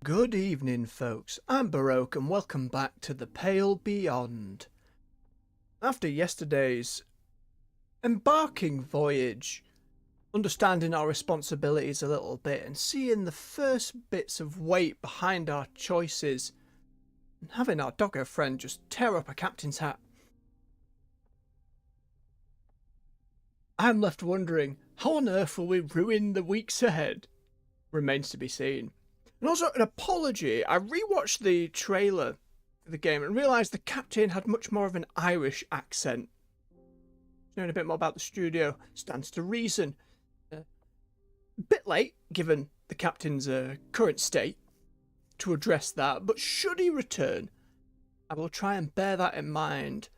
Good evening, folks. I'm Baroque, and welcome back to the Pale Beyond. After yesterday's embarking voyage, understanding our responsibilities a little bit, and seeing the first bits of weight behind our choices, and having our doggo friend just tear up a captain's hat, I'm left wondering, how on earth will we ruin the weeks ahead? Remains to be seen. And also, an apology, I rewatched the trailer for the game and realised the captain had much more of an Irish accent. Knowing a bit more about the studio stands to reason. A bit late, given the captain's current state, to address that, but should he return, I will try and bear that in mind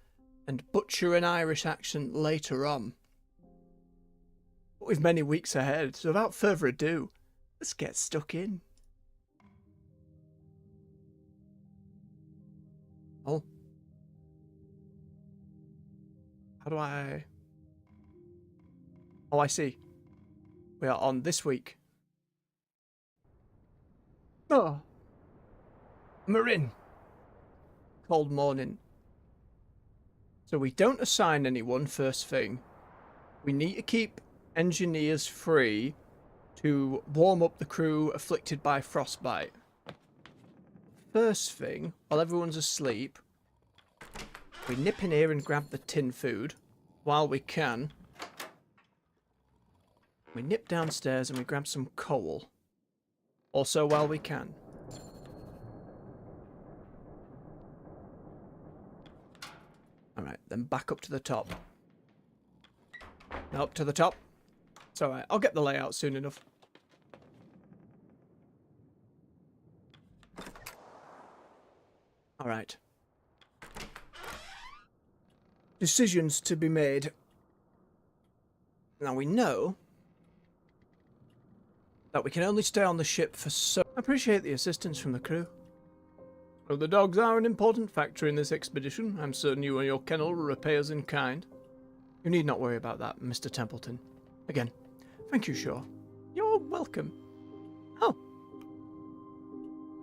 and butcher an Irish accent later on. But we've many weeks ahead, so without further ado, let's get stuck in. Oh. How do I... Oh, I see. We are on this week. Oh. We're in. Cold morning. So we don't assign anyone first thing. We need to keep engineers free to warm up the crew afflicted by frostbite. First thing, while everyone's asleep, we nip in here and grab the tin food while we can. We nip downstairs and we grab some coal, also while we can. Alright, then back up to the top. Now up to the top. It's alright, I'll get the layout soon enough. Alright. Decisions to be made. Now we know that we can only stay on the ship for so... I appreciate the assistance from the crew. Well, the dogs are an important factor in this expedition. I'm certain you and your kennel will repay us in kind. You need not worry about that, Mr. Templeton. Again, thank you, Shaw. You're welcome. Oh.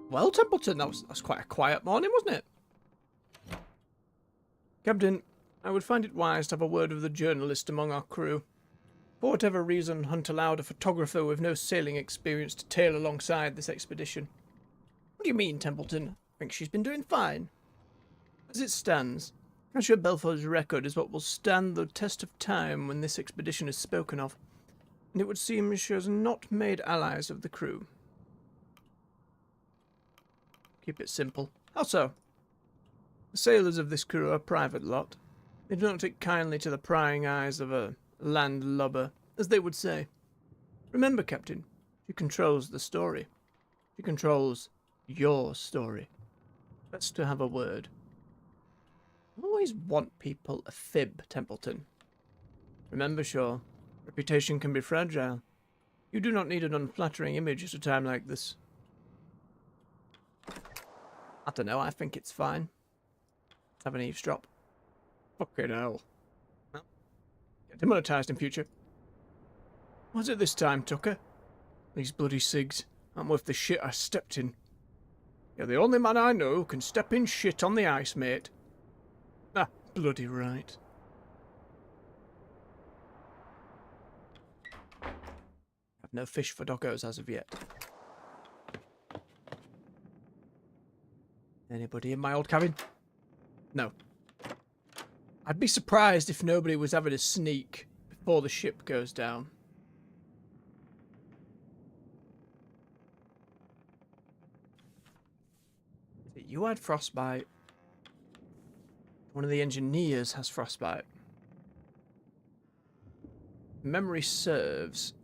Well, Templeton, that was quite a quiet morning, wasn't it? Captain, I would find it wise to have a word with the journalist among our crew. For whatever reason, Hunt allowed a photographer with no sailing experience to tail alongside this expedition. What do you mean, Templeton? I think she's been doing fine. As it stands, Cassia Belfour's record is what will stand the test of time when this expedition is spoken of, and it would seem she has not made allies of the crew. Keep it simple. How so? The sailors of this crew are a private lot. They do not take kindly to the prying eyes of a landlubber, as they would say. Remember, Captain, she controls the story. She controls your story. Let's to have a word. I always want people a fib, Templeton. Remember, Shaw, reputation can be fragile. You do not need an unflattering image at a time like this. I don't know, I think it's fine. Let's have an eavesdrop. Fucking hell. Well, get demonetized in future. Was it this time, Tucker? These bloody cigs aren't worth the shit I stepped in. You're the only man I know who can step in shit on the ice, mate. Ah, bloody right. I've no fish for doggos as of yet. Anybody in my old cabin? No. I'd be surprised if nobody was having a sneak before the ship goes down. You had frostbite. One of the engineers has frostbite. Memory serves.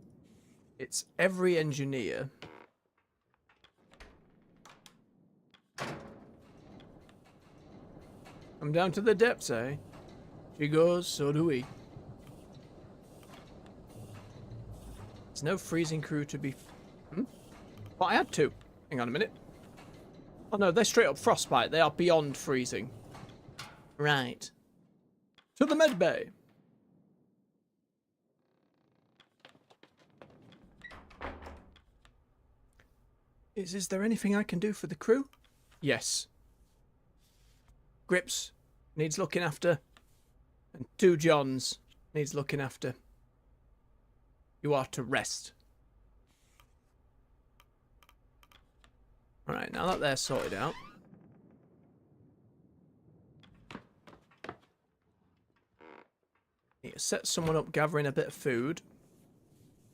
It's every engineer. I'm down to the depths, eh? She goes, so do we. There's no freezing crew to be... But I had to. Hang on a minute. Oh no, they're straight up frostbite. They are beyond freezing. Right. To the med bay. Is there anything I can do for the crew? Yes. Grips needs looking after. And 2 Johns needs looking after. You are to rest. Alright, now that they're sorted out. Need to set someone up gathering a bit of food.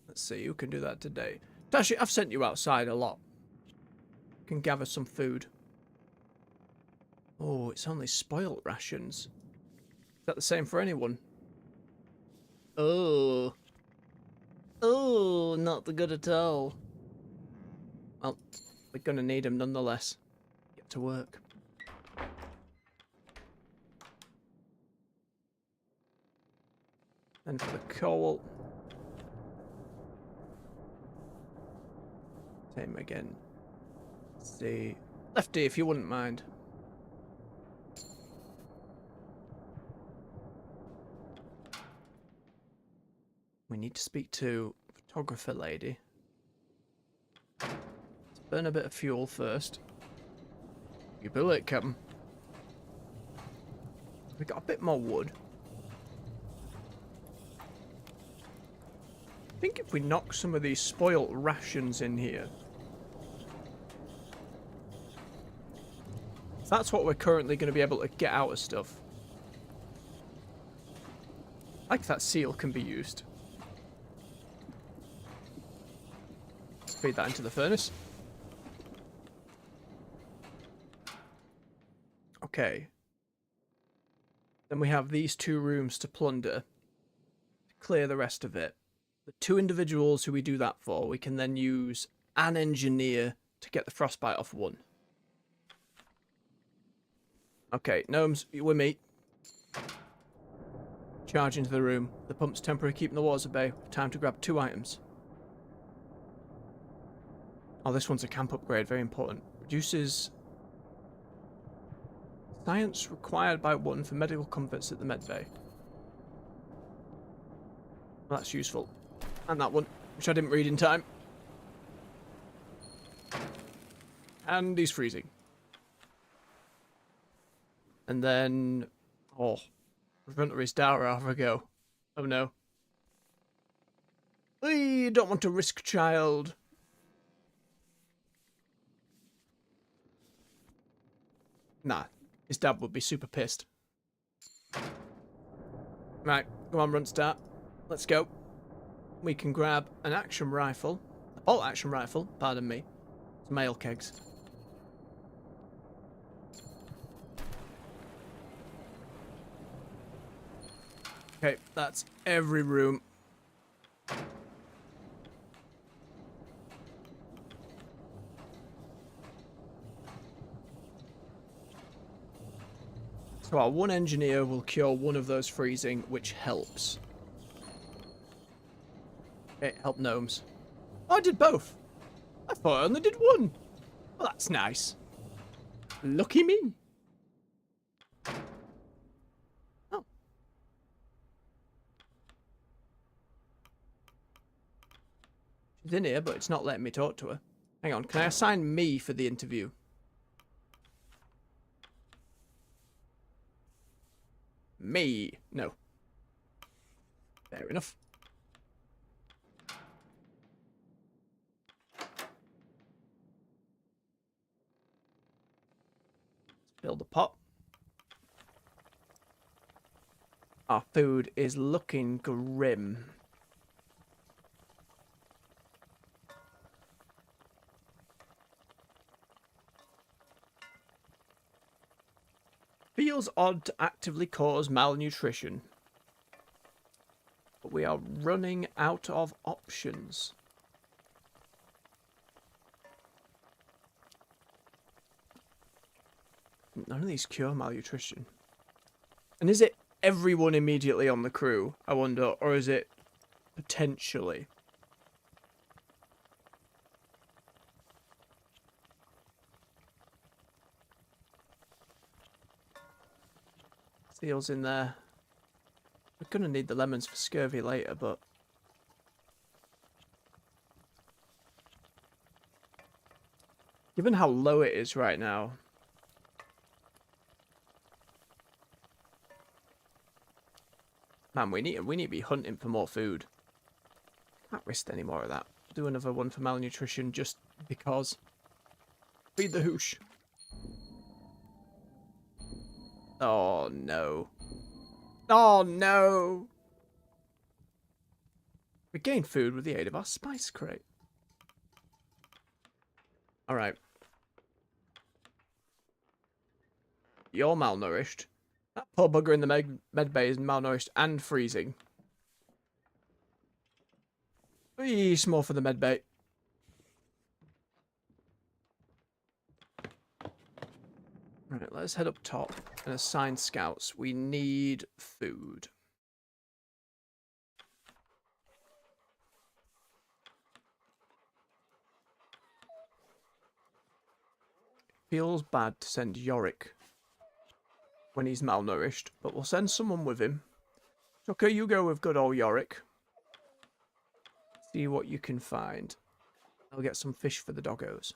Let's see, who can do that today? Actually, I've sent you outside a lot. You can gather some food. Oh, it's only spoilt rations. Is that the same for anyone? Oh. Oh, not good at all. Well, we're gonna need them nonetheless. Get to work. And for the coal. Same again. Let's see. Lefty, if you wouldn't mind. We need to speak to photographer lady. Let's burn a bit of fuel first. You bill it, Captain. We got a bit more wood. I think if we knock some of these spoilt rations in here. That's what we're currently going to be able to get out of stuff. Like that seal can be used. Feed that into the furnace. Okay. Then we have these 2 rooms to plunder. To clear the rest of it. The 2 individuals who we do that for, we can then use an engineer to get the frostbite off 1. Okay, gnomes, you with me? Charge into the room. The pump's temporarily keeping the waters at bay. Time to grab 2 items. Oh, this one's a camp upgrade. Very important. Reduces science required by 1 for medical comforts at the med bay. Well, that's useful. And that one, which I didn't read in time. And he's freezing. And then... Oh. Inventory's down off I go. Oh no. We don't want to risk child. Nah. His dad would be super pissed. Right. Go on, Runstart. Let's go. We can grab an action rifle. A bolt action rifle, pardon me. Some mail kegs. Okay, that's every room. So our 1 engineer will cure 1 of those freezing, which helps. Okay, help gnomes. Oh, I did both. I thought I only did 1. Well, that's nice. Lucky me. Oh. She's in here, but it's not letting me talk to her. Hang on, can I assign me for the interview? Me. No. Fair enough. Let's build a pot. Our food is looking grim. Feels odd to actively cause malnutrition. But we are running out of options. None of these cure malnutrition. And is it everyone immediately on the crew, I wonder, or is it potentially? Seals in there. We're gonna need the lemons for scurvy later, but Given how low it is right now. Man, we need to be hunting for more food. Can't risk any more of that. Do another one for malnutrition just because. Feed the hoosh. Oh no. Oh no! We gained food with the aid of our spice crate. Alright. You're malnourished. That poor bugger in the med bay is malnourished and freezing. Eesh, more for the med bay. Right, let's head up top and assign scouts. We need food. Feels bad to send Yorick when he's malnourished, but we'll send someone with him. Okay, you go with good old Yorick. See what you can find. I'll get some fish for the doggos.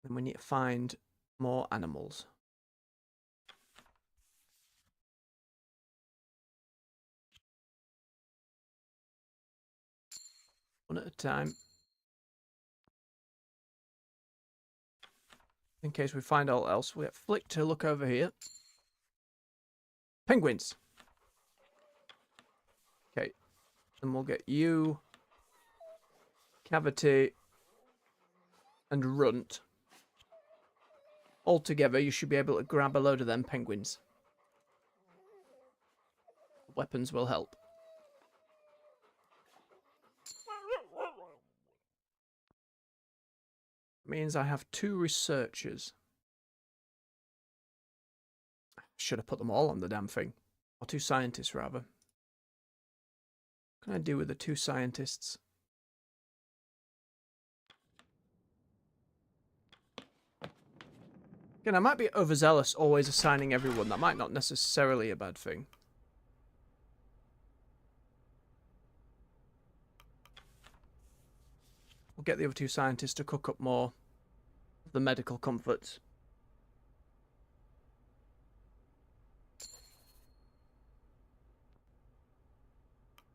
Then we need to find more animals. One at a time. In case we find all else, we have Flick to look over here. Penguins! Okay. And we'll get you, Cavity, and Runt. All together, you should be able to grab a load of them penguins. Weapons will help. Means I have 2 researchers. Should have put them all on the damn thing. Or 2 scientists, rather. What can I do with the 2 scientists? Again, I might be overzealous always assigning everyone. That might not necessarily be a bad thing. We'll get the other 2 scientists to cook up more of the medical comforts.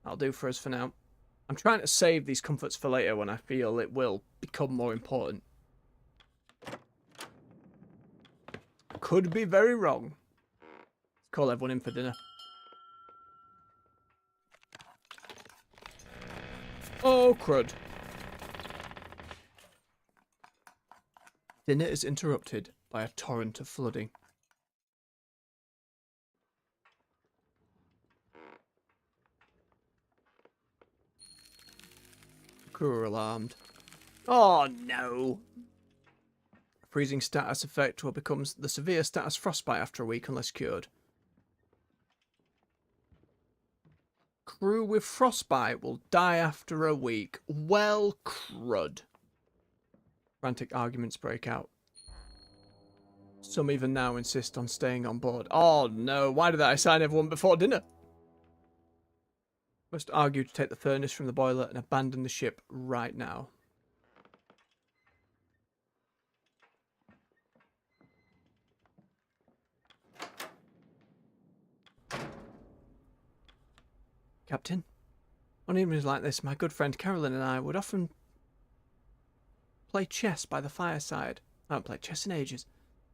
That'll do for us for now. I'm trying to save these comforts for later when I feel it will become more important. Could be very wrong. Let's call everyone in for dinner. Oh, crud. Dinner is interrupted by a torrent of flooding. Crew are alarmed. Oh no! Freezing status effect will become the severe status frostbite after a week unless cured. Crew with frostbite will die after a week. Well, crud. Frantic arguments break out. Some even now insist on staying on board. Oh no, why did I assign everyone before dinner? Must argue to take the furnace from the boiler and abandon the ship right now. Captain, on evenings like this, my good friend Carolyn and I would often play chess by the fireside. I haven't played chess in ages.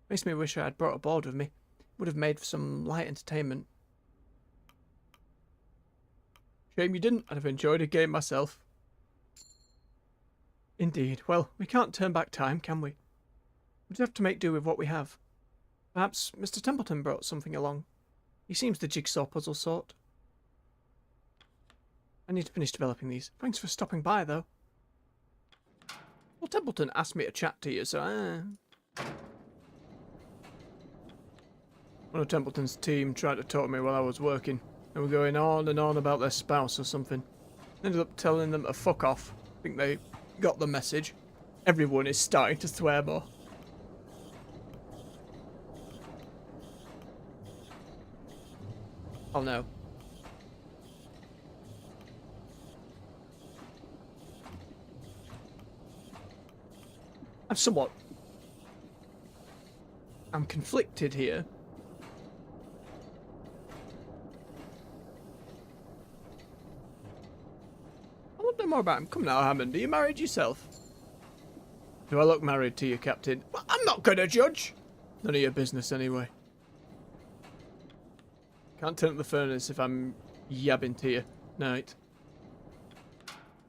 Makes me wish I had brought a board with me. Would have made for some light entertainment. Shame you didn't. I'd have enjoyed a game myself. Indeed. Well, we can't turn back time, can we? We just have to make do with what we have. Perhaps Mr. Templeton brought something along. He seems the jigsaw puzzle sort. I need to finish developing these. Thanks for stopping by, though. Well, Templeton asked me to chat to you, so one of Templeton's team tried to talk to me while I was working. They were going on and on about their spouse or something. Ended up telling them to fuck off. I think they got the message. Everyone is starting to swear more. Oh no. I'm conflicted here. I want to know more about him. Come now, Hammond. Are you married yourself? Do I look married to you, Captain? Well, I'm not gonna judge. None of your business, anyway. Can't turn up the furnace if I'm yabbing to you. Night.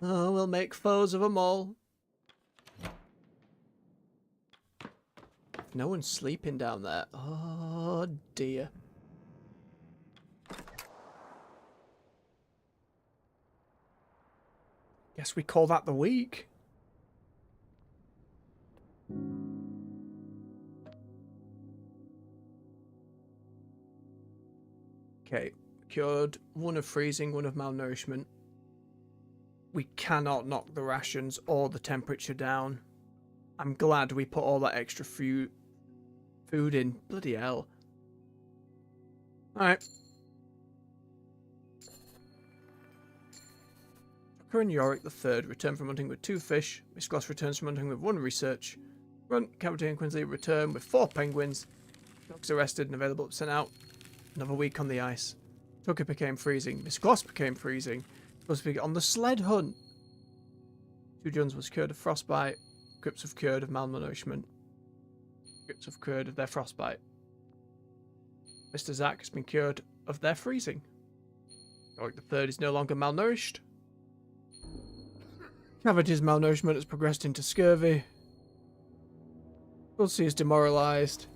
Oh, we'll make foes of them all. No one's sleeping down there. Oh, dear. Guess we call that the week. Okay, cured. One of freezing, one of malnourishment. We cannot knock the rations or the temperature down. I'm glad we put all that extra food in. Bloody hell. Alright. Tucker and Yorick the Third return from hunting with 2 fish. Miss Gloss returns from hunting with 1 research. Grunt, Cavity and Quinsley return with 4 penguins. Dogs arrested and available to send out. Another week on the ice. Tucker became freezing. Miss Gloss became freezing. Supposed to be on the sled hunt. 2 Jones was cured of frostbite. Grips have cured of malnourishment. Grips have cured of their frostbite. Mr. Zack has been cured of their freezing. Yorick the Third is no longer malnourished. Cavity's malnourishment has progressed into scurvy. Dulcie is demoralised.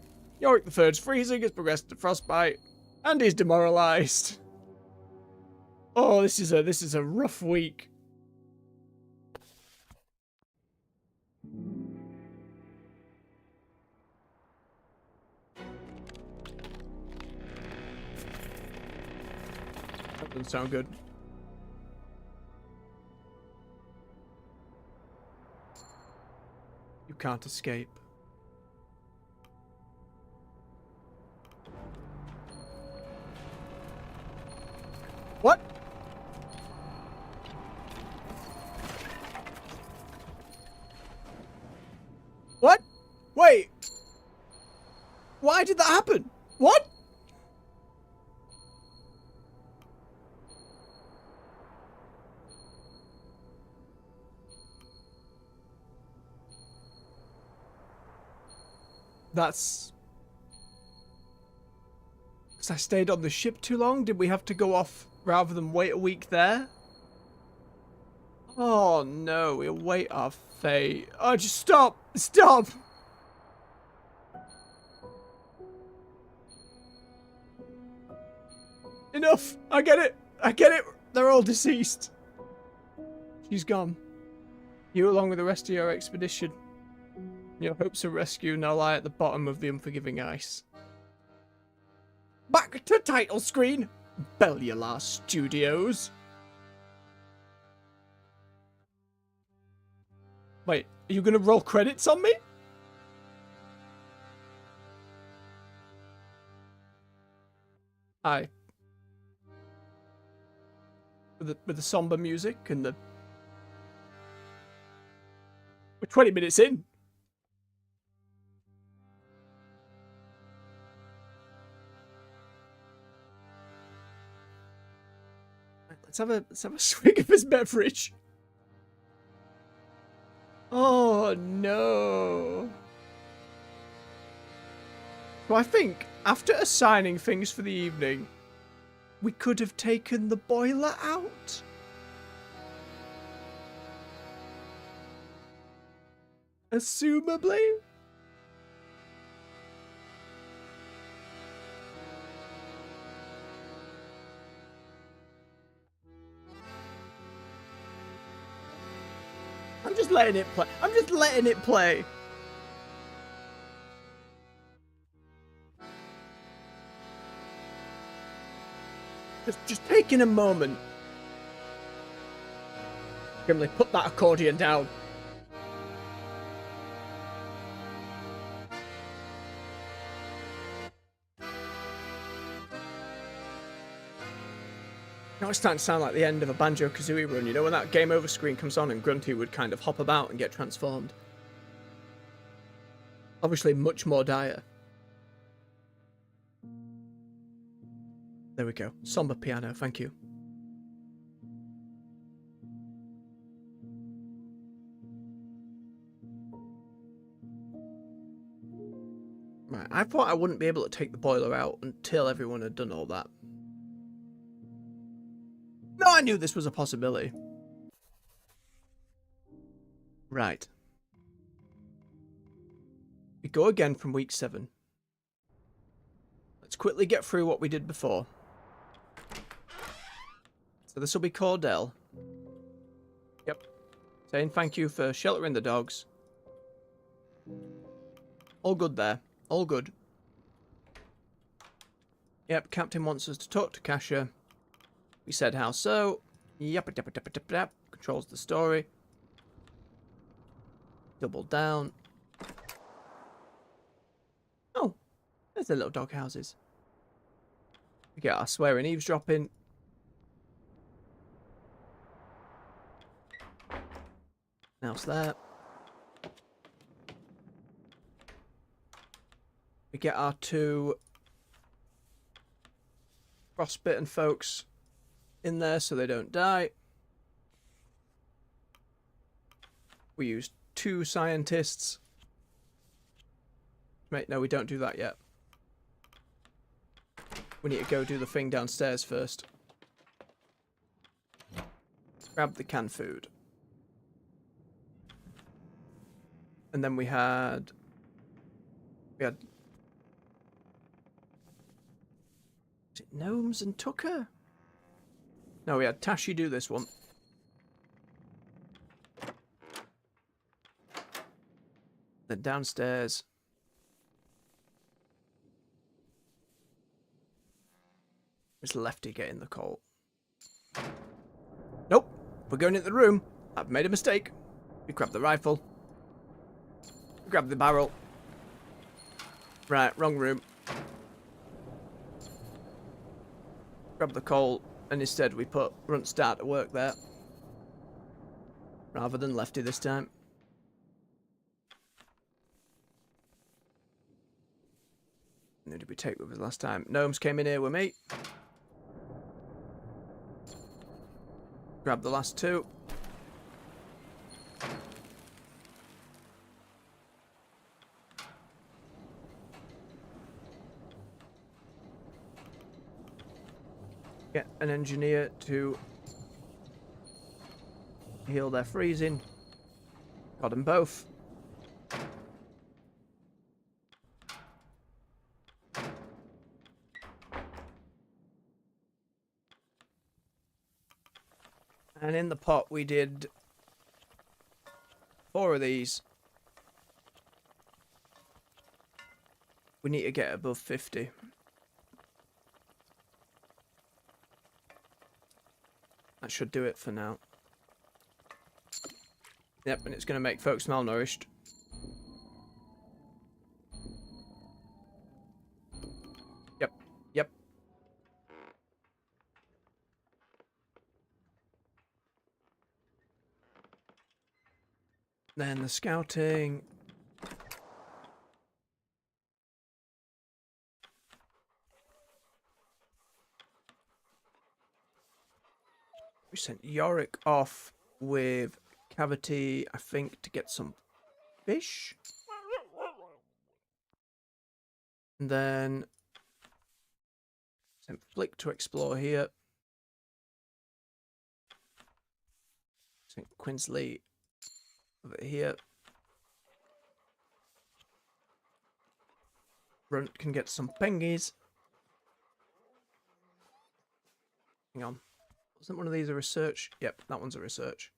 Yorick the Third's freezing has progressed to frostbite. And he's demoralised. Oh, this is a rough week. That doesn't sound good. You can't escape. What? What? Wait. Why did that happen? What? That's... Because I stayed on the ship too long? Did we have to go off rather than wait a week there? Oh no, we'll wait our fate. Oh, just stop! Stop! Enough! I get it! I get it! They're all deceased. She's gone. You, along with the rest of your expedition. Your hopes of rescue now lie at the bottom of the unforgiving ice. Back to title screen! Bellular Studios. Wait, are you gonna roll credits on me? Aye. With the somber music and the... We're 20 minutes in. Let's have a swig of this beverage. Oh no. So I think after assigning things for the evening, we could have taken the boiler out. Assumably. I'm just letting it play. I'm just letting it play. Just taking a moment. Gimli, put that accordion down. Now it's starting to sound like the end of a Banjo-Kazooie run, you know, when that game over screen comes on and Grunty would kind of hop about and get transformed. Obviously much more dire. There we go. Somber piano, thank you. Right, I thought I wouldn't be able to take the boiler out until everyone had done all that. No, I knew this was a possibility. Right. We go again from week 7. Let's quickly get through what we did before. So this will be Cordell. Yep. Saying thank you for sheltering the dogs. All good there. All good. Yep, Captain wants us to talk to Kasha. We said how so. Yep, controls the story. Double down. Oh, there's the little dog houses. We get our swearing eavesdropping. Else there. We get our 2 frostbitten folks in there so they don't die. We use 2 scientists. Mate, no, we don't do that yet. We need to go do the thing downstairs first. Grab the canned food. And then we had... Is it Gnomes and Tucker? No, we had Tashi do this one. Then downstairs. Is Lefty getting the call? Nope. We're going into the room. I've made a mistake. We grab the rifle. We grab the barrel. Right, wrong room. Grab the coal, and instead we put Runt Start to work there. Rather than Lefty this time. Who did we take with us last time? Gnomes came in here with me. Grab the last 2. Get an engineer to heal their freezing. Got them both. And in the pot we did 4 of these. We need to get above 50. That should do it for now. Yep, and it's going to make folks malnourished. Yep, yep. Then the scouting. We sent Yorick off with Cavity, I think, to get some fish. And then sent Flick to explore here. Sent Quinsley over here. Runt can get some pengies. Hang on. Wasn't one of these a research? Yep, that one's a research.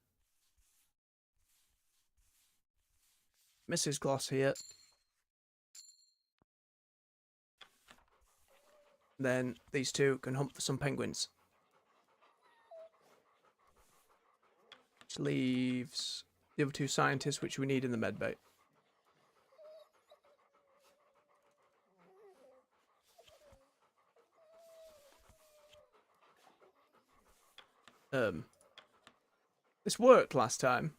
Mrs. Gloss here. Then these 2 can hunt for some penguins. Which leaves the other 2 scientists, which we need in the medbay. This worked last time.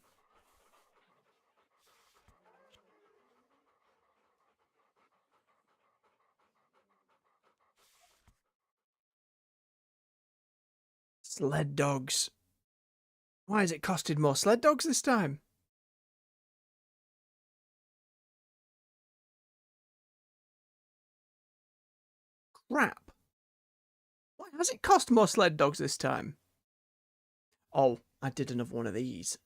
Sled dogs. Why has it costed more sled dogs this time? Crap. Why has it cost more sled dogs this time? Oh, I did another one of these.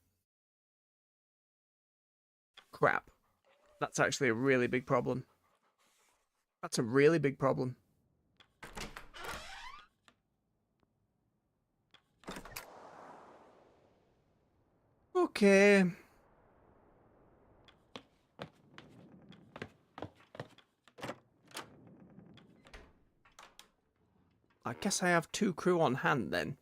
Crap. That's actually a really big problem. That's a really big problem. Okay. I guess I have 2 crew on hand then.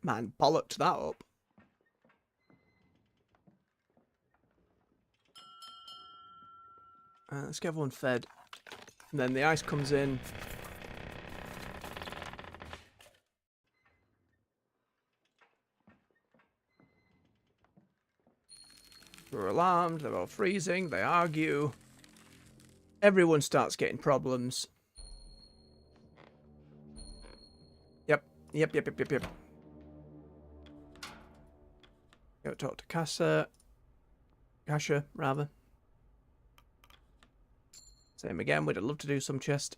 Man, bollocked that up. Let's get everyone fed. And then the ice comes in. They're alarmed, they're all freezing, they argue. Everyone starts getting problems. Yep. Go talk to Kasha, rather. Same again, we'd love to do some chest.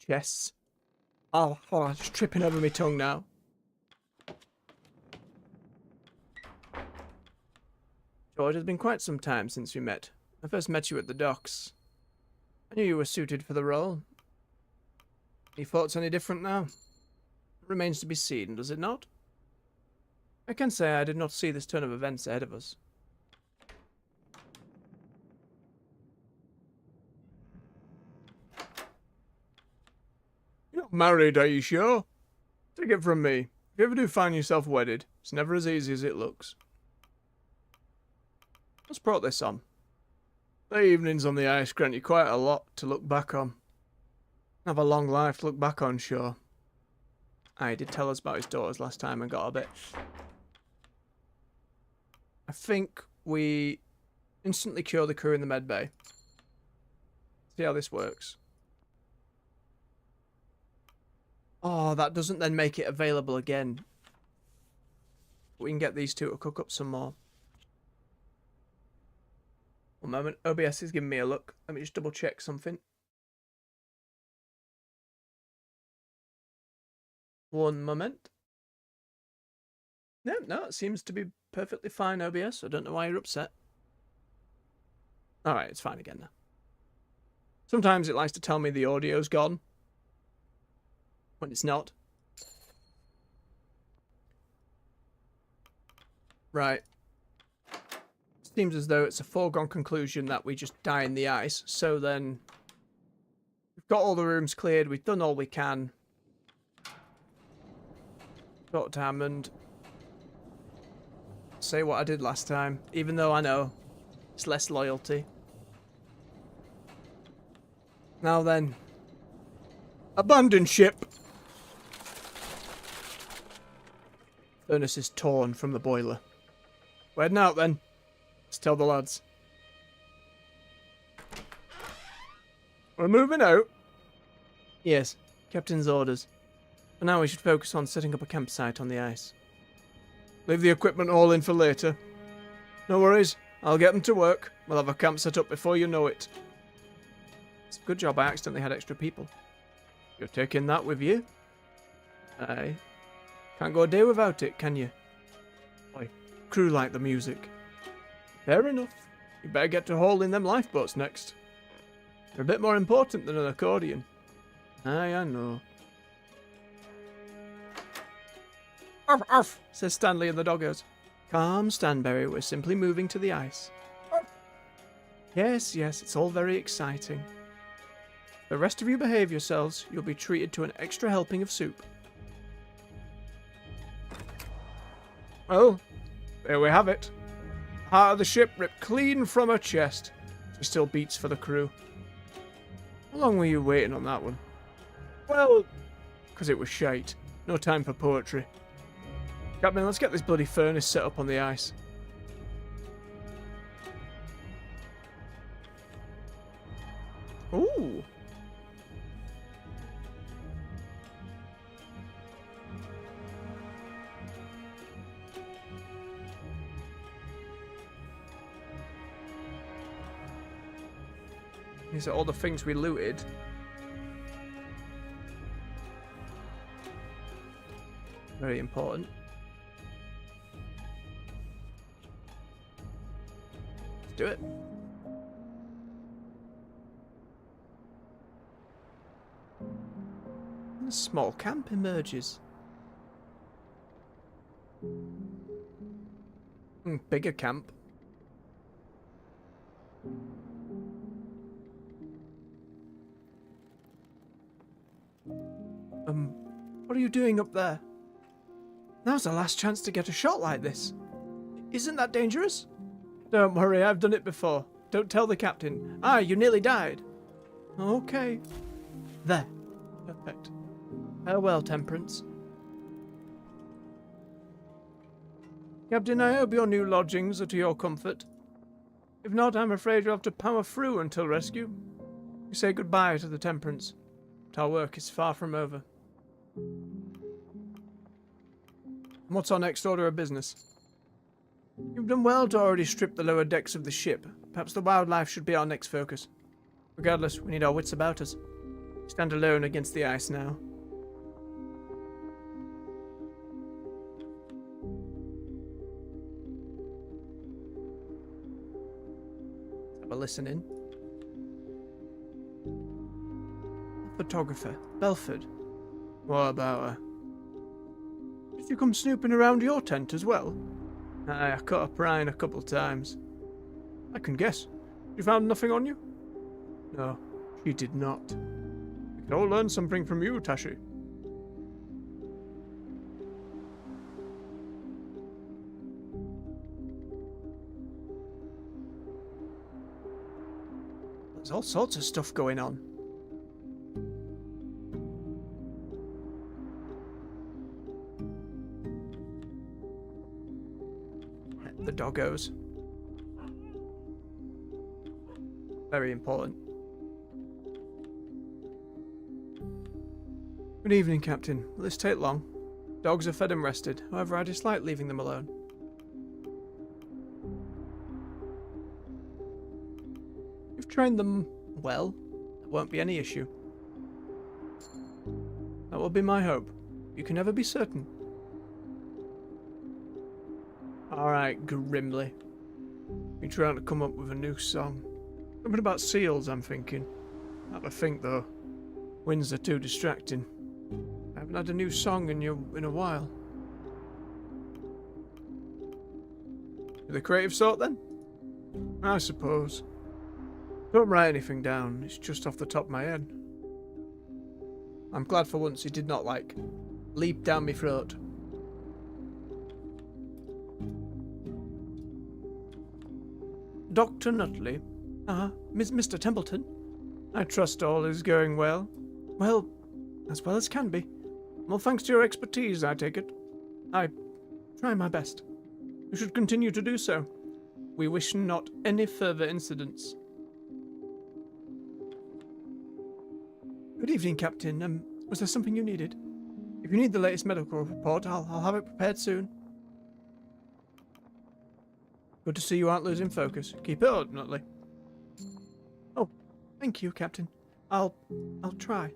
Chests. Oh, just tripping over my tongue now. George, it has been quite some time since we met. I first met you at the docks. I knew you were suited for the role. Your thoughts any different now? It remains to be seen, does it not? I can say I did not see this turn of events ahead of us. You're not married, are you sure? Take it from me. If you ever do find yourself wedded, it's never as easy as it looks. What's brought this on? The evenings on the ice grant you quite a lot to look back on. Have a long life to look back on, sure. He did tell us about his daughters last time and got a bit. I think we instantly cure the crew in the med bay. See how this works. Oh, that doesn't then make it available again. We can get these two to cook up some more. One moment. OBS is giving me a look. Let me just double check something. One moment. No, it seems to be perfectly fine, OBS. I don't know why you're upset. Alright, it's fine again now. Sometimes it likes to tell me the audio's gone. When it's not. Right. Seems as though it's a foregone conclusion that we just die in the ice. So then, we've got all the rooms cleared. We've done all we can. Dr. Hammond. Say what I did last time. Even though I know it's less loyalty. Now then. Abandon ship. Furnace is torn from the boiler. We're heading out then. Let's tell the lads. We're moving out? Yes, Captain's orders. For now we should focus on setting up a campsite on the ice. Leave the equipment all in for later. No worries, I'll get them to work. We'll have a camp set up before you know it. It's a good job I accidentally had extra people. You're taking that with you? Aye. Can't go a day without it, can you? Boy, crew like the music. Fair enough. You better get to hauling them lifeboats next. They're a bit more important than an accordion. Aye, I know. Arf, arf, says Stanley in the doghouse. Calm, Stanberry, we're simply moving to the ice. Arf. Yes, it's all very exciting. If the rest of you behave yourselves, you'll be treated to an extra helping of soup. Well, there we have it. Heart of the ship ripped clean from her chest. She still beats for the crew. How long were you waiting on that one? Well, because it was shite. No time for poetry. Captain, let's get this bloody furnace set up on the ice. Ooh. These are all the things we looted. Very important. Let's do it. And a small camp emerges. Bigger camp. What are you doing up there? Now's the last chance to get a shot like this. Isn't that dangerous? Don't worry, I've done it before. Don't tell the captain. Ah, you nearly died. Okay. There. Perfect. Farewell, Temperance. Captain, I hope your new lodgings are to your comfort. If not, I'm afraid you'll have to power through until rescue. We say goodbye to the Temperance, but our work is far from over. What's our next order of business? You've done well to already strip the lower decks of the ship. Perhaps the wildlife should be our next focus. Regardless, we need our wits about us. We stand alone against the ice now. Let's have a listen in. Photographer, Belford. What about her? Did you come snooping around your tent as well? Aye, I caught her prying a couple times. I can guess. You found nothing on you? No, she did not. We could all learn something from you, Tashi. There's all sorts of stuff going on. The doggos. Very important. Good evening, Captain. Will this take long? Dogs are fed and rested. However, I dislike leaving them alone. You've trained them well. There won't be any issue. That will be my hope. You can never be certain. Alright, grimly. Been trying to come up with a new song. Something about seals, I'm thinking. Not to think, though. Winds are too distracting. I haven't had a new song in a while. The creative sort, then? I suppose. Don't write anything down. It's just off the top of my head. I'm glad for once he did not, leap down my throat. Dr. Nutley? Mr. Templeton? I trust all is going well. Well as can be. Well, thanks to your expertise, I take it. I try my best. You should continue to do so. We wish not any further incidents. Good evening, Captain. Was there something you needed? If you need the latest medical report, I'll have it prepared soon. Good to see you aren't losing focus. Keep it up, Nutley. Oh, thank you, Captain. I'll try.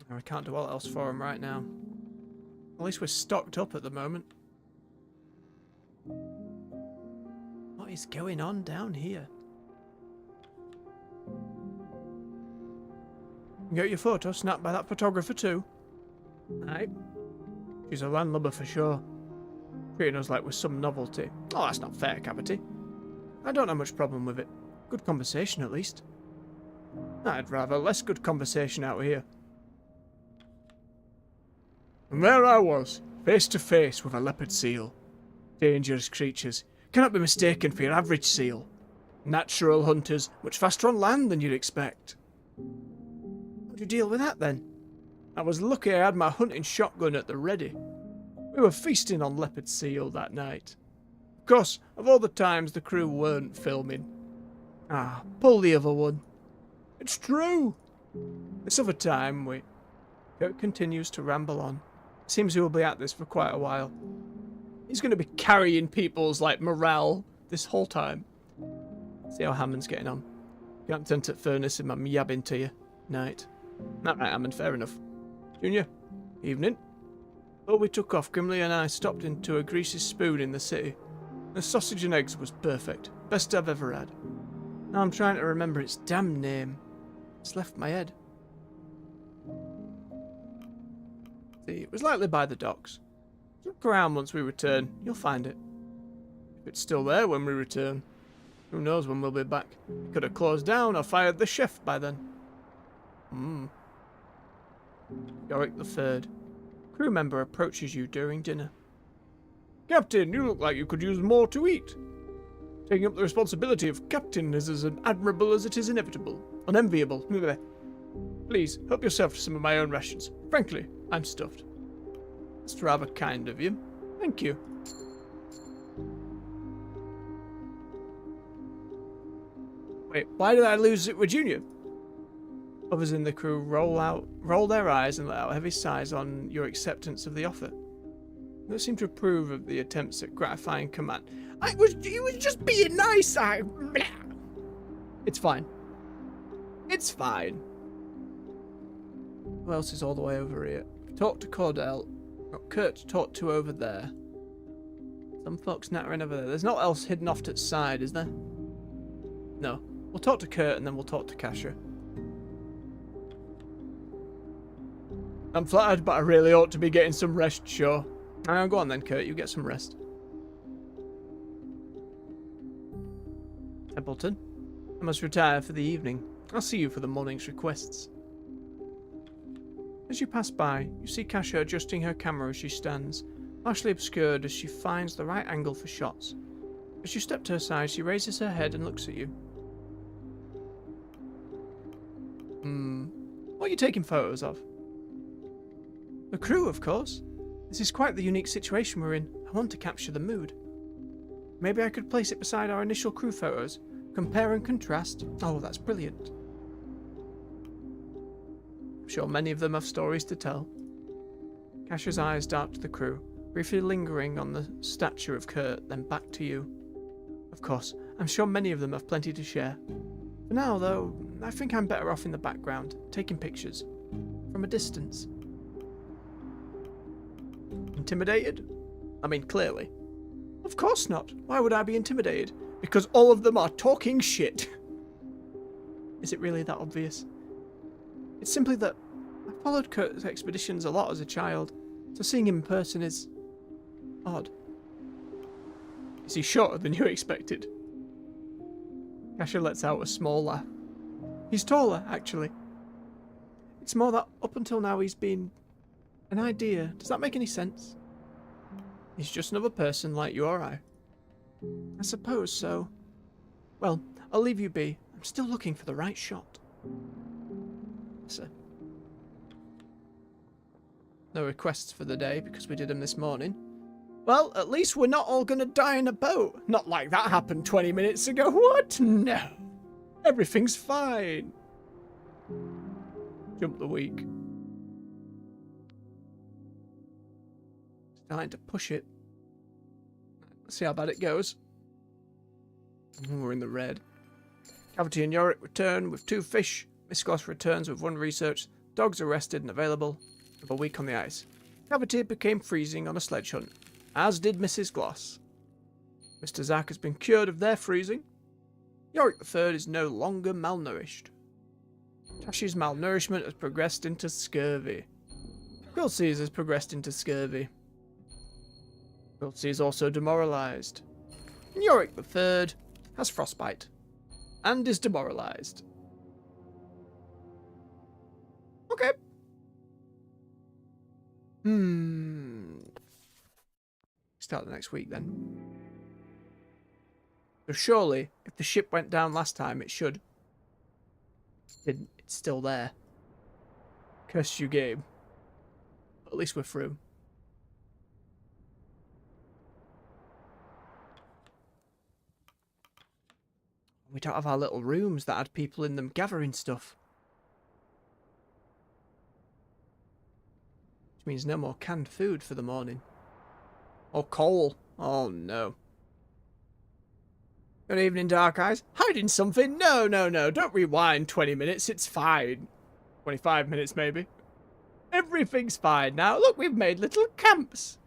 I can't do all else for him right now. At least we're stocked up at the moment. What is going on down here? You get your photo snapped by that photographer too? Aye. She's a landlubber for sure. Treating us like we're some novelty. Oh, that's not fair, Cavity. I don't have much problem with it. Good conversation, at least. I'd rather less good conversation out here. And there I was, face to face with a leopard seal. Dangerous creatures. Cannot be mistaken for your average seal. Natural hunters, much faster on land than you'd expect. How do you deal with that, then? I was lucky I had my hunting shotgun at the ready. We were feasting on leopard seal that night. Of course, of all the times the crew weren't filming. Ah, pull the other one. It's true. This other time, Kurt continues to ramble on. Seems he will be at this for quite a while. He's going to be carrying people's, like, morale this whole time. See how Hammond's getting on. Can't tent at furnace and I'm yabbing to you. Night. Not right, Hammond, fair enough. Junior, evening. Before we took off, Grimley and I stopped into a greasy spoon in the city. The sausage and eggs was perfect. Best I've ever had. Now I'm trying to remember its damn name. It's left my head. See, it was likely by the docks. Look around once we return. You'll find it. If it's still there when we return. Who knows when we'll be back. It could have closed down or fired the chef by then. Yorick III. Crew member approaches you during dinner. Captain, you look like you could use more to eat. Taking up the responsibility of captain is as admirable as it is inevitable. Unenviable. Please, help yourself to some of my own rations. Frankly, I'm stuffed. That's rather kind of you. Thank you. Wait, why did I lose it with Junior? Others in the crew roll their eyes and let out heavy sighs on your acceptance of the offer. They don't seem to approve of the attempts at gratifying command. He was just being nice. It's fine. It's fine. Who else is all the way over here? Talk to Cordell. Got Kurt to talk to over there. Some folks nattering over there. There's not else hidden off to its side, is there? No. We'll talk to Kurt and then we'll talk to Kasha. I'm flattered, but I really ought to be getting some rest, sure. Go on then, Kurt. You get some rest. Templeton, I must retire for the evening. I'll see you for the morning's requests. As you pass by, you see Kasha adjusting her camera as she stands, partially obscured as she finds the right angle for shots. As you step to her side, she raises her head and looks at you. What are you taking photos of? The crew, of course. This is quite the unique situation we're in. I want to capture the mood. Maybe I could place it beside our initial crew photos. Compare and contrast. Oh, that's brilliant. I'm sure many of them have stories to tell. Kasha's eyes dart to the crew, briefly lingering on the statue of Kurt, then back to you. Of course, I'm sure many of them have plenty to share. For now, though, I think I'm better off in the background, taking pictures. From a distance. Intimidated? I mean, clearly. Of course not. Why would I be intimidated? Because all of them are talking shit. Is it really that obvious? It's simply that I followed Kurt's expeditions a lot as a child, so seeing him in person is odd. Is he shorter than you expected? Kasha lets out a small laugh. He's taller, actually. It's more that up until now he's been an idea. Does that make any sense? He's just another person like you or I. I suppose so. Well, I'll leave you be. I'm still looking for the right shot. So, no requests for the day because we did them this morning. Well, at least we're not all going to die in a boat. Not like that happened 20 minutes ago. What? No. Everything's fine. Jump the week. Starting to push it. Let's see how bad it goes. We're in the red. Cavity and Yorick return with 2 fish. Miss Gloss returns with 1 research. Dogs arrested and available. With a week on the ice. Cavity became freezing on a sledge hunt, as did Mrs. Gloss. Mr. Zack has been cured of their freezing. Yorick III is no longer malnourished. Tashi's malnourishment has progressed into scurvy. Quilcy's has progressed into scurvy. Quilcy is also demoralised. Yorick III has frostbite. And is demoralised. Okay. Start the next week then. So surely, if the ship went down last time, it should. Didn't. It's still there. Curse you, game. But at least we're through. We don't have our little rooms that had people in them gathering stuff. Which means no more canned food for the morning. Or coal. Oh no. Good evening, Dark Eyes. Hiding something? No, no, no. Don't rewind 20 minutes. It's fine. 25 minutes, maybe. Everything's fine now. Look, we've made little camps.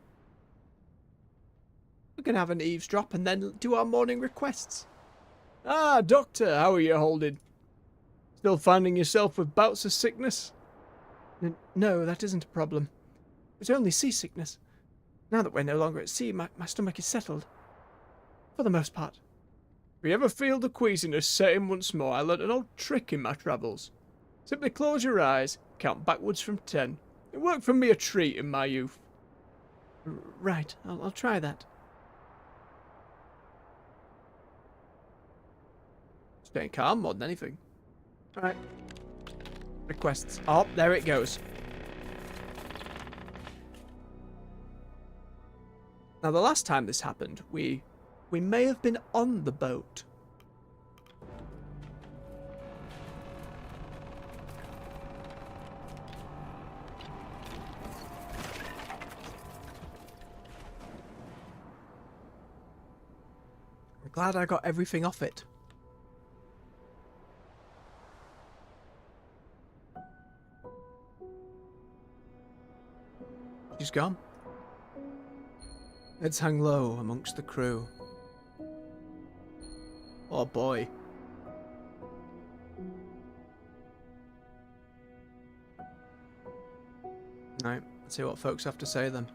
We can have an eavesdrop and then do our morning requests. Ah, Doctor, how are you holding? Still finding yourself with bouts of sickness? No, that isn't a problem. It's only seasickness. Now that we're no longer at sea, my stomach is settled. For the most part. If you ever feel the queasiness setting once more, I learnt an old trick in my travels. Simply close your eyes, count backwards from 10. It worked for me a treat in my youth. Right, I'll try that. Staying calm more than anything. Alright. Requests. Oh, there it goes. Now, the last time this happened, we may have been on the boat. I'm glad I got everything off it. She's gone. Heads hang low amongst the crew. Oh boy. Right, let's see what folks have to say then.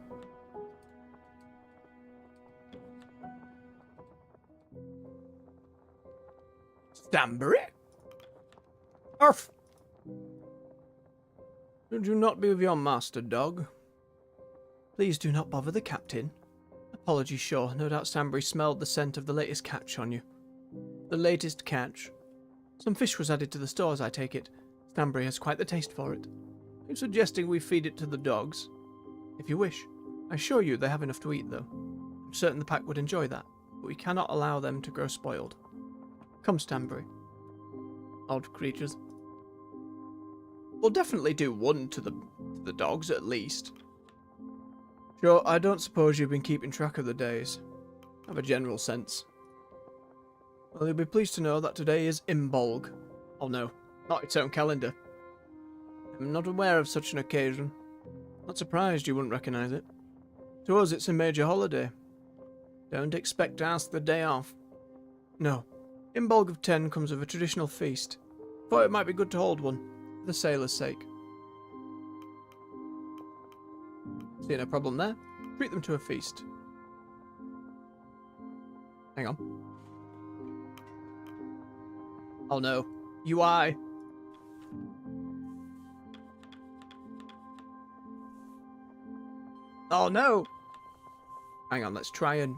Stanbury? Arf! Should you not be with your master, dog? Please do not bother the captain. Apologies, sure. No doubt Stanbury smelled the scent of the latest catch on you. The latest catch? Some fish was added to the stores, I take it. Stanbury has quite the taste for it. Are you suggesting we feed it to the dogs? If you wish. I assure you they have enough to eat, though. I'm certain the pack would enjoy that, but we cannot allow them to grow spoiled. Come, Stanbury. Odd creatures. We'll definitely do one to the dogs, at least. Sure, I don't suppose you've been keeping track of the days. I have a general sense. Well, you'll be pleased to know that today is Imbolg. Oh no, not its own calendar. I'm not aware of such an occasion. Not surprised you wouldn't recognise it. To us, it's a major holiday. Don't expect to ask the day off. No, Imbolg of 10 comes with a traditional feast. Thought it might be good to hold one, for the sailors' sake. See no problem there. Treat them to a feast. Hang on. Oh no. UI. Oh no. Hang on, let's try and...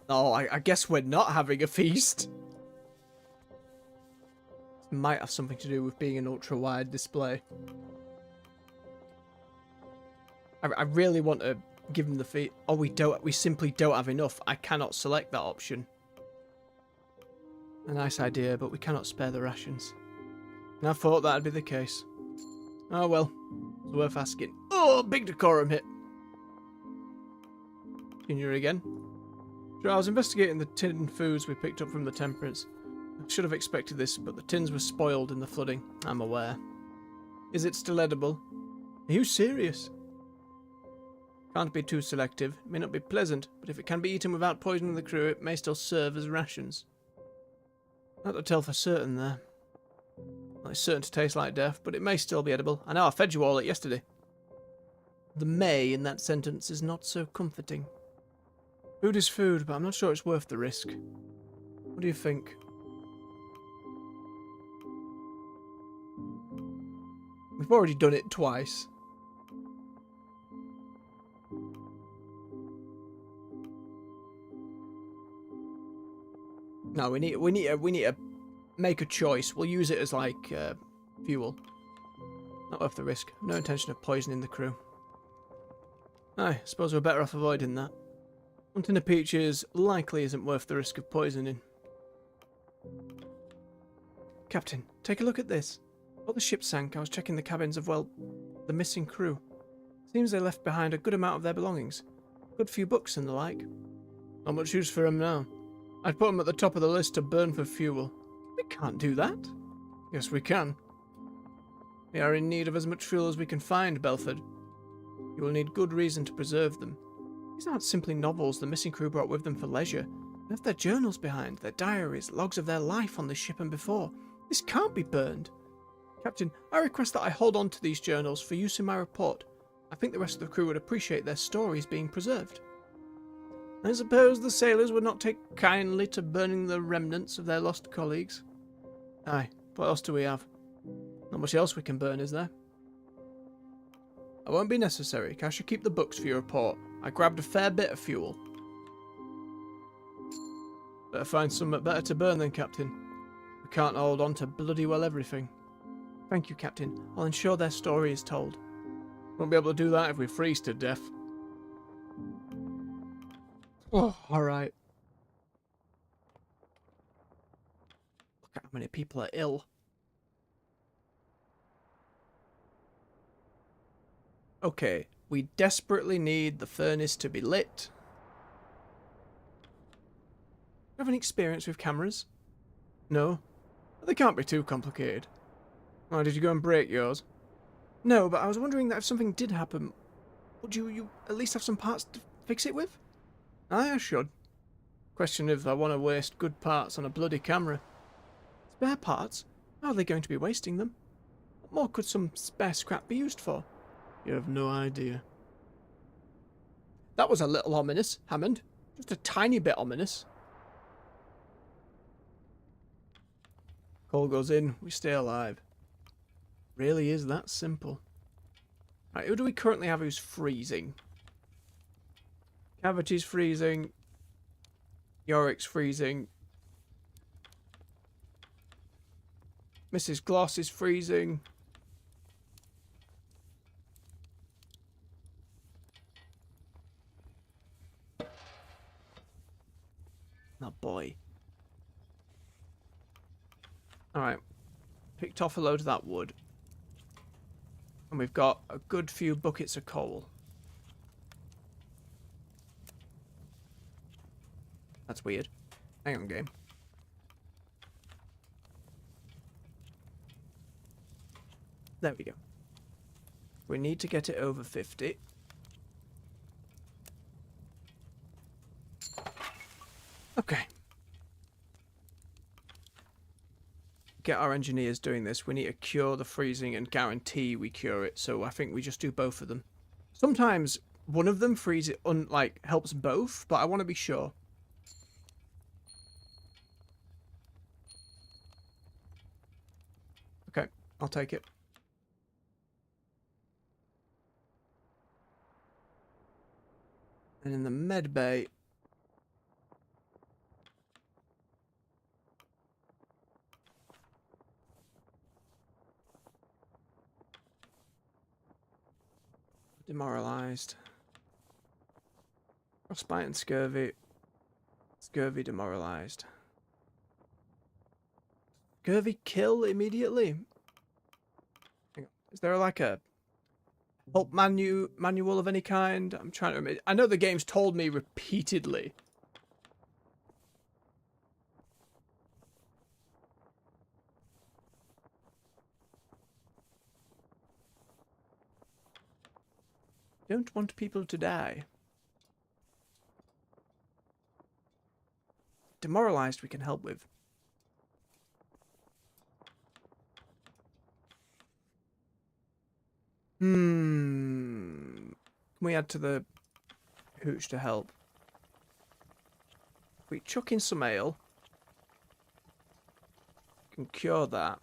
Oh, I guess we're not having a feast. Might have something to do with being an ultra-wide display. I really want to give them the feet. Oh, we simply don't have enough. I cannot select that option. A nice idea, but we cannot spare the rations. And I thought that'd be the case. Oh well, it's worth asking. Oh, big decorum hit. Junior again. Sure, I was investigating the tinned foods we picked up from the Temperance. I should have expected this, but the tins were spoiled in the flooding. I'm aware. Is it still edible? Are you serious? Can't be too selective. It may not be pleasant, but if it can be eaten without poisoning the crew, it may still serve as rations. Not to tell for certain there. Well, it's certain to taste like death, but it may still be edible. I know I fed you all it yesterday. The may in that sentence is not so comforting. Food is food, but I'm not sure it's worth the risk. What do you think? We've already done it twice. No, we need to make a choice. We'll use it as like fuel. Not worth the risk. No intention of poisoning the crew. I suppose we're better off avoiding that. Hunting a peaches likely isn't worth the risk of poisoning. Captain, take a look at this. Before the ship sank, I was checking the cabins of, well, the missing crew. Seems they left behind a good amount of their belongings. Good few books and the like. Not much use for them now. I'd put them at the top of the list to burn for fuel. We can't do that. Yes, we can. We are in need of as much fuel as we can find, Belford. You will need good reason to preserve them. These aren't simply novels the missing crew brought with them for leisure. They left their journals behind, their diaries, logs of their life on this ship and before. This can't be burned. Captain, I request that I hold on to these journals for use in my report. I think the rest of the crew would appreciate their stories being preserved. I suppose the sailors would not take kindly to burning the remnants of their lost colleagues. Aye, what else do we have? Not much else we can burn, is there? It won't be necessary. I should keep the books for your report. I grabbed a fair bit of fuel. Better find something better to burn then, Captain. We can't hold on to bloody well everything. Thank you, Captain. I'll ensure their story is told. Won't be able to do that if we freeze to death. Oh, alright. Look at how many people are ill. Okay, we desperately need the furnace to be lit. Do you have any experience with cameras? No? They can't be too complicated. Oh, did you go and break yours? No, but I was wondering that if something did happen, would you at least have some parts to fix it with? Aye, I should. Question if I want to waste good parts on a bloody camera. Spare parts? How are they going to be wasting them? What more could some spare scrap be used for? You have no idea. That was a little ominous, Hammond. Just a tiny bit ominous. Coal goes in, we stay alive. Really is that simple. Right, who do we currently have who's freezing? Cavity's freezing. Yorick's freezing. Mrs. Gloss is freezing. Oh boy. Alright. Picked off a load of that wood. And we've got a good few buckets of coal. That's weird. Hang on, game. There we go. We need to get it over 50. Okay. Get our engineers doing this. We need to cure the freezing and guarantee we cure it. So I think we just do both of them. Sometimes one of them freezes helps both, but I want to be sure. Okay, I'll take it. And in the med bay, demoralized. Frostbite and scurvy. Scurvy demoralized. Scurvy kill immediately. Hang on. Is there like a help manual of any kind? I'm trying to remember. I know the game's told me repeatedly. Don't want people to die. Demoralized we can help with. Can we add to the hooch to help? If we chuck in some ale, we can cure that.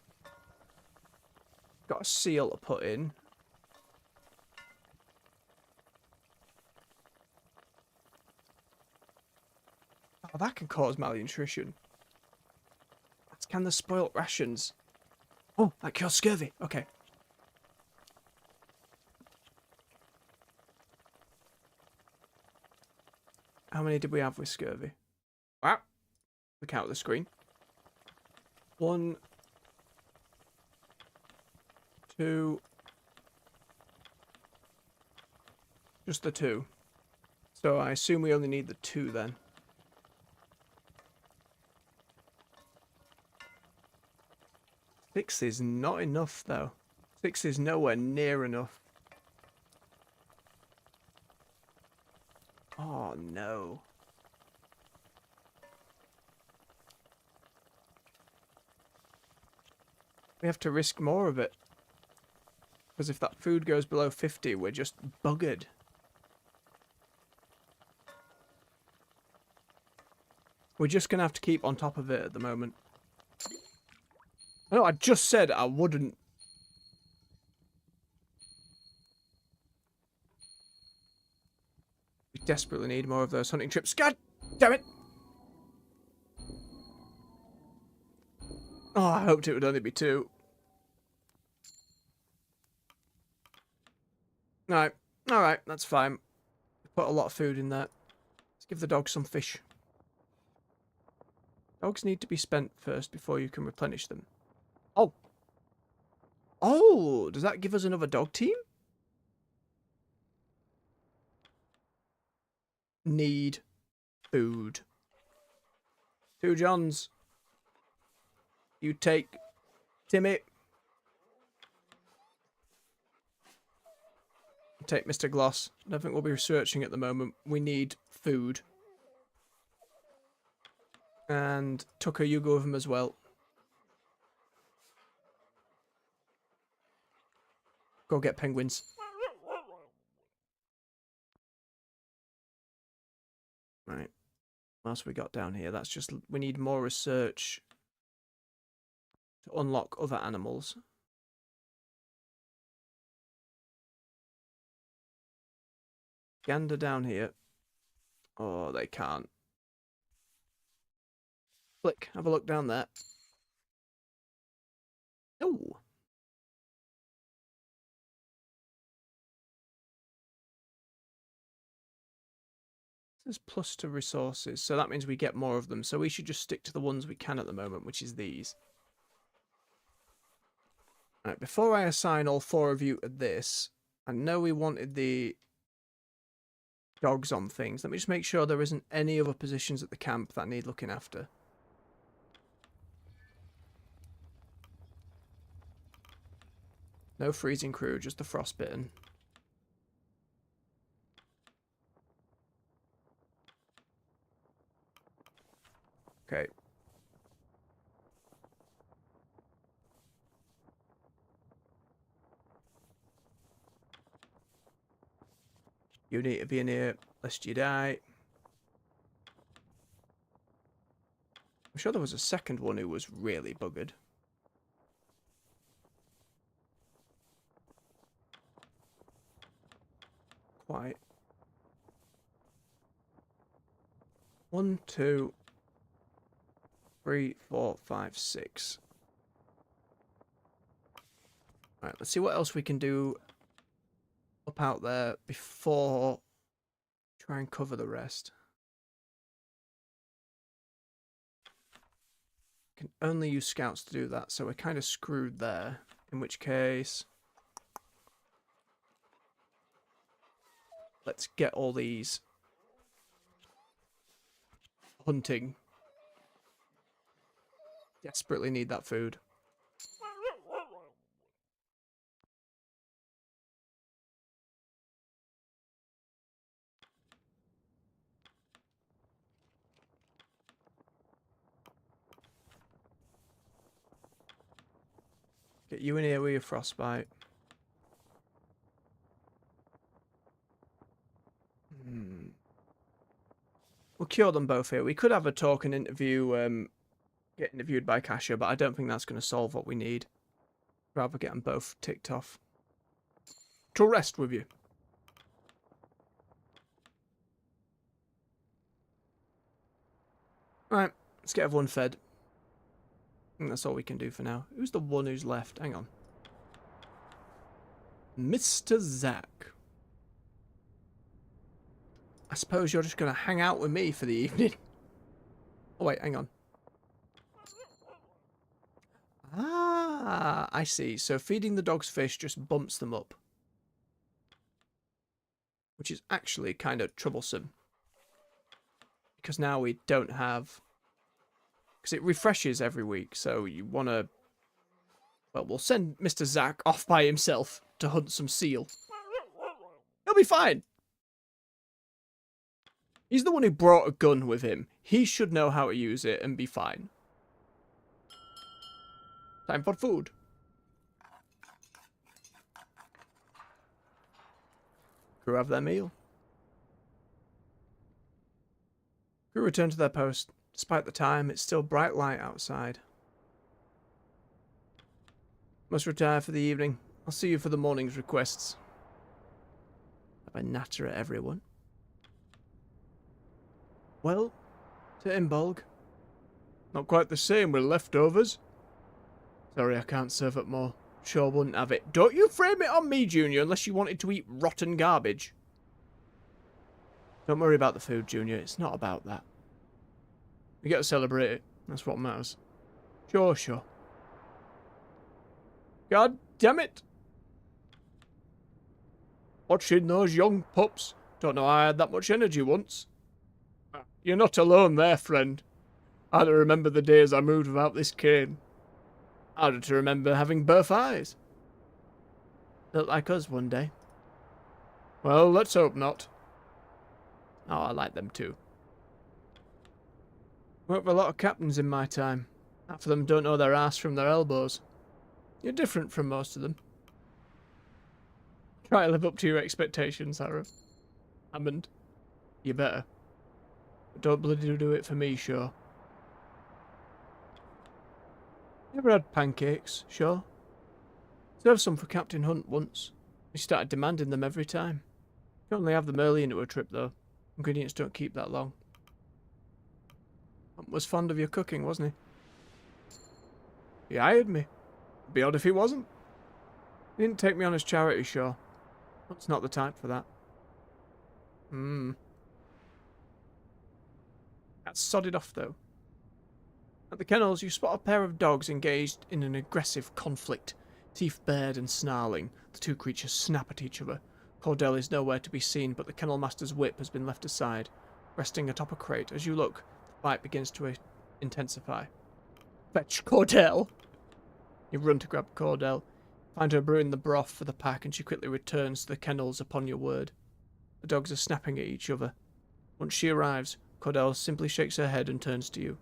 Got a seal to put in. Oh, that can cause malnutrition. Can the spoilt rations? Oh, that cures scurvy. Okay. How many did we have with scurvy? Wow. Look out the screen. 1, 2. Just the 2. So I assume we only need the 2 then. Six is not enough though. 6 is nowhere near enough. Oh no. We have to risk more of it. Because if that food goes below 50, we're just buggered. We're just going to have to keep on top of it at the moment. No, I just said I wouldn't. We desperately need more of those hunting trips. God damn it! Oh, I hoped it would only be 2. Alright, alright, that's fine. Put a lot of food in there. Let's give the dogs some fish. Dogs need to be spent first before you can replenish them. Oh. Oh, does that give us another dog team? Need food. 2 Johns. You take Timmy. Take Mr. Gloss. I don't think we'll be researching at the moment. We need food. And Tucker, you go with him as well. Go get penguins. Right. What else we got down here? That's just... We need more research to unlock other animals. Gander down here. Oh, they can't. Flick, have a look down there. Oh. This is plus to resources, so that means we get more of them. So we should just stick to the ones we can at the moment, which is these. Right, before I assign all 4 of you to this, I know we wanted the dogs on things. Let me just make sure there isn't any other positions at the camp that need looking after. No freezing crew, just the frostbitten. Okay. You need to be in here lest you die. I'm sure there was a second one who was really buggered. Quite. 1, 2, 3, 4, 5, 6. Right, let's see what else we can do up out there before try and cover the rest. Can only use scouts to do that, so we're kind of screwed there. In which case, let's get all these hunting. Desperately need that food. Get you in here with your frostbite. We'll cure them both here. We could have a talk and interview, get interviewed by Cassia, but I don't think that's going to solve what we need. Rather get them both ticked off. To rest with you. Right, let's get everyone fed. I think that's all we can do for now. Who's the one who's left? Hang on. Mr. Zach. I suppose you're just going to hang out with me for the evening. Oh, wait, hang on. Ah, I see. So feeding the dogs fish just bumps them up. Which is actually kind of troublesome. Because now we don't have... Because it refreshes every week, so you want to... Well, we'll send Mr. Zach off by himself to hunt some seal. He'll be fine. He's the one who brought a gun with him. He should know how to use it and be fine. Time for food. Crew have their meal. Crew return to their post. Despite the time, it's still bright light outside. Must retire for the evening. I'll see you for the morning's requests. Have I natter at everyone? Well, to Imbolg. Not quite the same with leftovers. Sorry, I can't serve up more. Sure wouldn't have it. Don't you frame it on me, Junior, unless you wanted to eat rotten garbage. Don't worry about the food, Junior. It's not about that. We get to celebrate it. That's what matters. Sure, sure. God damn it. Watching those young pups. Don't know I had that much energy once. You're not alone there, friend. I don't remember the days I moved without this cane. Harder to remember having both eyes. Look like us one day. Well, let's hope not. Oh, I like them too. Worked with a lot of captains in my time. Half of them don't know their arse from their elbows. You're different from most of them. Try to live up to your expectations, Harrow. Hammond. You better. But don't bloody do it for me, sure. Never had pancakes, sure. Served some for Captain Hunt once. He started demanding them every time. You can only have them early into a trip, though. Ingredients don't keep that long. Hunt was fond of your cooking, wasn't he? He hired me. It'd be odd if he wasn't. He didn't take me on his charity show. Hunt's not the type for that. That's sodded off, though. At the kennels, you spot a pair of dogs engaged in an aggressive conflict. Teeth bared and snarling, the two creatures snap at each other. Cordell is nowhere to be seen, but the kennel master's whip has been left aside, resting atop a crate. As you look, the fight begins to intensify. Fetch Cordell! You run to grab Cordell, find her brewing the broth for the pack, and she quickly returns to the kennels upon your word. The dogs are snapping at each other. Once she arrives, Cordell simply shakes her head and turns to you.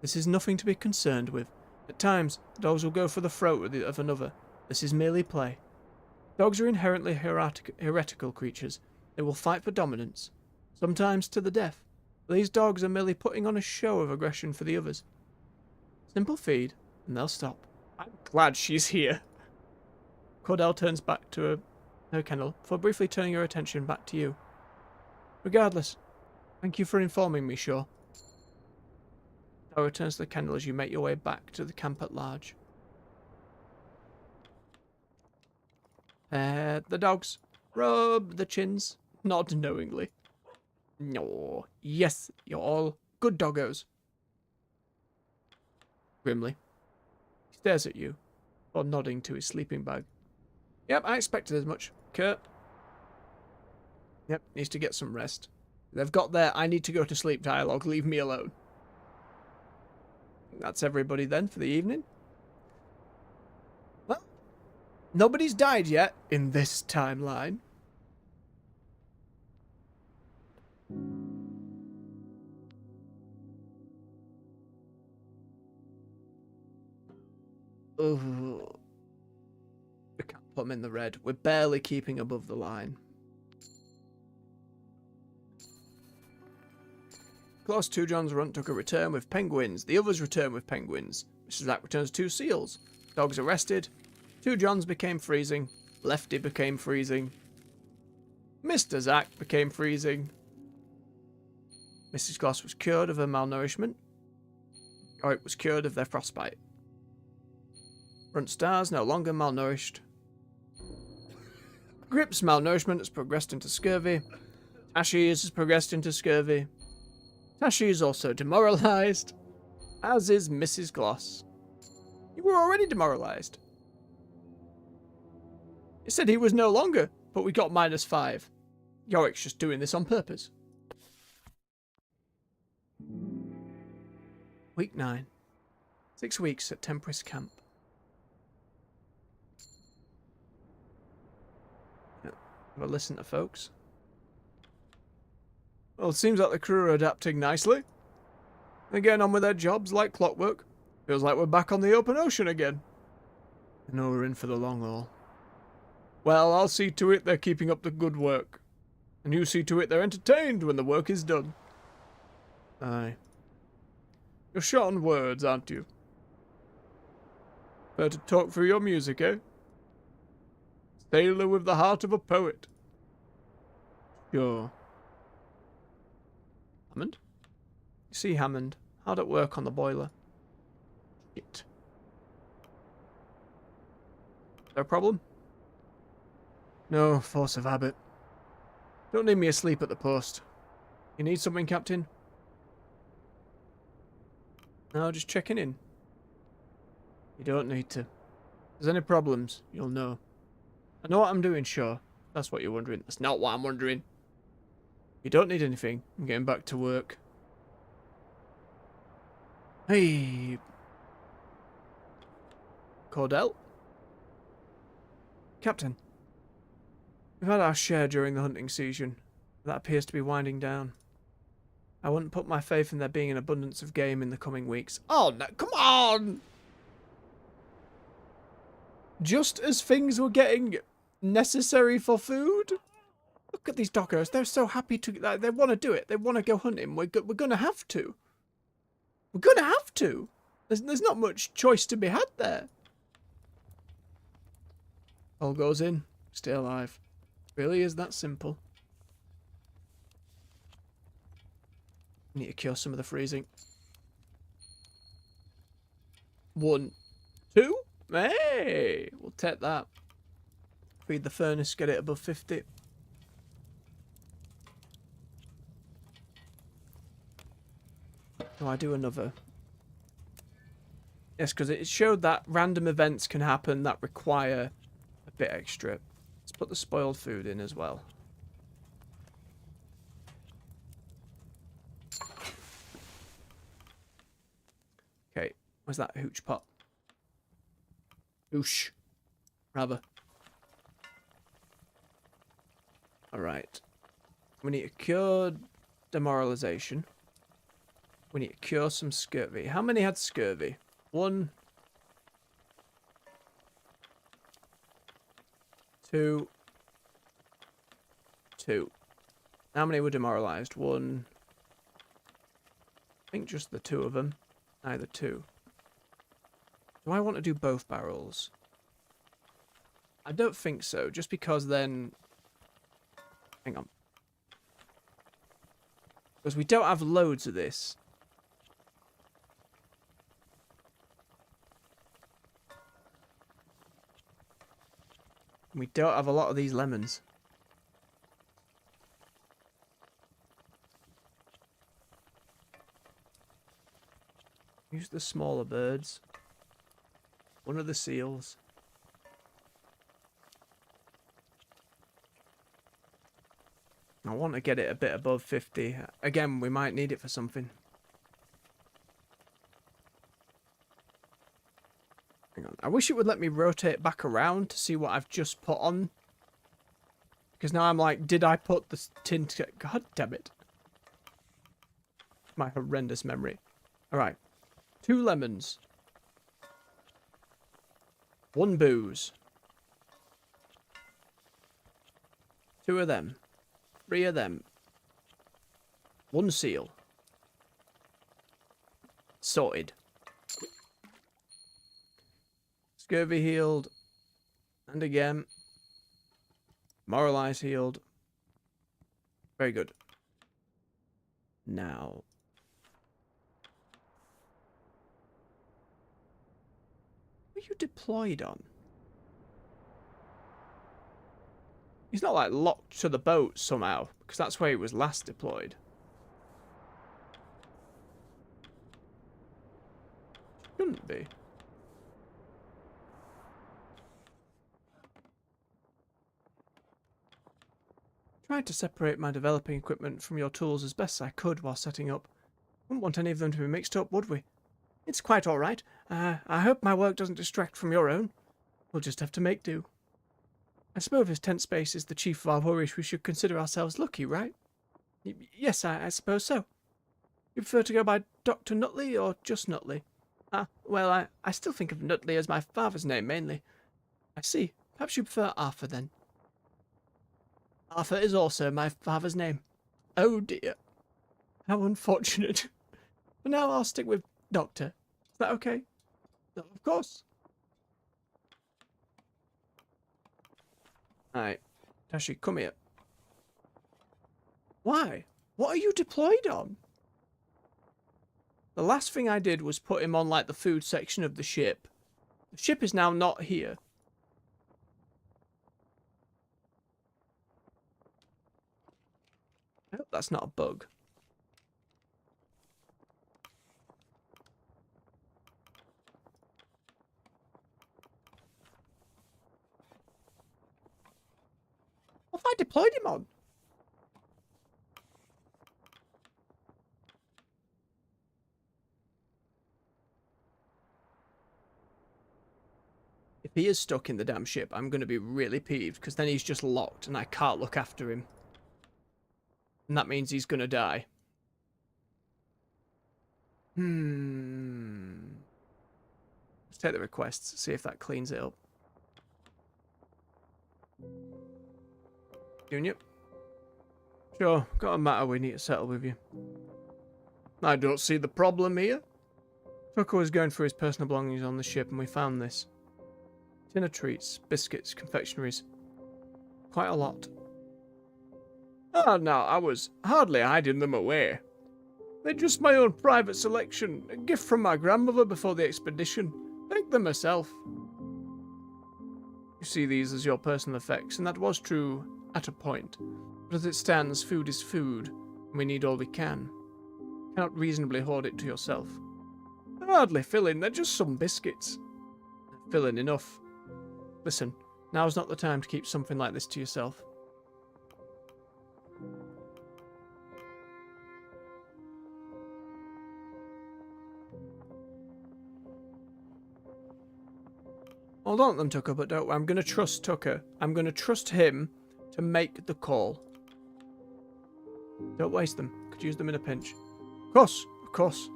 This is nothing to be concerned with. At times, the dogs will go for the throat of another. This is merely play. Dogs are inherently heretical creatures. They will fight for dominance, sometimes to the death. These dogs are merely putting on a show of aggression for the others. Simple feed, and they'll stop. I'm glad she's here. Cordell turns back to her kennel, before briefly turning her attention back to you. Regardless, thank you for informing me, Shaw. Cordell returns to the kennel as you make your way back to the camp at large. The dogs. Rub the chins. Nod knowingly. No. Yes, you're all good doggos. Grimly. He stares at you, while nodding to his sleeping bag. Yep, I expected as much. Kurt. Yep, needs to get some rest. They've got their I need to go to sleep dialogue. Leave me alone. That's everybody then for the evening. Well, nobody's died yet in this timeline. Oh, we can't put them in the red. We're barely keeping above the line. Close 2 John's runt took a return with penguins. The others return with penguins. Mr. Zach returns 2 seals. Dogs arrested. 2 Johns became freezing. Lefty became freezing. Mr. Zach became freezing. Mrs. Gloss was cured of her malnourishment. Oric was cured of their frostbite. Runt Stars no longer malnourished. Grip's malnourishment has progressed into scurvy. Tashi has progressed into scurvy. Tashi is also demoralized, as is Mrs. Gloss. You were already demoralized. It said he was no longer, but we got -5. Yorick's just doing this on purpose. Week 9. 6 weeks at Tempest Camp. Have a listen to folks. Well, it seems like the crew are adapting nicely. They're getting on with their jobs like clockwork. Feels like we're back on the open ocean again. I know we're in for the long haul. Well, I'll see to it they're keeping up the good work. And you see to it they're entertained when the work is done. Aye. You're short on words, aren't you? Fair to talk through your music, eh? Sailor with the heart of a poet. Sure. Hammond? You see, Hammond, hard at work on the boiler. Shit. Is there a problem? No, force of habit. Don't need me asleep at the post. You need something, Captain? No, just checking in. You don't need to. If there's any problems, you'll know. I know what I'm doing, sure. That's what you're wondering. That's not what I'm wondering. You don't need anything. I'm getting back to work. Hey. Cordell? Captain. We've had our share during the hunting season. That appears to be winding down. I wouldn't put my faith in there being an abundance of game in the coming weeks. Oh, no, come on! Just as things were getting necessary for food? Look at these doggos. They're so happy to... They want to do it. They want to go hunting. We're going to have to. We're going to have to. There's not much choice to be had there. All goes in. Stay alive. Really is that simple. Need to cure some of the freezing. 1, 2. Hey, we'll take that. Feed the furnace, get it above 50. Do I do another? Yes, because it showed that random events can happen that require a bit extra. Let's put the spoiled food in as well. Okay, where's that hooch pot? Hoosh, rather. Alright. We need to cure demoralization. We need to cure some scurvy. How many had scurvy? 1, 2, 2. How many were demoralized? 1. I think just the 2 of them. Either 2. Do I want to do both barrels? I don't think so, just because then... Hang on. Because we don't have loads of this. We don't have a lot of these lemons. Use the smaller birds. One of the seals. I want to get it a bit above 50. Again, we might need it for something. Hang on. I wish it would let me rotate back around to see what I've just put on. Because now I'm like, did I put the tin... God damn it. My horrendous memory. Alright. 2 lemons. 1 booze. 2 of them. 3 of them. 1 seal. Sorted. Scurvy healed. And again. Moralize healed. Very good. Now. What are you deployed on? He's not, like, locked to the boat somehow, because that's where he was last deployed. Shouldn't be. Tried to separate my developing equipment from your tools as best I could while setting up. Wouldn't want any of them to be mixed up, would we? It's quite all right. I hope my work doesn't distract from your own. We'll just have to make do. I suppose if tent space is the chief of our worries, we should consider ourselves lucky, right? Yes, I suppose so. You prefer to go by Dr. Nutley or just Nutley? Well, I still think of Nutley as my father's name, mainly. I see. Perhaps you prefer Arthur, then. Arthur is also my father's name. Oh, dear. How unfortunate. But now I'll stick with Doctor. Is that okay? Of course. Alright. Tashi, come here. Why? What are you deployed on? The last thing I did was put him on, like, the food section of the ship. The ship is now not here. I hope that's not a bug. What have I deployed him on? If he is stuck in the damn ship, I'm going to be really peeved, because then he's just locked and I can't look after him. And that means he's going to die. Let's take the requests, see if that cleans it up. Junior? Sure, got a matter we need to settle with you. I don't see the problem here. Tucker was going through his personal belongings on the ship and we found this. Tin of treats, biscuits, confectionaries. Quite a lot. Oh no, I was hardly hiding them away. They're just my own private selection, a gift from my grandmother before the expedition. Baked them myself. You see these as your personal effects, and that was true at a point. But as it stands, food is food, and we need all we can. You cannot reasonably hoard it to yourself. They're hardly filling, they're just some biscuits. They're filling enough. Listen, now's not the time to keep something like this to yourself. Hold on to them, Tucker, but don't. I'm going to trust Tucker. I'm going to trust him to make the call. Don't waste them. Could use them in a pinch. Of course, of course.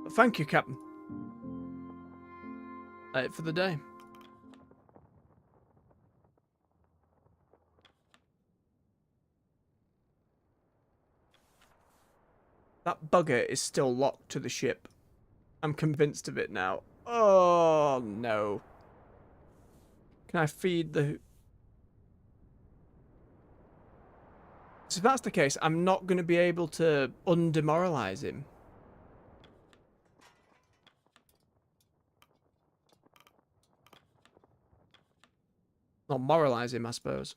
But thank you, Captain. That's it for the day. That bugger is still locked to the ship. I'm convinced of it now. Oh, no. Can I feed the... So if that's the case, I'm not going to be able to undemoralize him. Not moralize him, I suppose.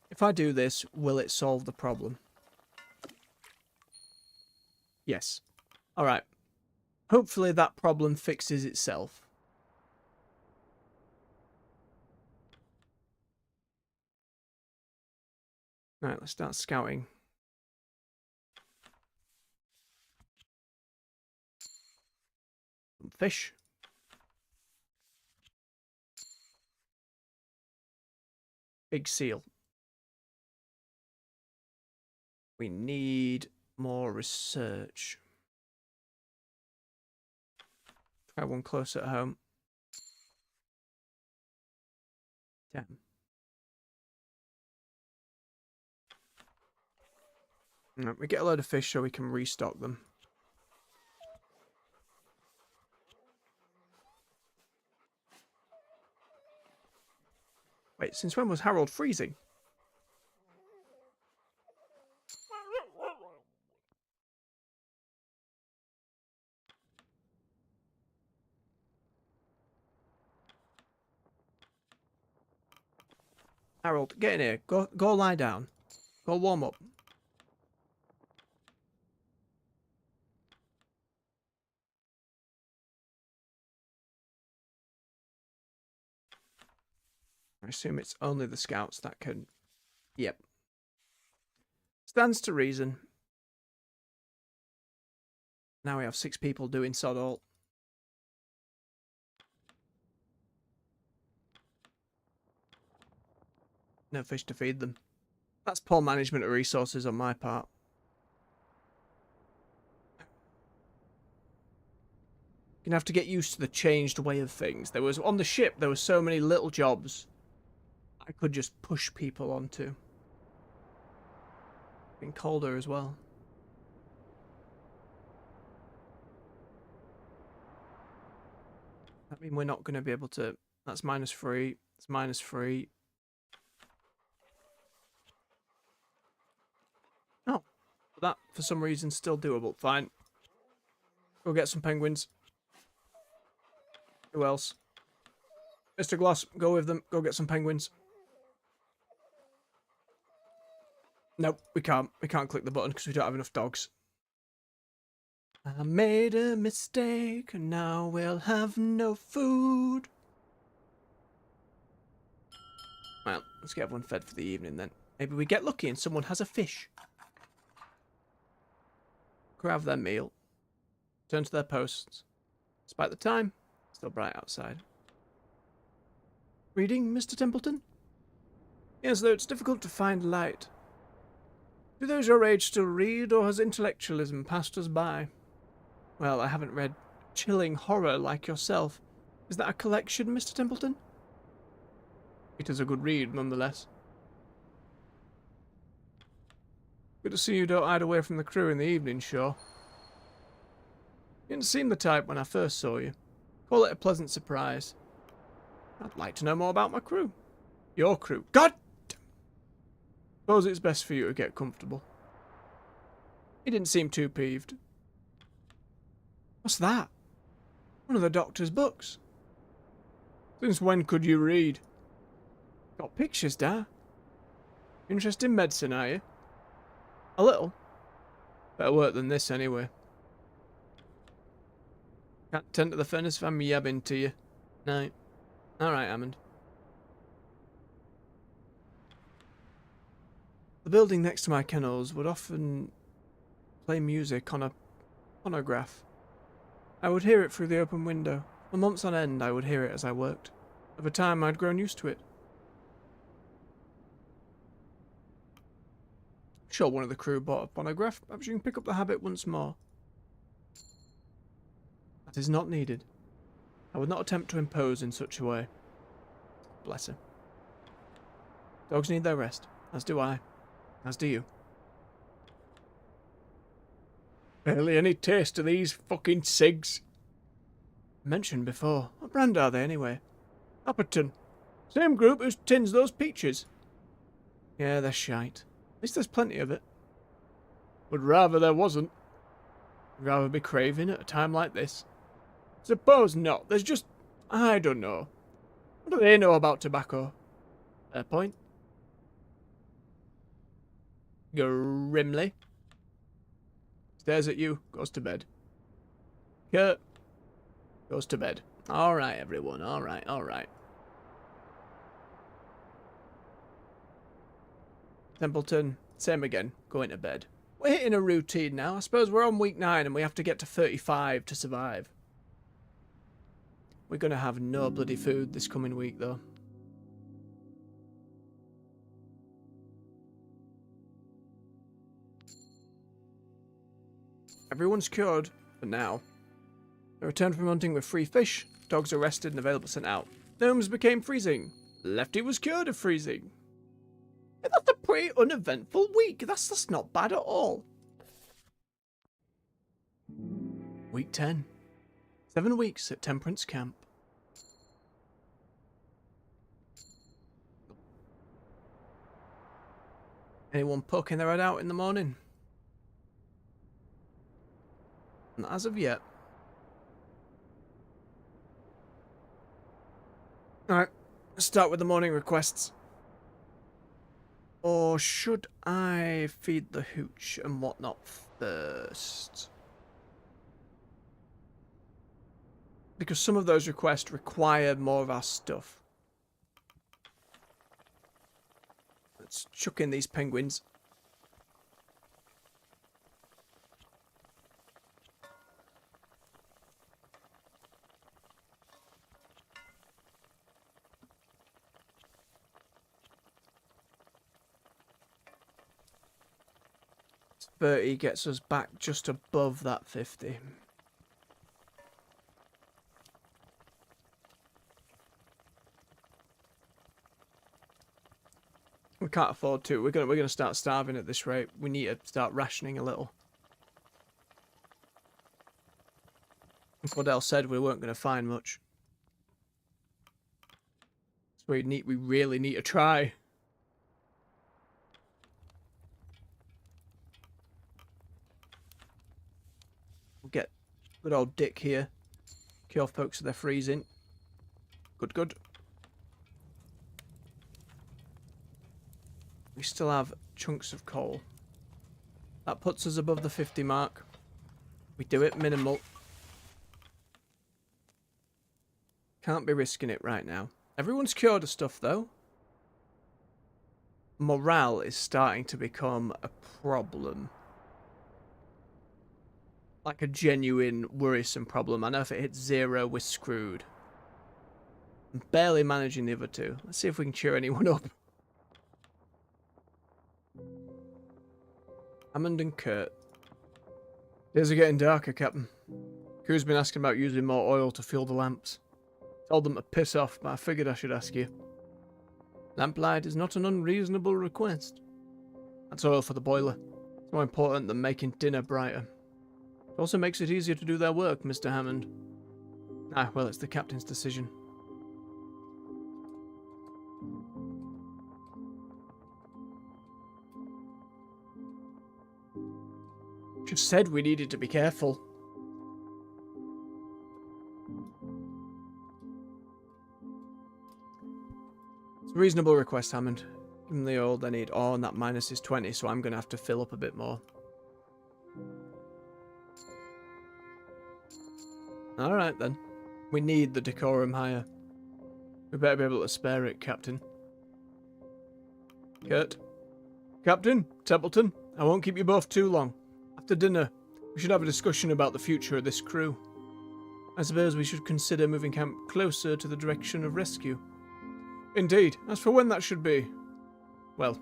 If I do this, will it solve the problem? Yes. Alright. Hopefully that problem fixes itself. Alright, let's start scouting. Some fish. Big seal. We need more research. Try one close at home. Damn. Right, we get a load of fish so we can restock them. Wait, since when was Harold freezing? Harold, get in here. Go lie down. Go warm up. I assume it's only the scouts that can... Yep. Stands to reason. Now we have 6 people doing sod all. No fish to feed them. That's poor management of resources on my part. You're gonna have to get used to the changed way of things. There was on the ship, there were so many little jobs I could just push people onto. Getting colder as well. I mean, we're not going to be able to... That's -3. It's -3. Oh. But that, for some reason, still doable. Fine. Go get some penguins. Who else? Mr. Gloss, go with them. Go get some penguins. Nope, we can't. We can't click the button because we don't have enough dogs. I made a mistake and now we'll have no food. Well, let's get everyone fed for the evening then. Maybe we get lucky and someone has a fish. Grab their meal. Turn to their posts. Despite the time, still bright outside. Reading, Mr. Templeton? Yes, though it's difficult to find light. Do those your age still read, or has intellectualism passed us by? Well, I haven't read chilling horror like yourself. Is that a collection, Mr. Templeton? It is a good read, nonetheless. Good to see you don't hide away from the crew in the evening, Shaw. You didn't seem the type when I first saw you. Call it a pleasant surprise. I'd like to know more about my crew. Your crew. God! Suppose it's best for you to get comfortable. He didn't seem too peeved. What's that? One of the doctor's books. Since when could you read? Got pictures, Dad. Interested in medicine, are you? A little. Better work than this, anyway. Can't tend to the furnace if I'm yabbing to you. No. Alright, Hammond. The building next to my kennels would often play music on a phonograph. I would hear it through the open window. For months on end, I would hear it as I worked. Over time, I'd grown used to it. Sure, one of the crew bought a phonograph. Perhaps you can pick up the habit once more. That is not needed. I would not attempt to impose in such a way. Bless her. Dogs need their rest, as do I. As do you. Barely any taste of these fucking cigs. Mentioned before. What brand are they anyway? Upperton. Same group who tins those peaches. Yeah, they're shite. At least there's plenty of it. Would rather there wasn't. Would rather be craving at a time like this. Suppose not. There's just... I don't know. What do they know about tobacco? Fair point. Grimly. Stares at you. Goes to bed. Kurt. Goes to bed. Alright, everyone. Alright, alright. Templeton. Same again. Going to bed. We're hitting a routine now. I suppose we're on week 9 and we have to get to 35 to survive. We're going to have no bloody food this coming week, though. Everyone's cured, for now. They returned from hunting with free fish. Dogs arrested and available sent out. Gnomes became freezing. Lefty was cured of freezing. Yeah, that's a pretty uneventful week. That's not bad at all. Week 10. 7 weeks at Temperance Camp. Anyone poking their head out in the morning? Not as of yet. Alright, let's start with the morning requests. Or should I feed the hooch and whatnot first? Because some of those requests require more of our stuff. Let's chuck in these penguins. This 30 gets us back just above that 50. We can't afford to. We're gonna start starving at this rate. We need to start rationing a little. Claudel said we weren't gonna find much. So we really need to try. We'll get good old Dick here. Kill folks so they're freezing. Good, good. We still have chunks of coal. That puts us above the 50 mark. We do it minimal. Can't be risking it right now. Everyone's cured of stuff though. Morale is starting to become a problem. Like a genuine worrisome problem. I know if it hits 0, we're screwed. I'm barely managing the other two. Let's see if we can cheer anyone up. Hammond and Kurt. Days are getting darker, Captain. Crew's been asking about using more oil to fuel the lamps. Told them to piss off, but I figured I should ask you. Lamplight is not an unreasonable request. That's oil for the boiler. It's more important than making dinner brighter. It also makes it easier to do their work, Mr. Hammond. Ah, well, it's the captain's decision. Just said we needed to be careful. It's a reasonable request, Hammond. Give them the oil they need. Oh, and that minus is 20, so I'm going to have to fill up a bit more. Alright then. We need the decorum higher. We better be able to spare it, Captain. Kurt. Captain, Templeton, I won't keep you both too long. After dinner, we should have a discussion about the future of this crew. I suppose we should consider moving camp closer to the direction of rescue. Indeed. As for when that should be, well,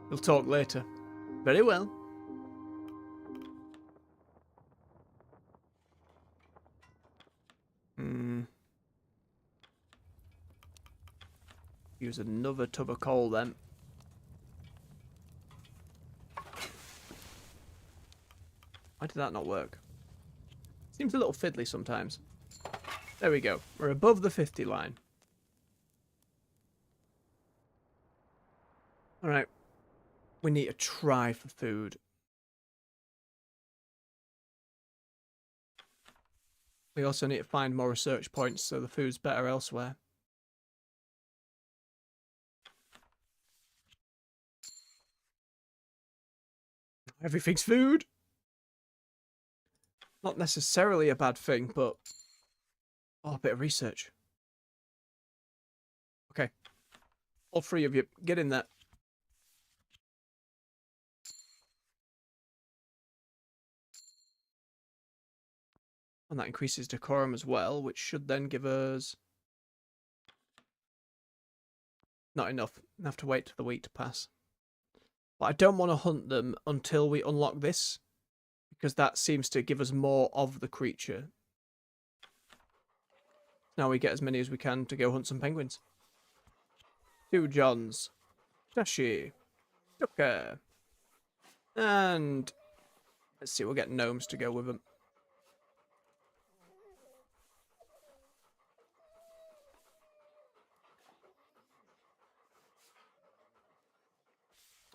we'll talk later. Very well. Use another tub of coal then. Why did that not work? Seems a little fiddly sometimes. There we go. We're above the 50 line. Alright. We need to try for food. We also need to find more research points so the food's better elsewhere. Everything's food. Not necessarily a bad thing, but... Oh, a bit of research. Okay. All three of you, get in there. And that increases decorum as well, which should then give us... Not enough. I have to wait for the week to pass. But I don't want to hunt them until we unlock this, because that seems to give us more of the creature. Now we get as many as we can to go hunt some penguins. 2 Johns. Tashi. Tucker. And... Let's see, we'll get gnomes to go with them.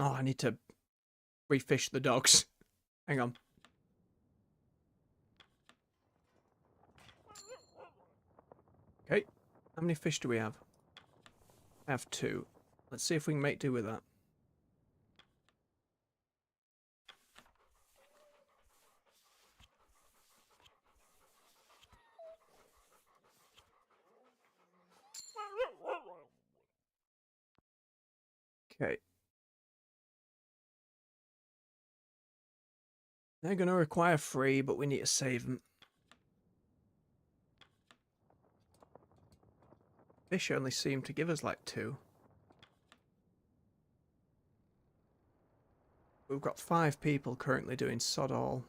Oh, I need to refish the dogs. Hang on. Okay. How many fish do we have? I have 2. Let's see if we can make do with that. Okay. They're going to require 3, but we need to save them. Fish only seem to give us like 2. We've got 5 people currently doing sod all.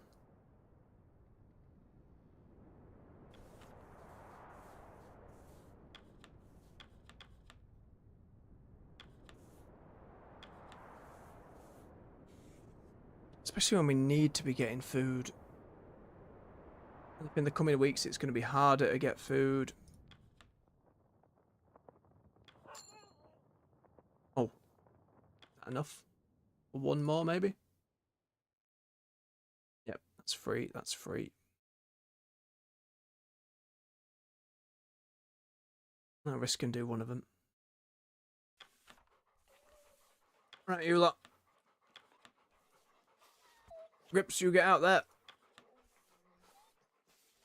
Especially when we need to be getting food. In the coming weeks, it's going to be harder to get food. Oh. Is that enough? 1 more, maybe? Yep, that's free. That's free. No risk can do one of them. Right, you lot. Grips, you get out there.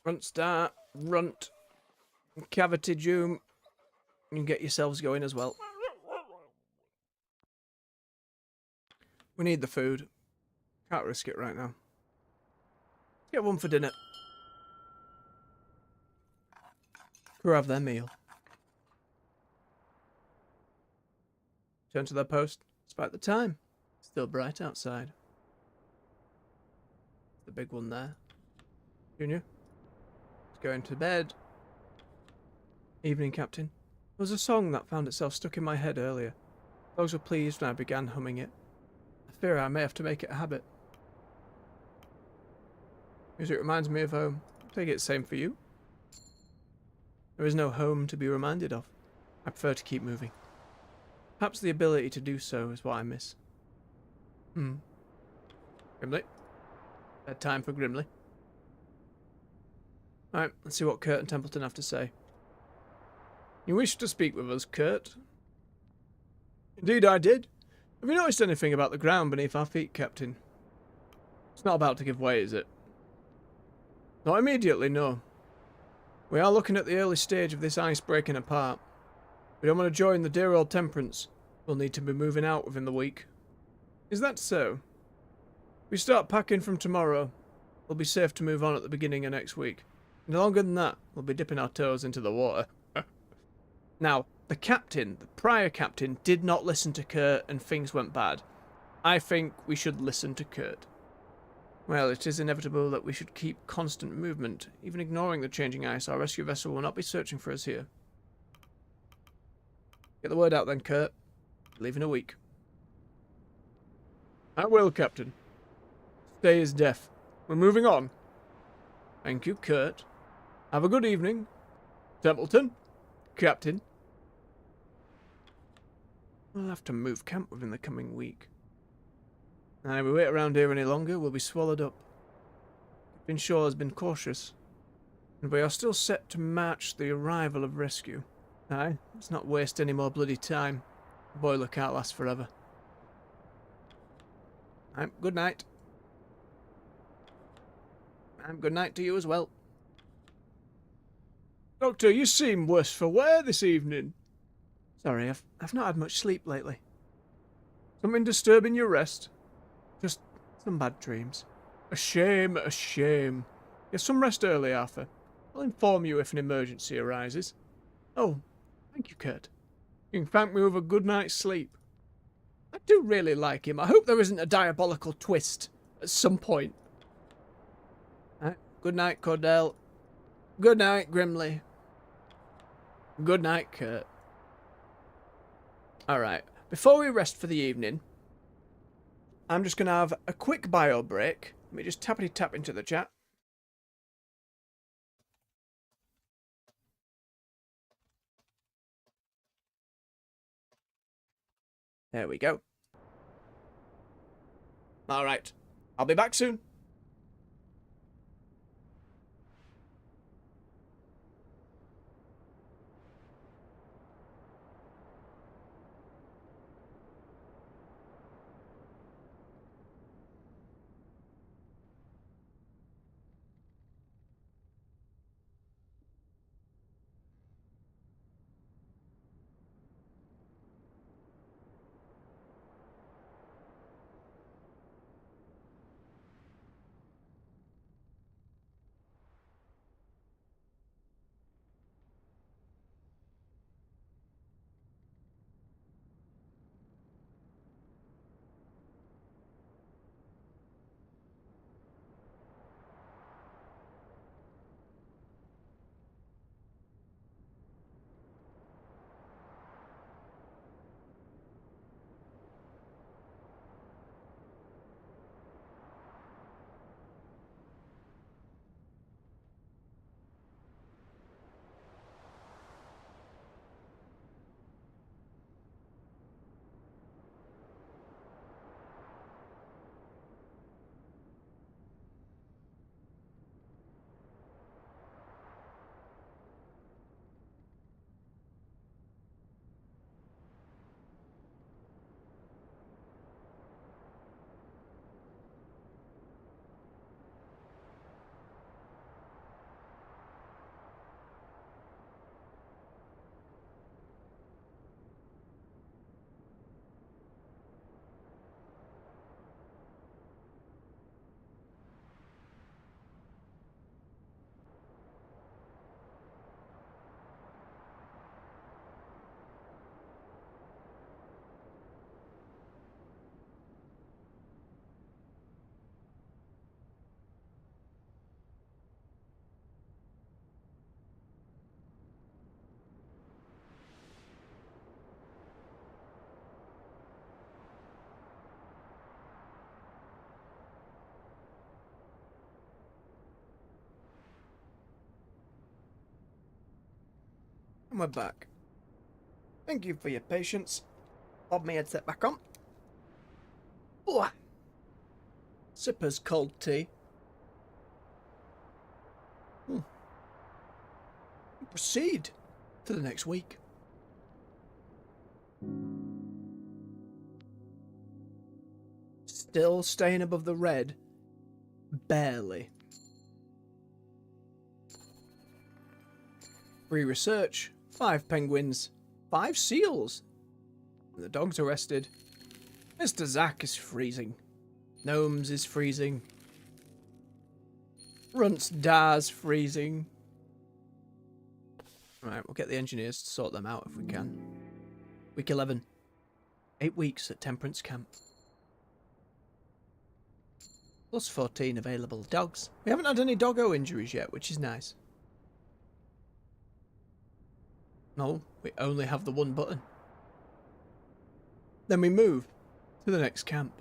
Runt start, runt, cavity doom. You can get yourselves going as well. We need the food. Can't risk it right now. Get 1 for dinner. Crew have their meal. Turn to their post, despite the time. Still bright outside. The big one there. Junior. It's going to bed. Evening, Captain. There was a song that found itself stuck in my head earlier. Dogs were pleased when I began humming it. I fear I may have to make it a habit. Music reminds me of home. I take it the same for you. There is no home to be reminded of. I prefer to keep moving. Perhaps the ability to do so is what I miss. Grimley. Bedtime for Grimley. Alright, let's see what Kurt and Templeton have to say. You wished to speak with us, Kurt? Indeed I did. Have you noticed anything about the ground beneath our feet, Captain? It's not about to give way, is it? Not immediately, no. We are looking at the early stage of this ice breaking apart. We don't want to join the dear old Temperance. We'll need to be moving out within the week. Is that so? We start packing from tomorrow. We'll be safe to move on at the beginning of next week. No longer than that, we'll be dipping our toes into the water. Now, the prior captain, did not listen to Kurt and things went bad. I think we should listen to Kurt. Well, it is inevitable that we should keep constant movement. Even ignoring the changing ice, our rescue vessel will not be searching for us here. Get the word out then, Kurt. Leave in a week. I will, Captain. Stay is deaf. We're moving on. Thank you, Kurt. Have a good evening. Templeton. Captain. We'll have to move camp within the coming week. And if we wait around here any longer, we'll be swallowed up. Captain Shaw has been cautious, and we are still set to match the arrival of rescue. Aye, let's not waste any more bloody time. The boiler can't last forever. Aye, good night. And good night to you as well. Doctor, you seem worse for wear this evening. Sorry, I've not had much sleep lately. Something disturbing your rest? Just some bad dreams. A shame, a shame. Get some rest early, Arthur. I'll inform you if an emergency arises. Oh, thank you, Kurt. You can thank me with a good night's sleep. I do really like him. I hope there isn't a diabolical twist at some point. Good night, Cordell. Good night, Grimley. Good night, Kurt. Alright, before we rest for the evening, I'm just going to have a quick bio break. Let me just tappity tap into the chat. There we go. Alright, I'll be back soon. And we're back. Thank you for your patience. Bob my headset back on. Ooh. Sippers cold tea. Proceed to the next week. Still staying above the red. Barely. Free research. 5 penguins. 5 seals. And the dog's arrested. Mr. Zack is freezing. Gnomes is freezing. Runts Dar's freezing. Right, we'll get the engineers to sort them out if we can. Week 11. 8 weeks at Temperance Camp. Plus 14 available dogs. We haven't had any doggo injuries yet, which is nice. No, we only have the one button. Then we move to the next camp.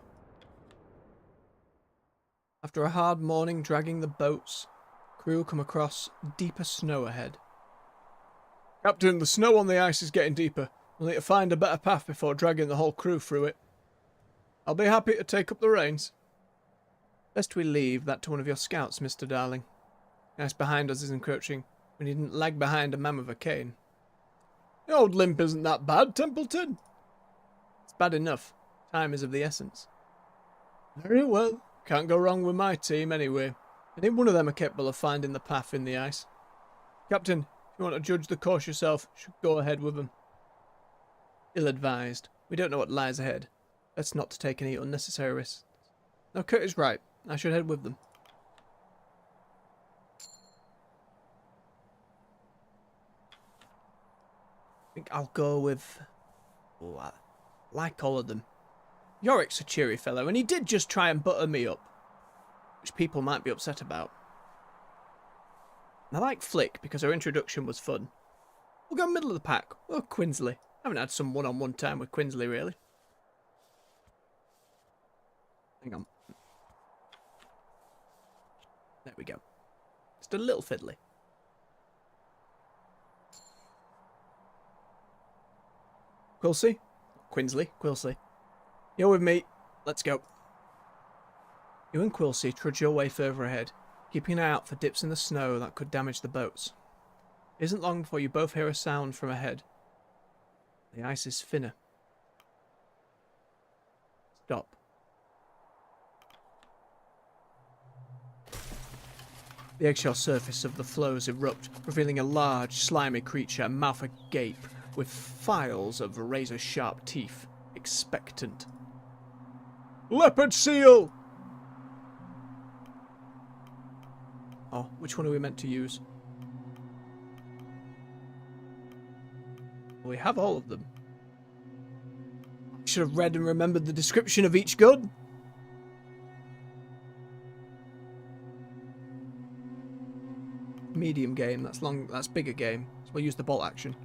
After a hard morning dragging the boats, crew come across deeper snow ahead. Captain, the snow on the ice is getting deeper. We'll need to find a better path before dragging the whole crew through it. I'll be happy to take up the reins. Best we leave that to one of your scouts, Mr. Darling. The ice behind us is encroaching. We needn't lag behind a man with a cane. The old limp isn't that bad, Templeton. It's bad enough. Time is of the essence. Very well. Can't go wrong with my team anyway. I think one of them are capable of finding the path in the ice. Captain, if you want to judge the course yourself, you should go ahead with them. Ill-advised. We don't know what lies ahead. Let's not take any unnecessary risks. No, Kurt is right. I should head with them. I think I'll go with... Oh, I like all of them. Yorick's a cheery fellow, and he did just try and butter me up, which people might be upset about. And I like Flick because her introduction was fun. We'll go middle of the pack. Oh, Quinsley. I haven't had some one-on-one time with Quinsley, really. Hang on. There we go. Just a little fiddly. Quilsey? Quinsley? Quilsey. You're with me. Let's go. You and Quilsey trudge your way further ahead, keeping an eye out for dips in the snow that could damage the boats. It isn't long before you both hear a sound from ahead. The ice is thinner. Stop. The eggshell surface of the floes erupt, revealing a large, slimy creature, mouth agape, with files of razor-sharp teeth, expectant. Leopard seal! Oh, which one are we meant to use? We have all of them. I should have read and remembered the description of each gun. Medium game, that's bigger game, so we'll use the bolt action.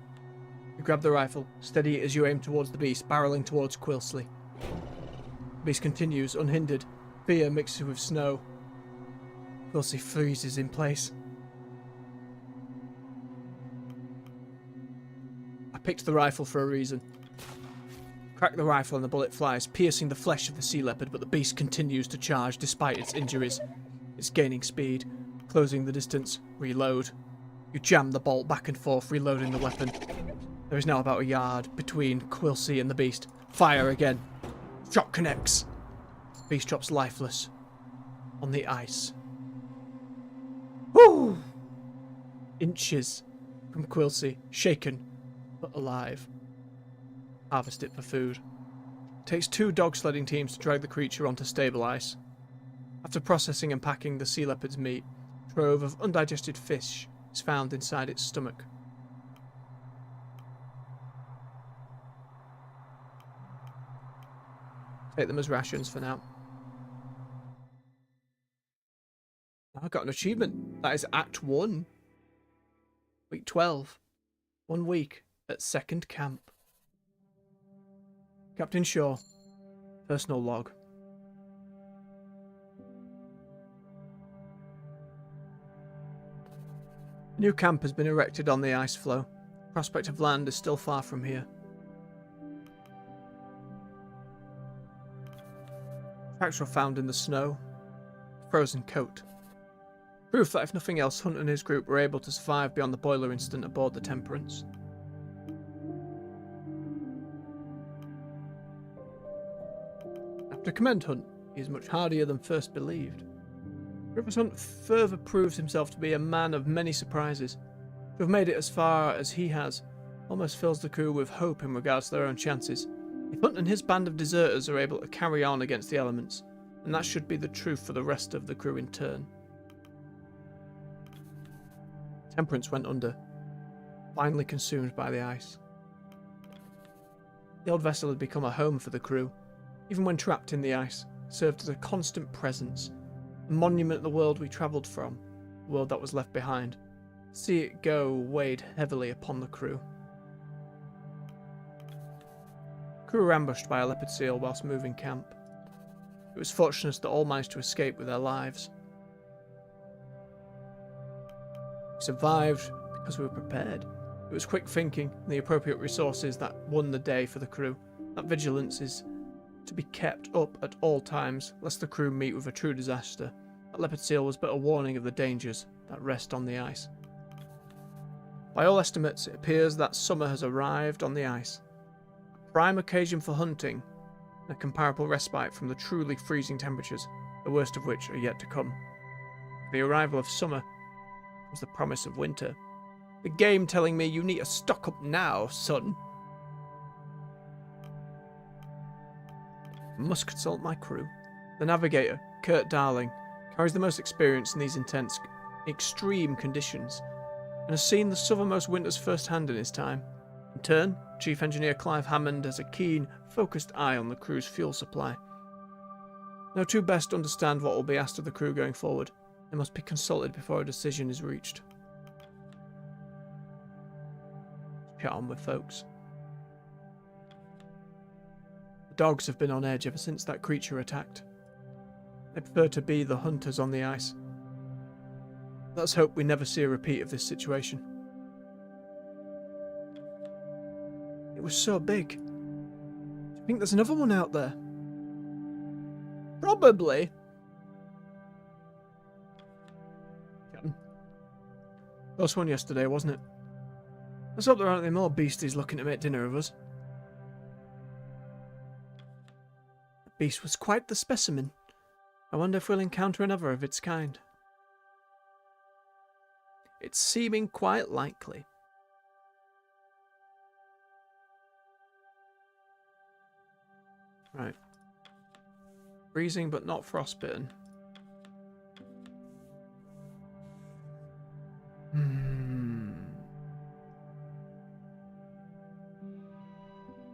You grab the rifle, steady it as you aim towards the beast, barreling towards Quilsey. The beast continues, unhindered, fear mixed with snow. Quilsey freezes in place. I picked the rifle for a reason. Crack the rifle and the bullet flies, piercing the flesh of the sea leopard, but the beast continues to charge despite its injuries. It's gaining speed. Closing the distance, reload. You jam the bolt back and forth, reloading the weapon. There is now about a yard between Quilsey and the beast. Fire again. Shot connects. Beast drops lifeless on the ice. Woo! Inches from Quilsey, shaken but alive. Harvest it for food. Takes 2 dog sledding teams to drag the creature onto stable ice. After processing and packing the sea leopard's meat, a trove of undigested fish is found inside its stomach. Take them as rations for now. I got an achievement. That is Act 1. Week 12. 1 week at second camp. Captain Shaw. Personal log. A new camp has been erected on the ice floe. Prospect of land is still far from here. Tracks were found in the snow. Frozen coat. Proof that if nothing else, Hunt and his group were able to survive beyond the boiler incident aboard the Temperance. I have to commend Hunt. He is much hardier than first believed. Rivers Hunt further proves himself to be a man of many surprises. To have made it as far as he has almost fills the crew with hope in regards to their own chances. If Hunt and his band of deserters are able to carry on against the elements, then that should be the truth for the rest of the crew in turn. Temperance went under, finally consumed by the ice. The old vessel had become a home for the crew. Even when trapped in the ice, it served as a constant presence, a monument of the world we travelled from, the world that was left behind. To see it go weighed heavily upon the crew. The crew were ambushed by a leopard seal whilst moving camp. It was fortunate that all managed to escape with their lives. We survived because we were prepared. It was quick thinking and the appropriate resources that won the day for the crew. That vigilance is to be kept up at all times, lest the crew meet with a true disaster. That leopard seal was but a warning of the dangers that rest on the ice. By all estimates, it appears that summer has arrived on the ice. A prime occasion for hunting, and a comparable respite from the truly freezing temperatures, the worst of which are yet to come. With the arrival of summer comes the promise of winter. The game telling me you need to stock up now, son. I must consult my crew. The navigator, Kurt Darling, carries the most experience in these intense, extreme conditions, and has seen the southernmost winters firsthand in his time. In turn, Chief Engineer Clive Hammond has a keen, focused eye on the crew's fuel supply. No two best understand what will be asked of the crew going forward. They must be consulted before a decision is reached. Get on with folks. The dogs have been on edge ever since that creature attacked. They prefer to be the hunters on the ice. Let's hope we never see a repeat of this situation. It was so big. Do you think there's another one out there? Probably. Close one yesterday, wasn't it? Let's hope there aren't any more beasties looking to make dinner of us. The beast was quite the specimen. I wonder if we'll encounter another of its kind. It's seeming quite likely. Right. Freezing but not frostbitten.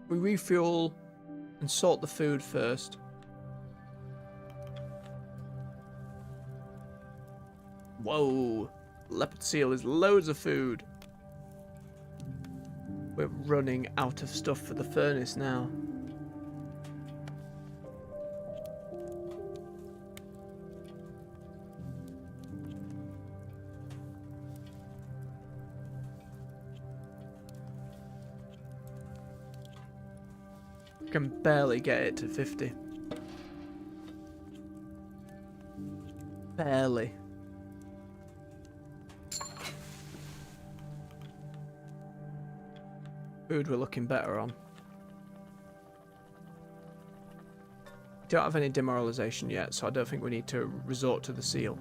We refuel and salt the food first. Whoa! Leopard seal is loads of food. We're running out of stuff for the furnace now. Can barely get it to 50. Barely. Food we're looking better on. Don't have any demoralization yet, so I don't think we need to resort to the seal.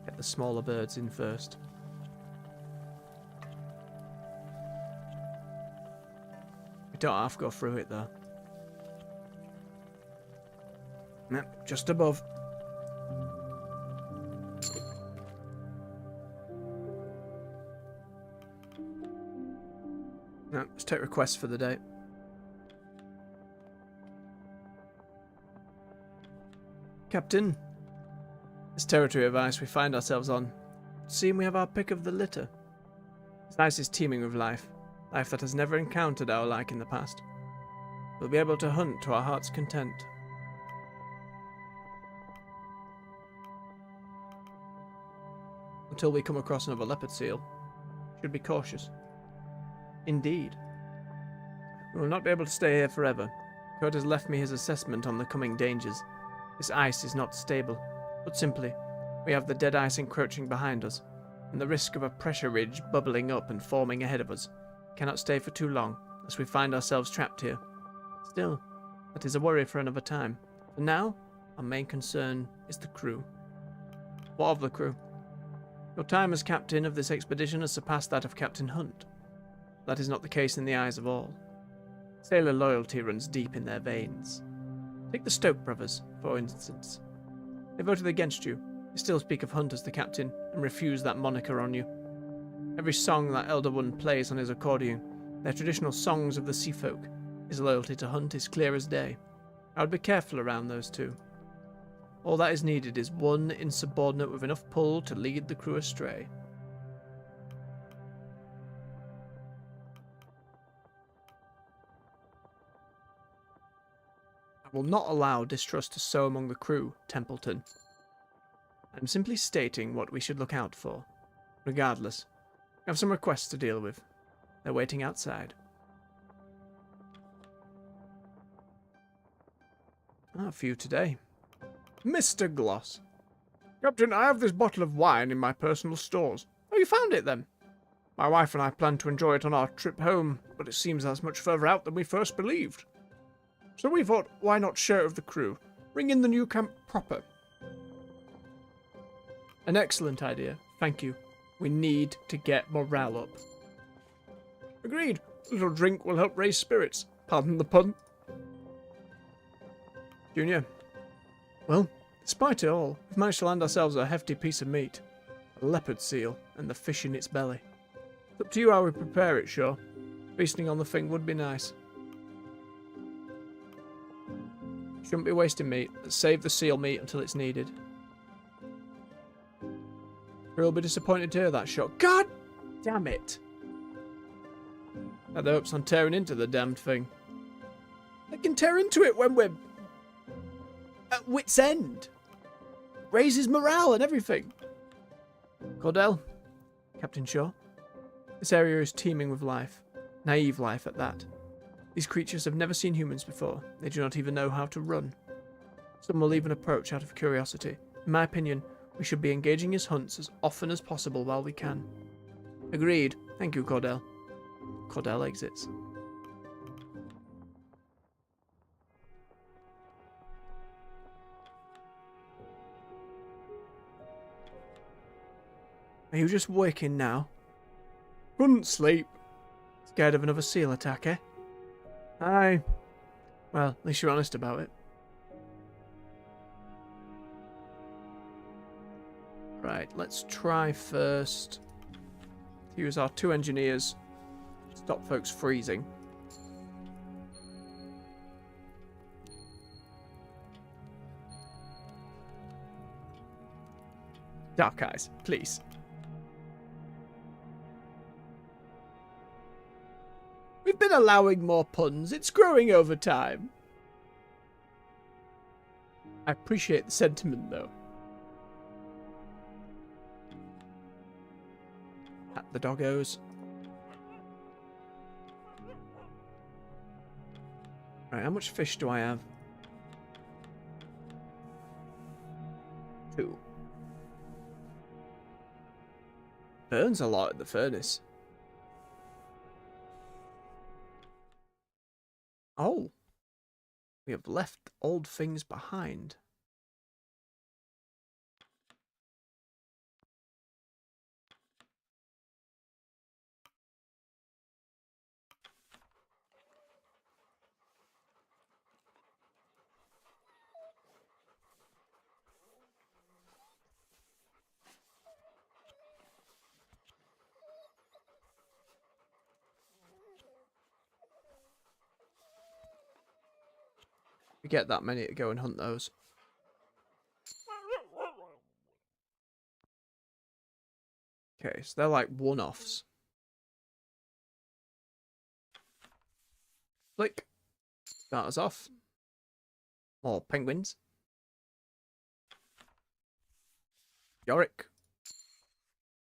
Get the smaller birds in first. Don't have to go through it though. Nope, just above. No, let's take requests for the day. Captain, this territory of ice we find ourselves on, it seems we have our pick of the litter. This ice is teeming with life. Life that has never encountered our like in the past. We'll be able to hunt to our heart's content. until we come across another leopard seal. Should be cautious. Indeed. We will not be able to stay here forever. Kurt has left me his assessment on the coming dangers. This ice is not stable. Put simply, we have the dead ice encroaching behind us, and the risk of a pressure ridge bubbling up and forming ahead of us. We cannot stay for too long, lest we find ourselves trapped here. Still, that is a worry for another time. For now, our main concern is the crew. What of the crew? Your time as captain of this expedition has surpassed that of Captain Hunt. That is not the case in the eyes of all. Sailor loyalty runs deep in their veins. Take the Stoke brothers, for instance. They voted against you. They still speak of Hunt as the captain, and refuse that moniker on you. Every song that elder one plays on his accordion, their traditional songs of the sea folk, his loyalty to Hunt is clear as day. I would be careful around those two. All that is needed is one insubordinate with enough pull to lead the crew astray. I will not allow distrust to sow among the crew, Templeton. I am simply stating what we should look out for. Regardless, I have some requests to deal with. They're waiting outside. A few today. Mr. Gloss. Captain, I have this bottle of wine in my personal stores. Oh, you found it then? My wife and I planned to enjoy it on our trip home, but it seems that's much further out than we first believed. So we thought, why not share it with the crew? Bring in the new camp proper. An excellent idea. Thank you. We need to get morale up. Agreed. A little drink will help raise spirits. Pardon the pun. Junior. Well, despite it all, we've managed to land ourselves a hefty piece of meat. A leopard seal and the fish in its belly. It's up to you how we prepare it, sure. Feasting on the thing would be nice. Shouldn't be wasting meat. Let's save the seal meat until it's needed. You'll be disappointed to hear that shot. God damn it! Had the hopes on tearing into the damned thing. I can tear into it when we're at wit's end. Raises morale and everything. Cordell, Captain Shaw, this area is teeming with life. Naive life at that. These creatures have never seen humans before. They do not even know how to run. Some will even approach out of curiosity. In my opinion, we should be engaging his hunts as often as possible while we can. Agreed. Thank you, Cordell. Cordell exits. Are you just waking now? Couldn't sleep. Scared of another seal attack, eh? Aye. Well, at least you're honest about it. Right, let's try first to use our 2 engineers to stop folks freezing. Dark eyes, please. We've been allowing more puns. It's growing over time. I appreciate the sentiment, though. At the doggos. Right, how much fish do I have? 2. Burns a lot at the furnace. Oh. We have left old things behind. We get that many to go and hunt those. Okay, so they're like one-offs. Flick. Start us off. More penguins. Yorick.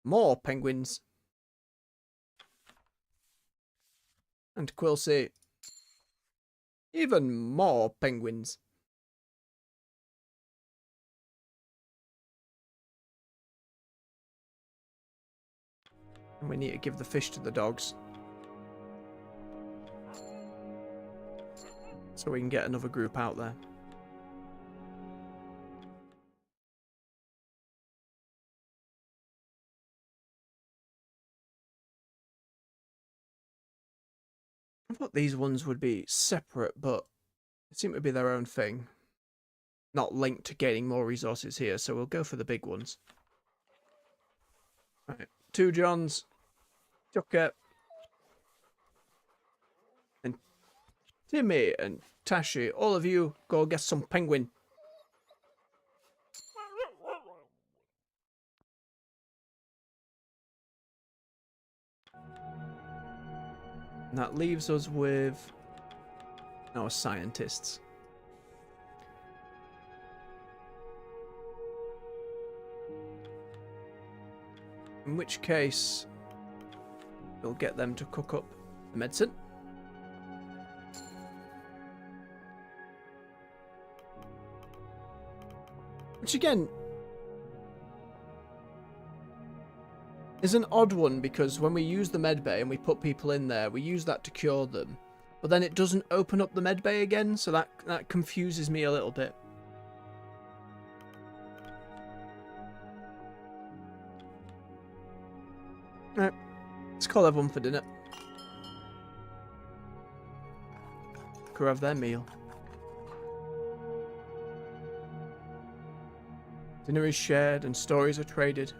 More penguins. And Quilsey. Even more penguins. And we need to give the fish to the dogs. So we can get another group out there. I thought these ones would be separate, but they seem to be their own thing. Not linked to gaining more resources here, so we'll go for the big ones. Right, 2 Johns, Tucker, and Timmy and Tashi. All of you, go get some penguin. And that leaves us with our scientists. In which case, we'll get them to cook up the medicine. Which again is an odd one, because when we use the medbay and we put people in there, we use that to cure them. But then it doesn't open up the medbay again, so that confuses me a little bit. Right, let's call everyone for dinner. Crew have their meal. Dinner is shared and stories are traded.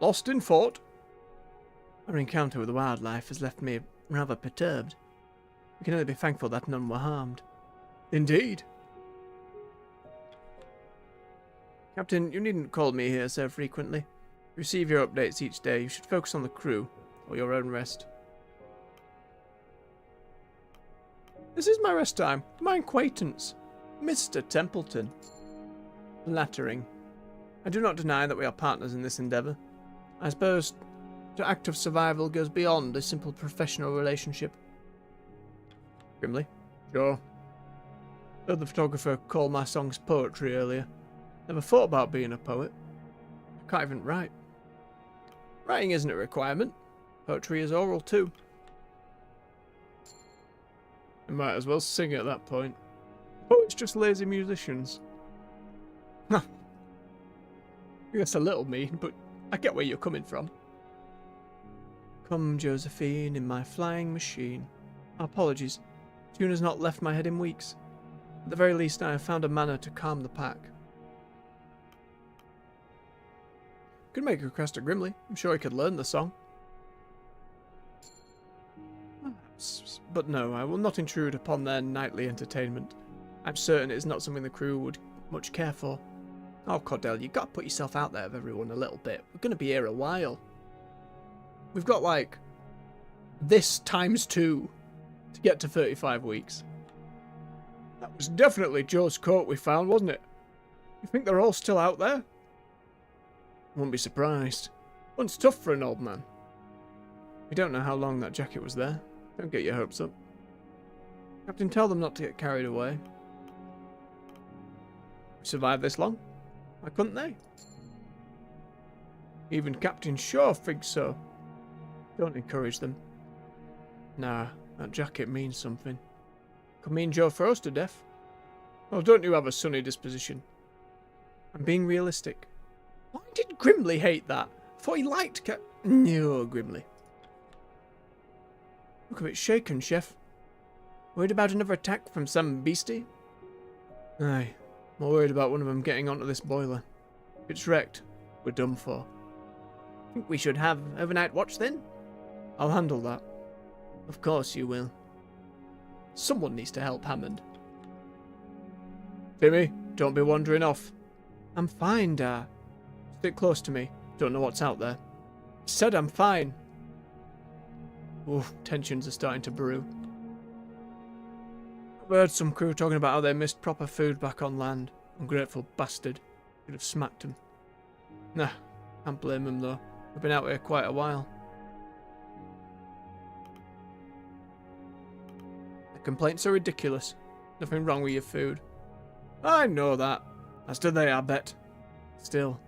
Lost in thought. Our encounter with the wildlife has left me rather perturbed. We can only be thankful that none were harmed. Indeed. Captain, you needn't call me here so frequently. Receive your updates each day. You should focus on the crew, or your own rest. This is my rest time. My acquaintance, Mr. Templeton. Flattering. I do not deny that we are partners in this endeavour. I suppose the act of survival goes beyond a simple professional relationship. Grimly. Sure. Heard the photographer call my songs poetry earlier. Never thought about being a poet. I can't even write. Writing isn't a requirement. Poetry is oral too. I might as well sing at that point. Poets just lazy musicians. I guess a little mean, but I get where you're coming from. Come, Josephine, in my flying machine. Apologies. Tune has not left my head in weeks. At the very least, I have found a manner to calm the pack. Could make a request to Grimly. I'm sure he could learn the song. Perhaps. But no, I will not intrude upon their nightly entertainment. I'm certain it is not something the crew would much care for. Oh, Cordell, you've got to put yourself out there with everyone a little bit. We're going to be here a while. We've got, like, this times 2 to get to 35 weeks. That was definitely Joe's coat we found, wasn't it? You think they're all still out there? Wouldn't be surprised. One's tough for an old man. We don't know how long that jacket was there. Don't get your hopes up. Captain, tell them not to get carried away. We survived this long? Why couldn't they? Even Captain Shaw thinks so. Don't encourage them. Nah, that jacket means something. Could mean Joe froze to death. Well, don't you have a sunny disposition? I'm being realistic. Why did Grimly hate that? I thought he liked No, Grimly. Look a bit shaken, Chef. Worried about another attack from some beastie? Aye, more worried about one of them getting onto this boiler. If it's wrecked, we're done for. Think we should have overnight watch then? I'll handle that. Of course you will. Someone needs to help Hammond. Timmy, don't be wandering off. I'm fine, Dar. Stick close to me. Don't know what's out there. Said I'm fine. Oof, tensions are starting to brew. I've heard some crew talking about how they missed proper food back on land. Ungrateful bastard. Could have smacked him. Nah, can't blame him though. We've been out here quite a while. The complaints are ridiculous. Nothing wrong with your food. I know that. As do they, I bet. Still,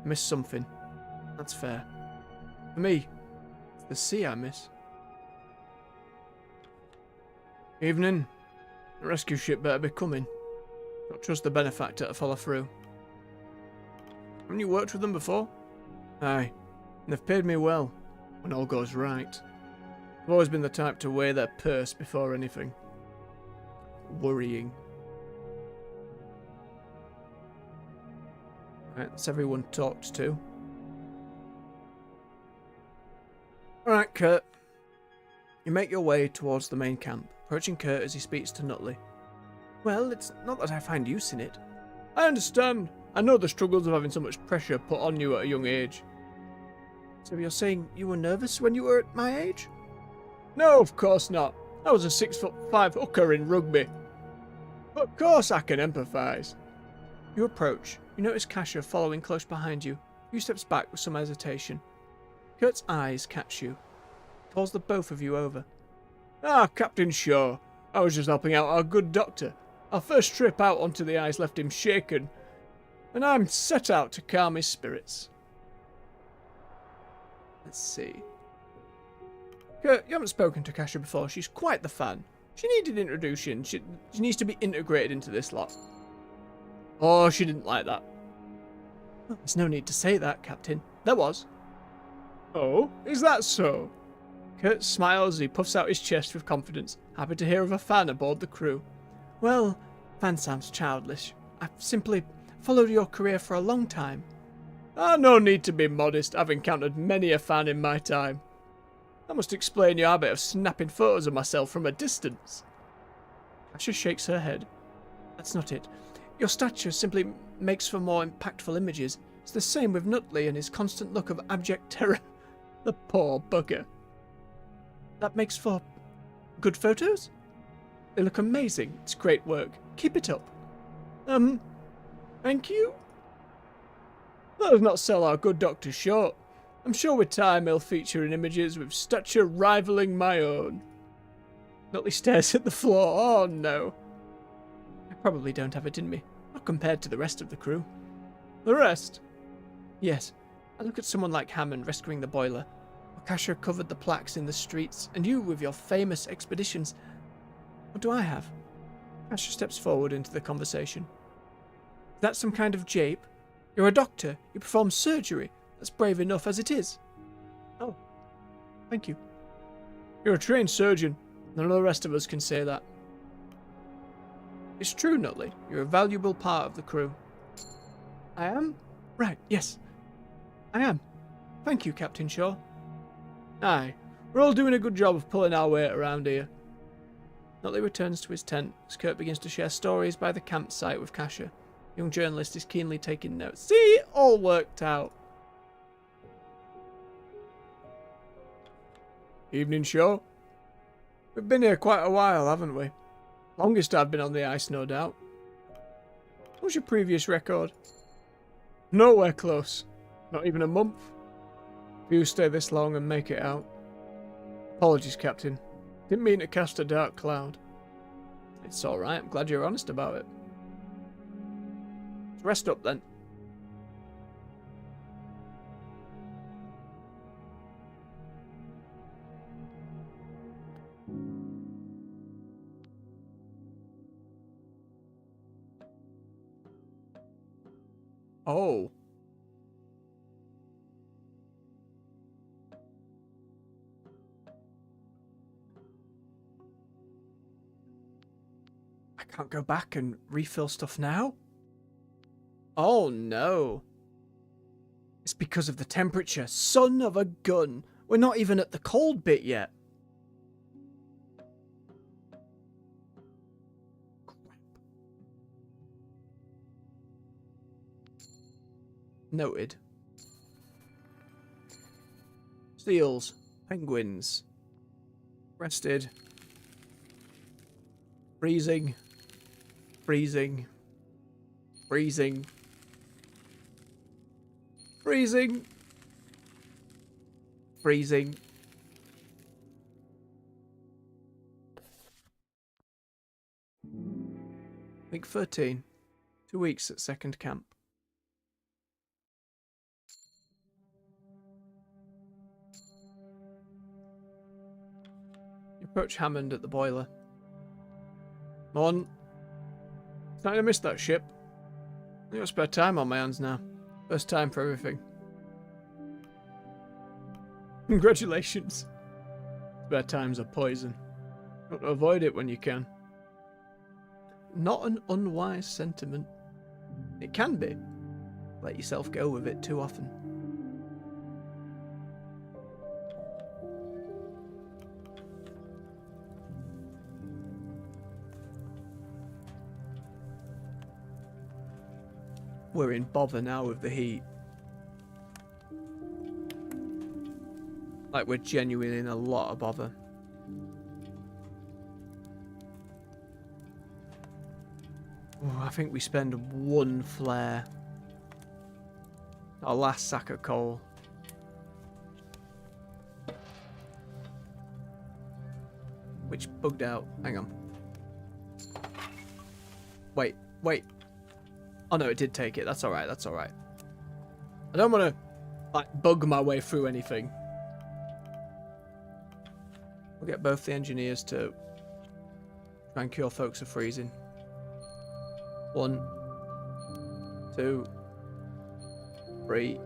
I miss something. That's fair. For me, it's the sea I miss. Evening. The rescue ship better be coming. Don't trust the benefactor to follow through. Haven't you worked with them before? Aye, and they've paid me well, when all goes right. I've always been the type to weigh their purse before anything. Worrying. Right, that's everyone talked to. Alright, Kurt. You make your way towards the main camp, approaching Kurt as he speaks to Nutley. Well, it's not that I find use in it. I understand. I know the struggles of having so much pressure put on you at a young age. So you're saying you were nervous when you were at my age? No, of course not. I was a 6'5" hooker in rugby. But of course I can empathise. You approach. You notice Kasha following close behind you. A few steps back with some hesitation. Kurt's eyes catch you. He calls the both of you over. Ah, Captain Shaw. I was just helping out our good doctor. Our first trip out onto the ice left him shaken, and I'm set out to calm his spirits. Let's see. Kurt, you haven't spoken to Kasha before. She's quite the fan. She needed introduction. She needs to be integrated into this lot. Oh, she didn't like that. Well, there's no need to say that, Captain. There was. Oh, is that so? Kurt smiles as he puffs out his chest with confidence, happy to hear of a fan aboard the crew. Well, fan sounds childish. I've simply followed your career for a long time. Ah, no need to be modest. I've encountered many a fan in my time. That must explain your habit of snapping photos of myself from a distance. Asha shakes her head. That's not it. Your stature simply makes for more impactful images. It's the same with Nutley and his constant look of abject terror. The poor bugger. That makes for good photos? They look amazing. It's great work. Keep it up. Thank you? Let us not sell our good doctor short. I'm sure with time he'll feature in images with stature rivaling my own. Nutley stares at the floor. Oh no. I probably don't have it in me. Not compared to the rest of the crew. The rest? Yes. I look at someone like Hammond rescuing the boiler. Kasha covered the plaques in the streets, and you with your famous expeditions. What do I have? Kasha steps forward into the conversation. Is that some kind of jape? You're a doctor. You perform surgery. That's brave enough as it is. Oh, thank you. You're a trained surgeon. None of the rest of us can say that. It's true, Nutley. You're a valuable part of the crew. I am? Right, yes. I am. Thank you, Captain Shaw. Aye, we're all doing a good job of pulling our weight around here. Nutley returns to his tent as Kurt begins to share stories by the campsite with Kasha. The young journalist is keenly taking notes. See, it all worked out. Evening, Shaw. We've been here quite a while, haven't we? Longest I've been on the ice, no doubt. What was your previous record? Nowhere close. Not even a month. You stay this long and make it out. Apologies, Captain. Didn't mean to cast a dark cloud. It's alright, I'm glad you're honest about it. Let's rest up then. Oh. I can't go back and refill stuff now? Oh no. It's because of the temperature. Son of a gun. We're not even at the cold bit yet. Noted. Seals. Penguins. Rested. Freezing. Freezing. Freezing. Freezing. Freezing. Week 13. 2 weeks at second camp. You approach Hammond at the boiler. Come on. Starting to miss that ship. I've got spare time on my hands now. First time for everything. Congratulations. Spare time's a poison. Got to avoid it when you can. Not an unwise sentiment. It can be. Let yourself go with it too often. We're in bother now with the heat. Like we're genuinely in a lot of bother. Oh, I think we spend 1 flare. Our last sack of coal. Which bugged out. Hang on. Wait. Oh no, it did take it. That's alright, that's alright. I don't want to, like, bug my way through anything. We'll get both the engineers to try and cure folks of freezing. 1, 2, 3.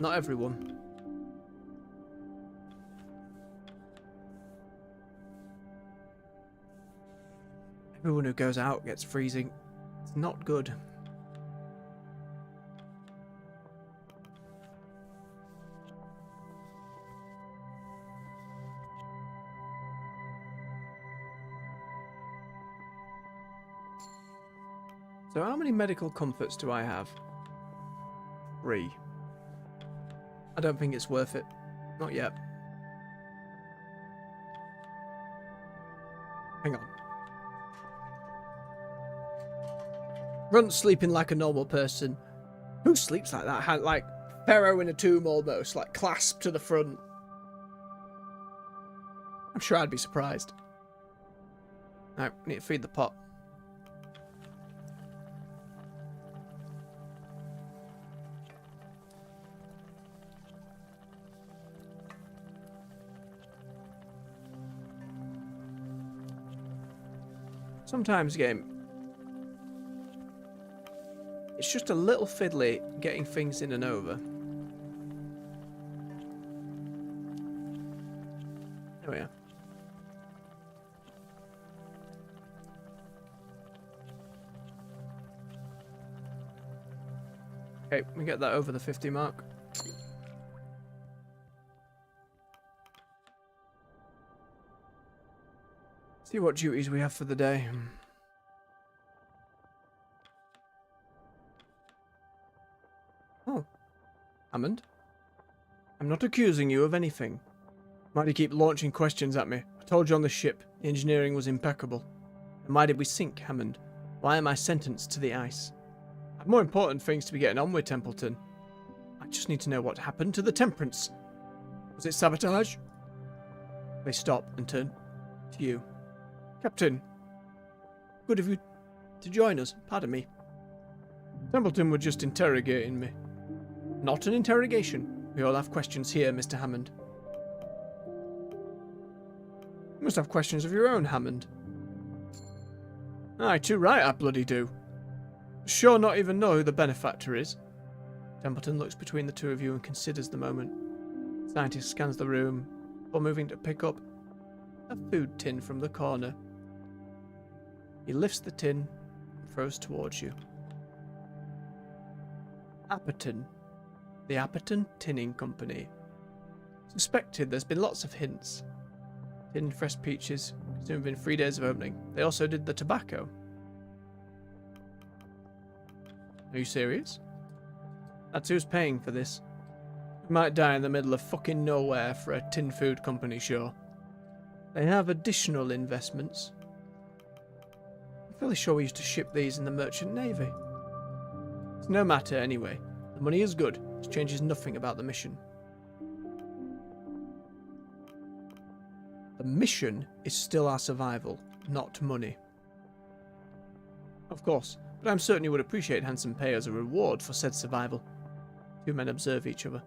Not everyone. Everyone who goes out gets freezing. It's not good. So how many medical comforts do I have? 3. I don't think it's worth it. Not yet. Hang on. Runt's sleeping like a normal person. Who sleeps like that? Like Pharaoh in a tomb almost, like clasped to the front. I'm sure I'd be surprised. Alright, need to feed the pot. Sometimes, game, it's just a little fiddly getting things in and over. There we are. Okay, we get that over the 50 mark. See what duties we have for the day. Oh, Hammond? I'm not accusing you of anything. Why do you keep launching questions at me? I told you on the ship, the engineering was impeccable. And why did we sink, Hammond? Why am I sentenced to the ice? I have more important things to be getting on with, Templeton. I just need to know what happened to the Temperance. Was it sabotage? They stop and turn to you. Captain, good of you to join us. Pardon me. Templeton were just interrogating me. Not an interrogation. We all have questions here, Mr. Hammond. You must have questions of your own, Hammond. Aye, too right, I bloody do. Sure not even know who the benefactor is. Templeton looks between the two of you and considers the moment. Scientist scans the room before moving to pick up a food tin from the corner. He lifts the tin and throws towards you. Apperton. The Apperton Tinning Company. Suspected there's been lots of hints. Tinned fresh peaches, consumed within 3 days of opening. They also did the tobacco. Are you serious? That's who's paying for this. We might die in the middle of fucking nowhere for a tin food company, sure. They have additional investments. I'm fairly sure we used to ship these in the Merchant Navy. It's no matter anyway. The money is good. It changes nothing about the mission. The mission is still our survival, not money. Of course, but I'm certain you would appreciate handsome pay as a reward for said survival. Two men observe each other.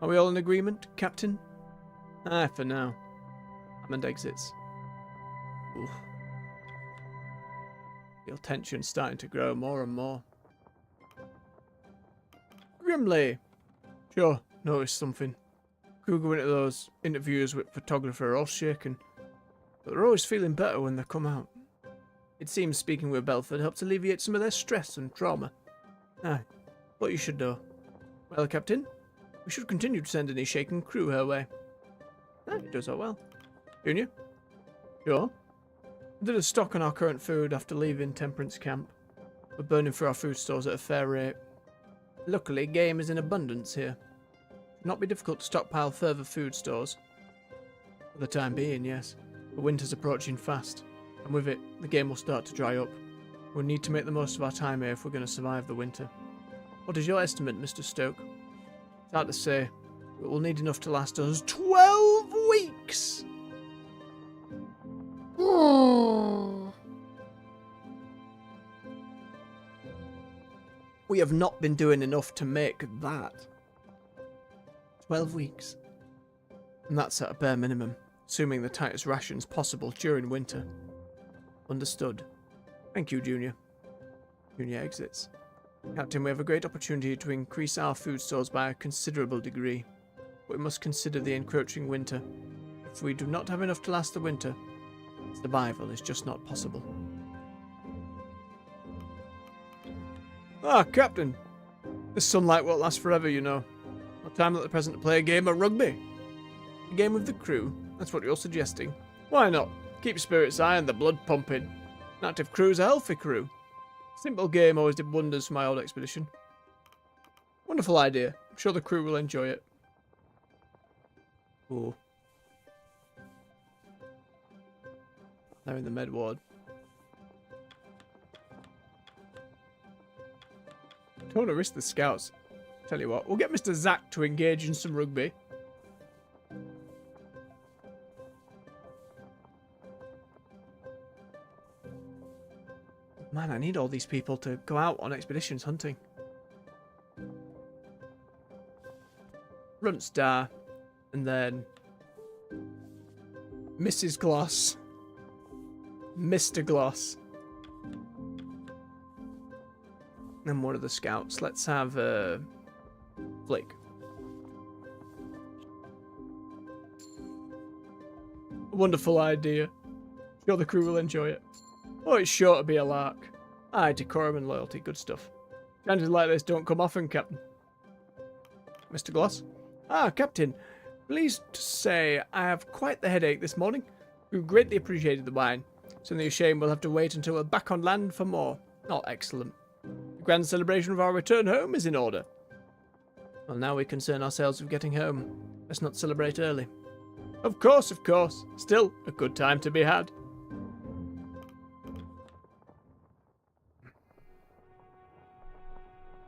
Are we all in agreement, Captain? Aye, for now. Hammond exits. Oof. Feel tension starting to grow more and more. Grimly. Sure, noticed something. Crew go into those interviews with photographer all shaken, but they're always feeling better when they come out. It seems speaking with Belford helps alleviate some of their stress and trauma. Aye, what you should know. Well, Captain, we should continue to send any shaken crew her way. Aye, it does that well. Junior? Sure. I did a stock on our current food after leaving Temperance Camp. We're burning through our food stores at a fair rate. Luckily, game is in abundance here. It'll not be difficult to stockpile further food stores. For the time being, yes. The winter's approaching fast, and with it, the game will start to dry up. We'll need to make the most of our time here if we're going to survive the winter. What is your estimate, Mr. Stoke? It's hard to say, but we'll need enough to last us 12 weeks! We have not been doing enough to make that. 12 weeks. And that's at a bare minimum, assuming the tightest rations possible during winter. Understood. Thank you, Junior. Junior exits. Captain, we have a great opportunity to increase our food stores by a considerable degree. But we must consider the encroaching winter. If we do not have enough to last the winter, survival is just not possible. Ah, Captain. This sunlight won't last forever, you know. No time like the present to play a game of rugby. A game with the crew? That's what you're suggesting. Why not? Keep spirits high and the blood pumping. An active crew's a healthy crew. Simple game always did wonders for my old expedition. Wonderful idea. I'm sure the crew will enjoy it. Ooh. They're in the med ward. Don't want to risk the scouts. Tell you what, we'll get Mr. Zack to engage in some rugby. Man, I need all these people to go out on expeditions hunting. Runtstar. And then Mrs. Gloss. Mr. Gloss. And one of the scouts. Let's have Flick. Wonderful idea. Sure the crew will enjoy it. Oh, it's sure to be a lark. Aye, decorum and loyalty, good stuff. Chances like this don't come often, Captain. Mr. Gloss? Ah, Captain. Pleased to say I have quite the headache this morning. We greatly appreciated the wine. It's only a shame we'll have to wait until we're back on land for more. Not excellent. The grand celebration of our return home is in order. Well, now we concern ourselves with getting home. Let's not celebrate early. Of course, of course. Still, a good time to be had.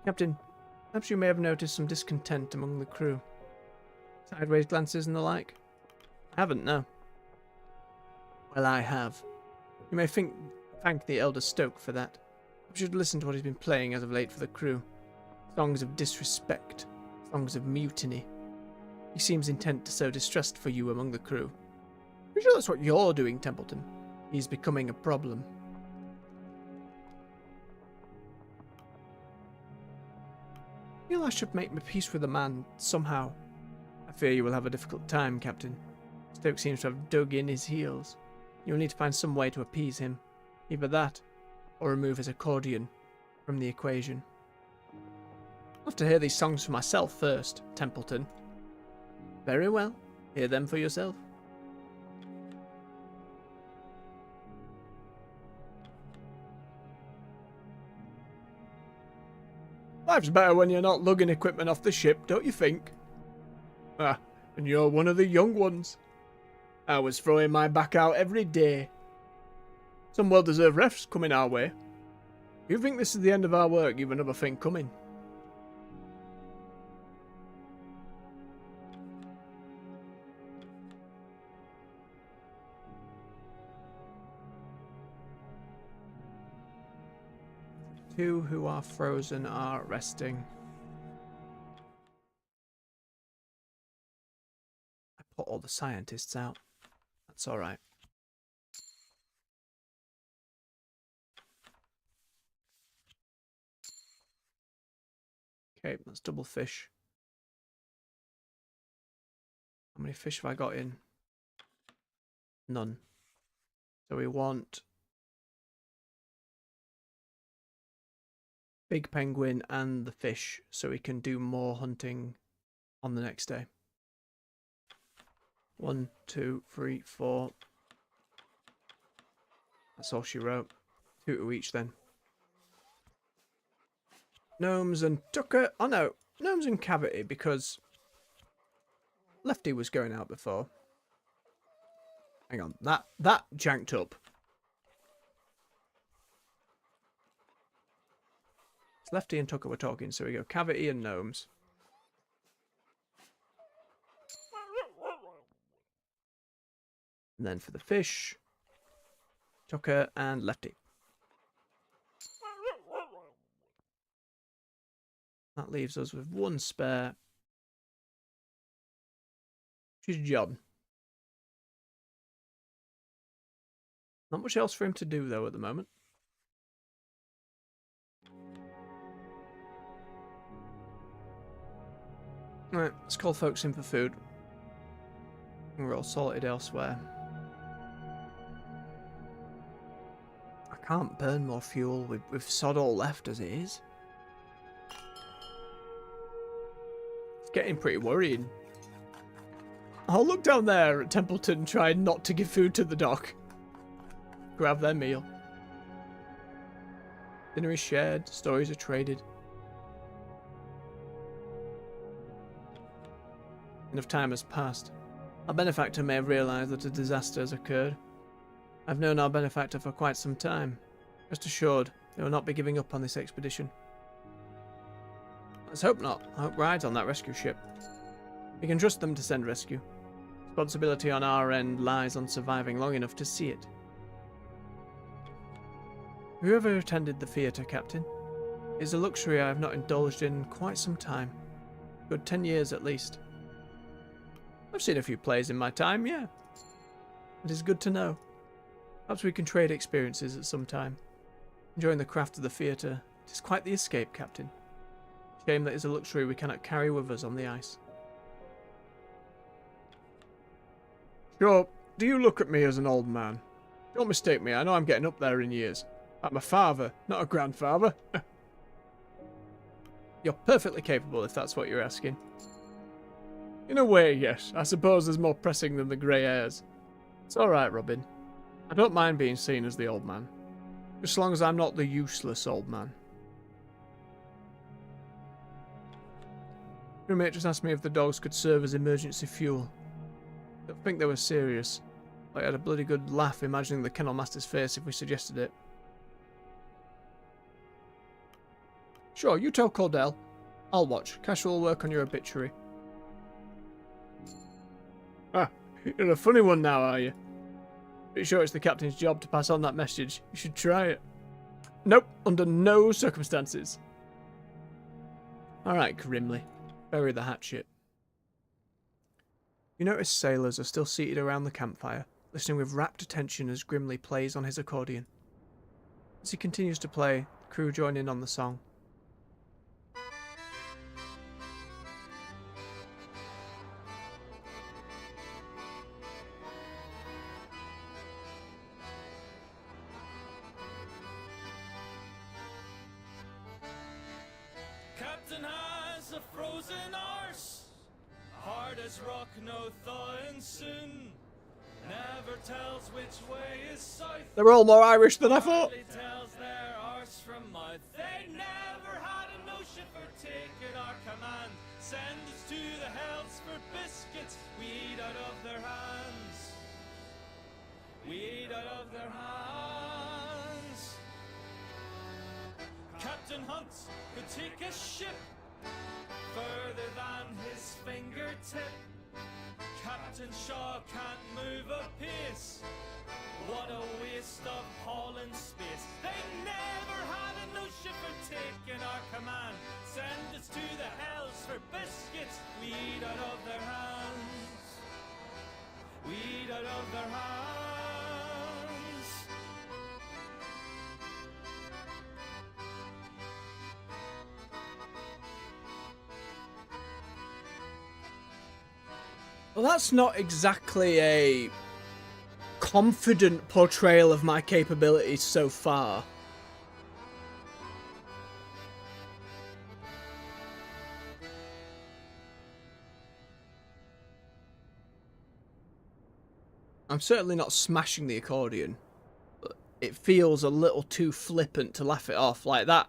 Captain, perhaps you may have noticed some discontent among the crew. Sideways glances and the like? I haven't, no. Well, I have. You may thank the Elder Stoke for that. You should listen to what he's been playing as of late for the crew. Songs of disrespect. Songs of mutiny. He seems intent to sow distrust for you among the crew. I'm sure that's what you're doing, Templeton. He's becoming a problem. I feel I should make my peace with the man, somehow. I fear you will have a difficult time, Captain. Stoke seems to have dug in his heels. You'll need to find some way to appease him. Either that, or remove his accordion from the equation. I'll have to hear these songs for myself first, Templeton. Very well. Hear them for yourself. Life's better when you're not lugging equipment off the ship, don't you think? Ah, and you're one of the young ones. I was throwing my back out every day. Some well-deserved refs coming our way. You think this is the end of our work, you've another thing coming. 2 who are frozen are resting. I put all the scientists out. That's alright. Okay, let's double fish. How many fish have I got in? None. So we want big penguin and the fish so we can do more hunting on the next day. 1, 2, 3, 4. That's all she wrote. 2 to each then. Gnomes and Tucker. Oh no, Gnomes and Cavity because Lefty was going out before. Hang on, that janked up. Lefty and Tucker were talking, so we go Cavity and Gnomes. And then for the fish, Tucker and Lefty. That leaves us with 1 spare. Which is John. Not much else for him to do, though, at the moment. Alright, let's call folks in for food. We're all sorted elsewhere. I can't burn more fuel. We've sod all left as it is. It's getting pretty worrying. I'll look down there at Templeton trying not to give food to the dock. Grab their meal. Dinner is shared, stories are traded. Enough time has passed. Our benefactor may have realised that a disaster has occurred. I've known our benefactor for quite some time. Rest assured, they will not be giving up on this expedition. Let's hope not. I hope Ride's on that rescue ship. We can trust them to send rescue. Responsibility on our end lies on surviving long enough to see it. Have you ever attended the theatre, Captain? It is a luxury I have not indulged in quite some time. Good 10 years at least. I've seen a few plays in my time, yeah. It is good to know. Perhaps we can trade experiences at some time. Enjoying the craft of the theatre. It is quite the escape, Captain. Shame that it is a luxury we cannot carry with us on the ice. Sure, do you look at me as an old man? Don't mistake me, I know I'm getting up there in years. I'm a father, not a grandfather. You're perfectly capable if that's what you're asking. In a way, yes. I suppose there's more pressing than the grey hairs. It's alright, Robin. I don't mind being seen as the old man. Just as long as I'm not the useless old man. Roommate just asked me if the dogs could serve as emergency fuel. I don't think they were serious. I had a bloody good laugh imagining the kennel master's face if we suggested it. Sure, you tell Cordell. I'll watch. Cash will work on your obituary. Ah, you're a funny one now, are you? Pretty sure it's the captain's job to pass on that message. You should try it. Nope, under no circumstances. Alright, grimly. Bury the hatchet. You notice sailors are still seated around the campfire, listening with rapt attention as Grimly plays on his accordion. As he continues to play, the crew join in on the song. Captain has a frozen arse, hard as rock, no thawing soon. Never tells which way is south. They're all more Irish than I thought. Tells their arse from mouth. They never had a notion for taking our command. Send us to the hells for biscuits. We eat out of their hands. We eat out of their hands. Captain Hunt could take a ship further than his fingertip. Captain Shaw can't move a pace. What a waste of hauling space. They never had a notion for command. Send us to the hells for biscuits we eat out of their hands. We eat out of their hands. Well, that's not exactly a confident portrayal of my capabilities so far. I'm certainly not smashing the accordion, but it feels a little too flippant to laugh it off like that.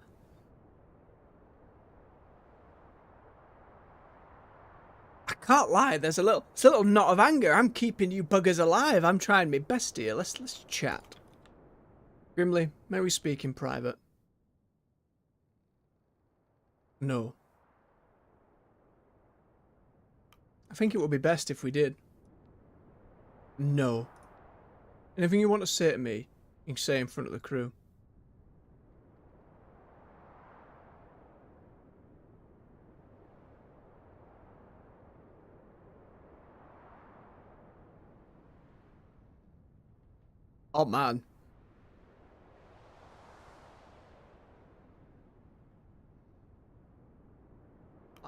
I can't lie, it's a little knot of anger. I'm keeping you buggers alive. I'm trying my best here. Let's chat. Grimly, may we speak in private? No. I think it would be best if we did. No. Anything you want to say to me, you can say in front of the crew. Oh man.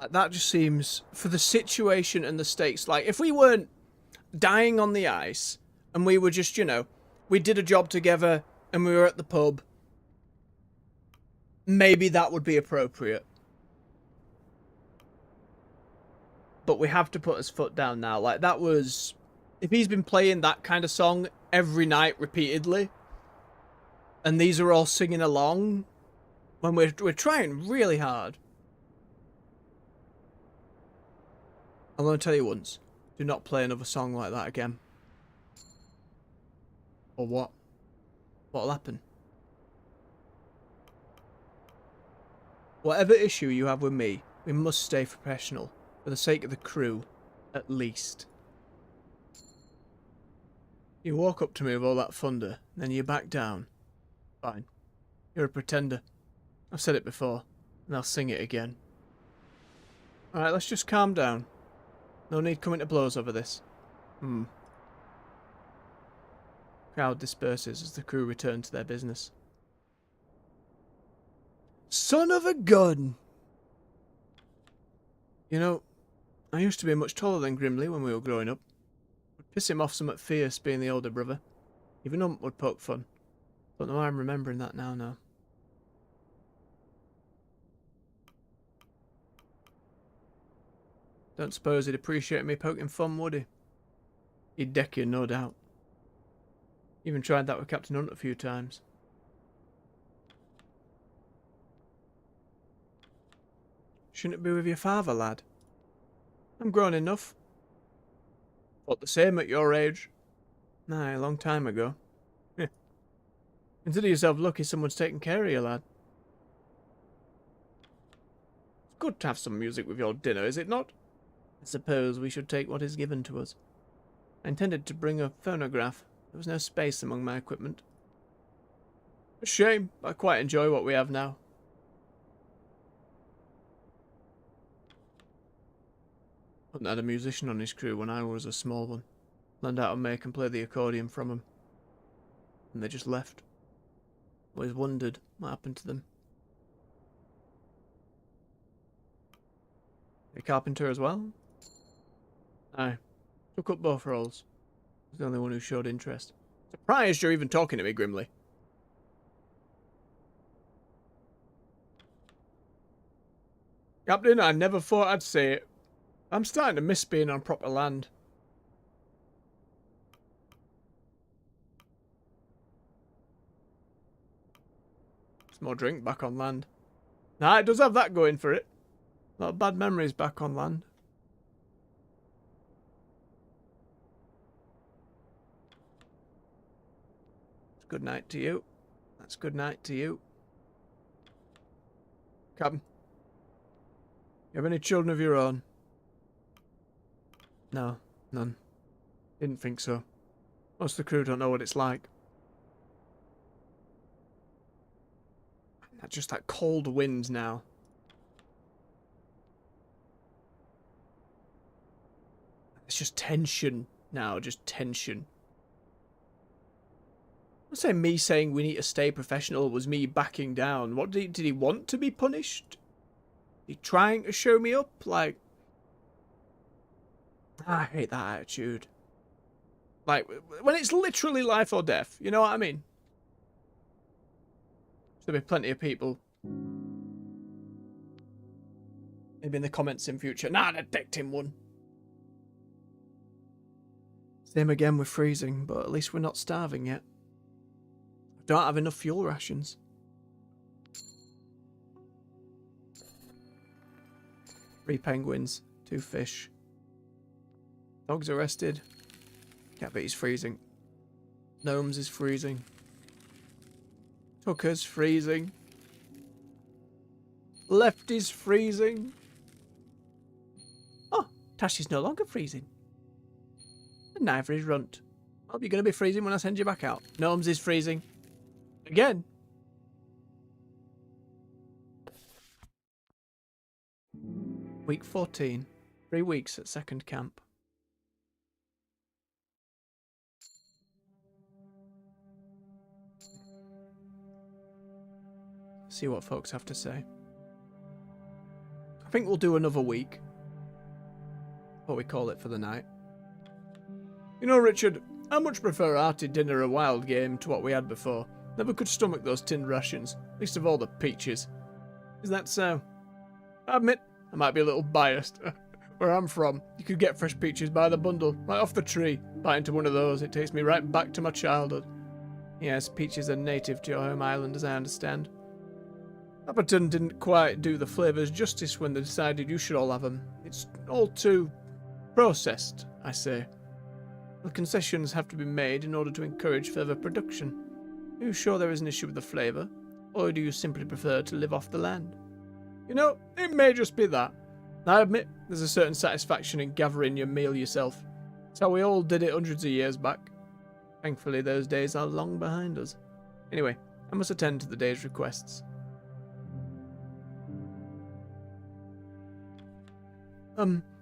That just seems, for the situation and the stakes, like if we weren't dying on the ice and we were just, you know, we did a job together and we were at the pub, maybe that would be appropriate. But we have to put his foot down now. Like, that was, if he's been playing that kind of song every night repeatedly, and these are all singing along when we're trying really hard. I'm going to tell you once, do not play another song like that again. Or what? What'll happen? Whatever issue you have with me, we must stay professional, for the sake of the crew, at least. You walk up to me with all that thunder, then you back down. Fine. You're a pretender. I've said it before, and I'll sing it again. Alright, let's just calm down. No need coming to blows over this. Crowd disperses as the crew return to their business. Son of a gun! You know, I used to be much taller than Grimly when we were growing up. Would piss him off somewhat fierce being the older brother. Even Ump would poke fun. Don't know why I'm remembering that now. Don't suppose he'd appreciate me poking fun, would he? He'd deck you, no doubt. Even tried that with Captain Hunt a few times. Shouldn't it be with your father, lad? I'm grown enough. Thought the same at your age. Aye, a long time ago. Consider yourself lucky someone's taking care of you, lad. It's good to have some music with your dinner, is it not? I suppose we should take what is given to us. I intended to bring a phonograph. There was no space among my equipment. A shame. I quite enjoy what we have now. Hunt had a musician on his crew when I was a small one. Learned how to make and play the accordion from him. And they just left. Always wondered what happened to them. A carpenter as well? Aye. Took up both roles. Was the only one who showed interest. Surprised you're even talking to me, Grimly. Captain, I never thought I'd say it. I'm starting to miss being on proper land. Some more drink back on land. Nah, it does have that going for it. A lot of bad memories back on land. It's good night to you. That's good night to you. Captain, you have any children of your own? No, none. Didn't think so. Most of the crew don't know what it's like. Just that cold wind now. just tension now, just tension. I'm saying me saying we need to stay professional was me backing down. What did he want to be punished? He trying to show me up? Like, I hate that attitude. Like, when it's literally life or death, you know what I mean? There'll be plenty of people, maybe in the comments in future, nah, the decked him one. Same again with freezing, but at least we're not starving yet. I don't have enough fuel rations. 3 penguins, 2 fish. Dog's arrested. Cat he's freezing. Gnomes is freezing. Tucker's freezing. Lefty's freezing. Oh, Tashy's no longer freezing. And neither is Runt. Well, you're going to be freezing when I send you back out. Gnomes is freezing. Again. Week 14. 3 weeks at second camp. See what folks have to say. I think we'll do another week. What we call it for the night. You know, Richard, I much prefer a hearty dinner or wild game to what we had before. Never could stomach those tinned rations, least of all the peaches. Is that so? I admit, I might be a little biased. Where I'm from, you could get fresh peaches by the bundle, right off the tree. Bite into one of those, it takes me right back to my childhood. Yes, peaches are native to your home island, as I understand. Apperton didn't quite do the flavours justice when they decided you should all have them. It's all too processed, I say. The concessions have to be made in order to encourage further production. Are you sure there is an issue with the flavour? Or do you simply prefer to live off the land? You know, it may just be that. I admit, there's a certain satisfaction in gathering your meal yourself. It's how we all did it hundreds of years back. Thankfully, those days are long behind us. Anyway, I must attend to the day's requests.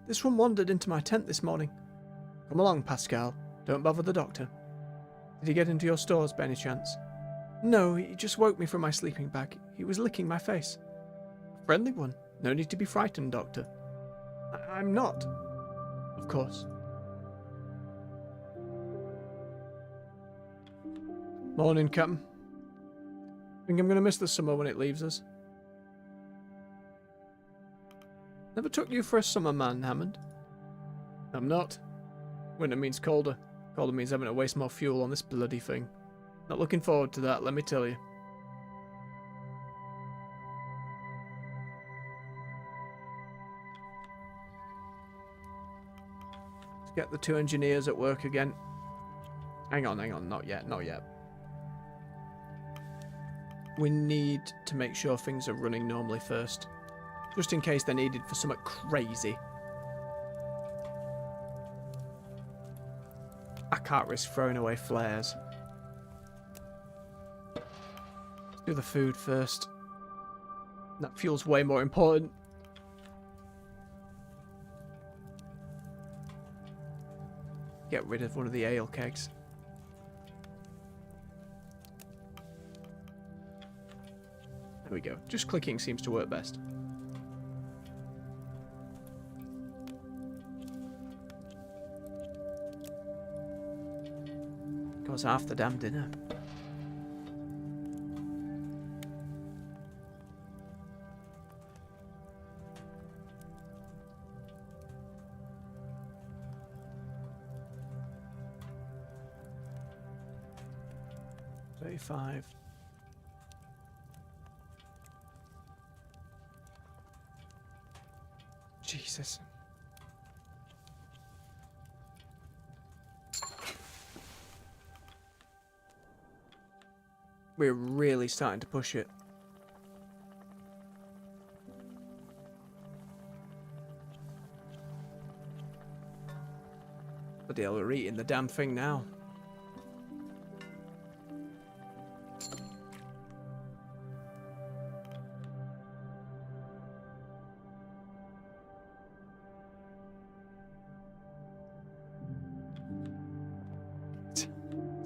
This one wandered into my tent this morning. Come along, Pascal. Don't bother the doctor. Did he get into your stores by any chance? No, he just woke me from my sleeping bag. He was licking my face. A friendly one. No need to be frightened, Doctor. I'm not. Of course. Morning, Captain. Think I'm going to miss the summer when it leaves us. Never took you for a summer man, Hammond. I'm not. Winter means colder. Colder means having to waste more fuel on this bloody thing. Not looking forward to that, let me tell you. Let's get the 2 engineers at work again. Hang on, not yet, not yet. We need to make sure things are running normally first. Just in case they're needed for something crazy. I can't risk throwing away flares. Let's do the food first. That fuel's way more important. Get rid of one of the ale kegs. There we go. Just clicking seems to work best. Goes half the damn dinner. $35. Jesus. We're really starting to push it. Bloody hell, we're eating the damn thing now.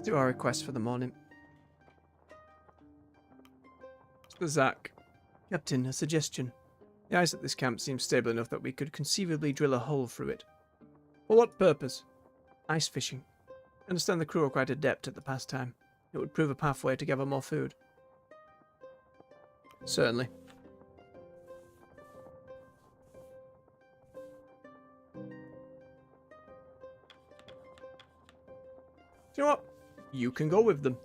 Let's do our request for the morning. So Zach. Captain, a suggestion. The ice at this camp seems stable enough that we could conceivably drill a hole through it. For what purpose? Ice fishing. I understand the crew are quite adept at the pastime. It would prove a pathway to gather more food. Certainly. Do you know what? You can go with them.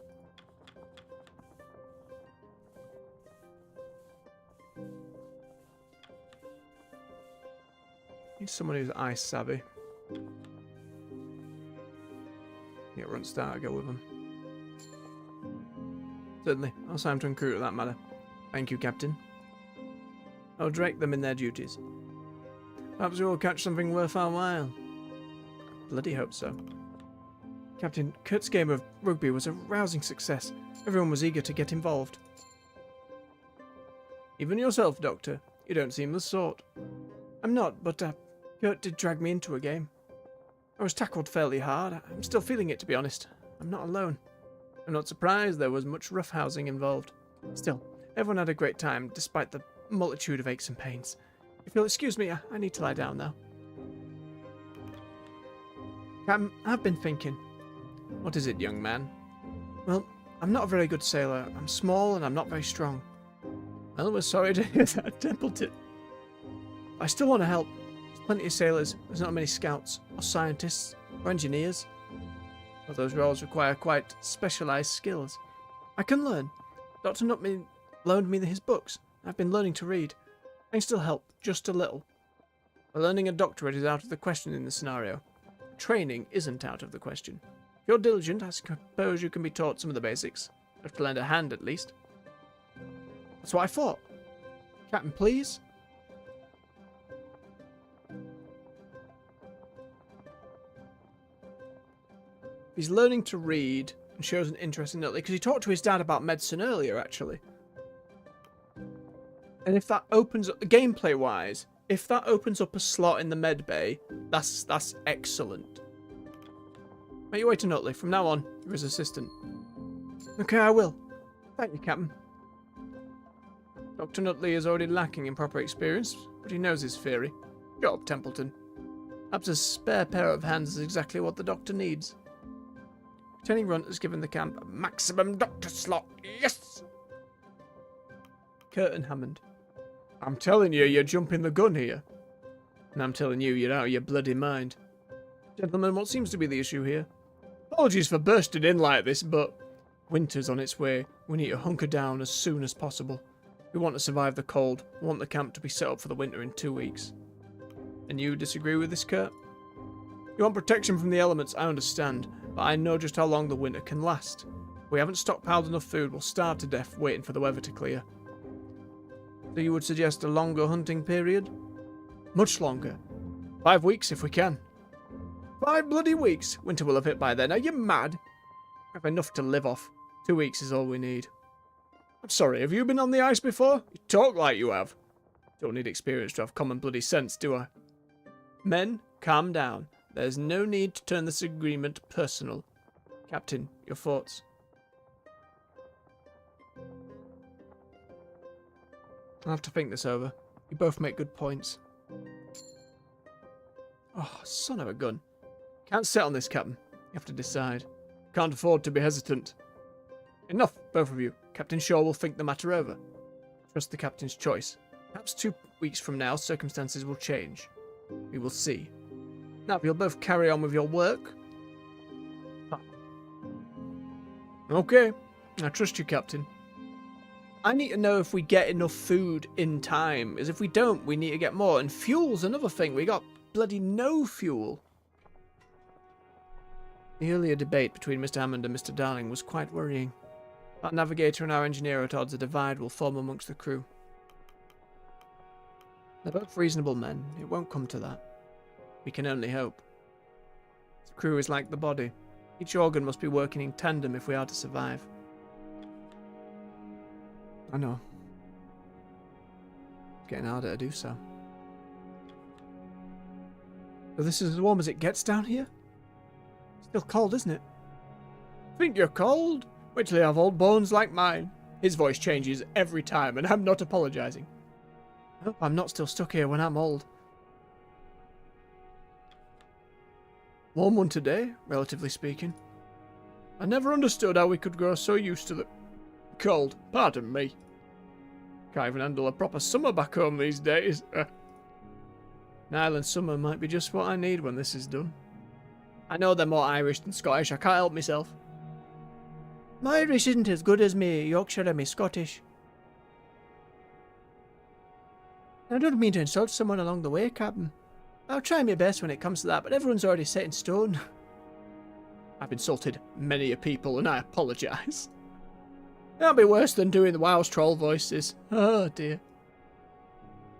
Need someone who's ice savvy. Yeah, run start, go with them. Certainly, I'll assign to and crew to that matter. Thank you, Captain. I'll direct them in their duties. Perhaps we will catch something worth our while. Bloody hope so. Captain, Kurt's game of rugby was a rousing success. Everyone was eager to get involved. Even yourself, Doctor. You don't seem the sort. I'm not, but Kurt did drag me into a game. I was tackled fairly hard. I'm still feeling it, to be honest. I'm not alone. I'm not surprised there was much roughhousing involved. Still, everyone had a great time, despite the multitude of aches and pains. If you'll excuse me, I need to lie down now. Captain, I've been thinking. What is it, young man? Well, I'm not a very good sailor. I'm small and I'm not very strong. Well, we're sorry to hear that, Templeton. I still want to help. There's plenty of sailors. There's not many scouts, or scientists, or engineers. Well, those roles require quite specialised skills. I can learn. Dr. Nutman loaned me his books. I've been learning to read. I can still help, just a little. But learning a doctorate is out of the question in this scenario. Training isn't out of the question. If you're diligent, I suppose you can be taught some of the basics. Have to lend a hand, at least. That's what I thought. Captain, please? He's learning to read and shows an interest in it, because he talked to his dad about medicine earlier, actually. And if that opens up, gameplay-wise, if that opens up a slot in the med bay, that's excellent. Make your way to Nutley. From now on, you're his assistant. Okay, I will. Thank you, Captain. Dr. Nutley is already lacking in proper experience, but he knows his theory. Job, Templeton. Perhaps a spare pair of hands is exactly what the doctor needs. Lieutenant Runt has given the camp a maximum doctor slot. Yes! Curtin Hammond. I'm telling you, you're jumping the gun here. And I'm telling you, you're out of your bloody mind. Gentlemen, what seems to be the issue here? Apologies for bursting in like this, but winter's on its way. We need to hunker down as soon as possible. We want to survive the cold. We want the camp to be set up for the winter in 2 weeks. And you disagree with this, Kurt? You want protection from the elements, I understand, but I know just how long the winter can last. If we haven't stockpiled enough food, we'll starve to death waiting for the weather to clear. So you would suggest a longer hunting period? Much longer. 5 weeks if we can. 5 bloody weeks! Winter will have hit by then. Are you mad? We have enough to live off. 2 weeks is all we need. I'm sorry, have you been on the ice before? You talk like you have. Don't need experience to have common bloody sense, do I? Men, calm down. There's no need to turn this agreement personal. Captain, your thoughts? I'll have to think this over. You both make good points. Oh, son of a gun. Can't sit on this, Captain. You have to decide. Can't afford to be hesitant. Enough, both of you. Captain Shaw will think the matter over. Trust the Captain's choice. Perhaps 2 weeks from now, circumstances will change. We will see. Now, if you'll both carry on with your work... Okay. I trust you, Captain. I need to know if we get enough food in time, as if we don't, we need to get more. And fuel's another thing. We got bloody no fuel. The earlier debate between Mr. Hammond and Mr. Darling was quite worrying. Our navigator and our engineer at odds, a divide will form amongst the crew. They're both reasonable men. It won't come to that. We can only hope. The crew is like the body. Each organ must be working in tandem if we are to survive. I know. It's getting harder to do so. But this is as warm as it gets down here? Still cold, isn't it? Think you're cold? Wait till you have old bones like mine. His voice changes every time, and I'm not apologising. I hope I'm not still stuck here when I'm old. Warm one today, relatively speaking. I never understood how we could grow so used to the cold. Pardon me. Can't even handle a proper summer back home these days. An island summer might be just what I need when this is done. I know they're more Irish than Scottish. I can't help myself. My Irish isn't as good as me Yorkshire and me Scottish. I don't mean to insult someone along the way, Captain. I'll try my best when it comes to that, but everyone's already set in stone. I've insulted many a people, and I apologise. That'll be worse than doing the Wow's troll voices. Oh dear.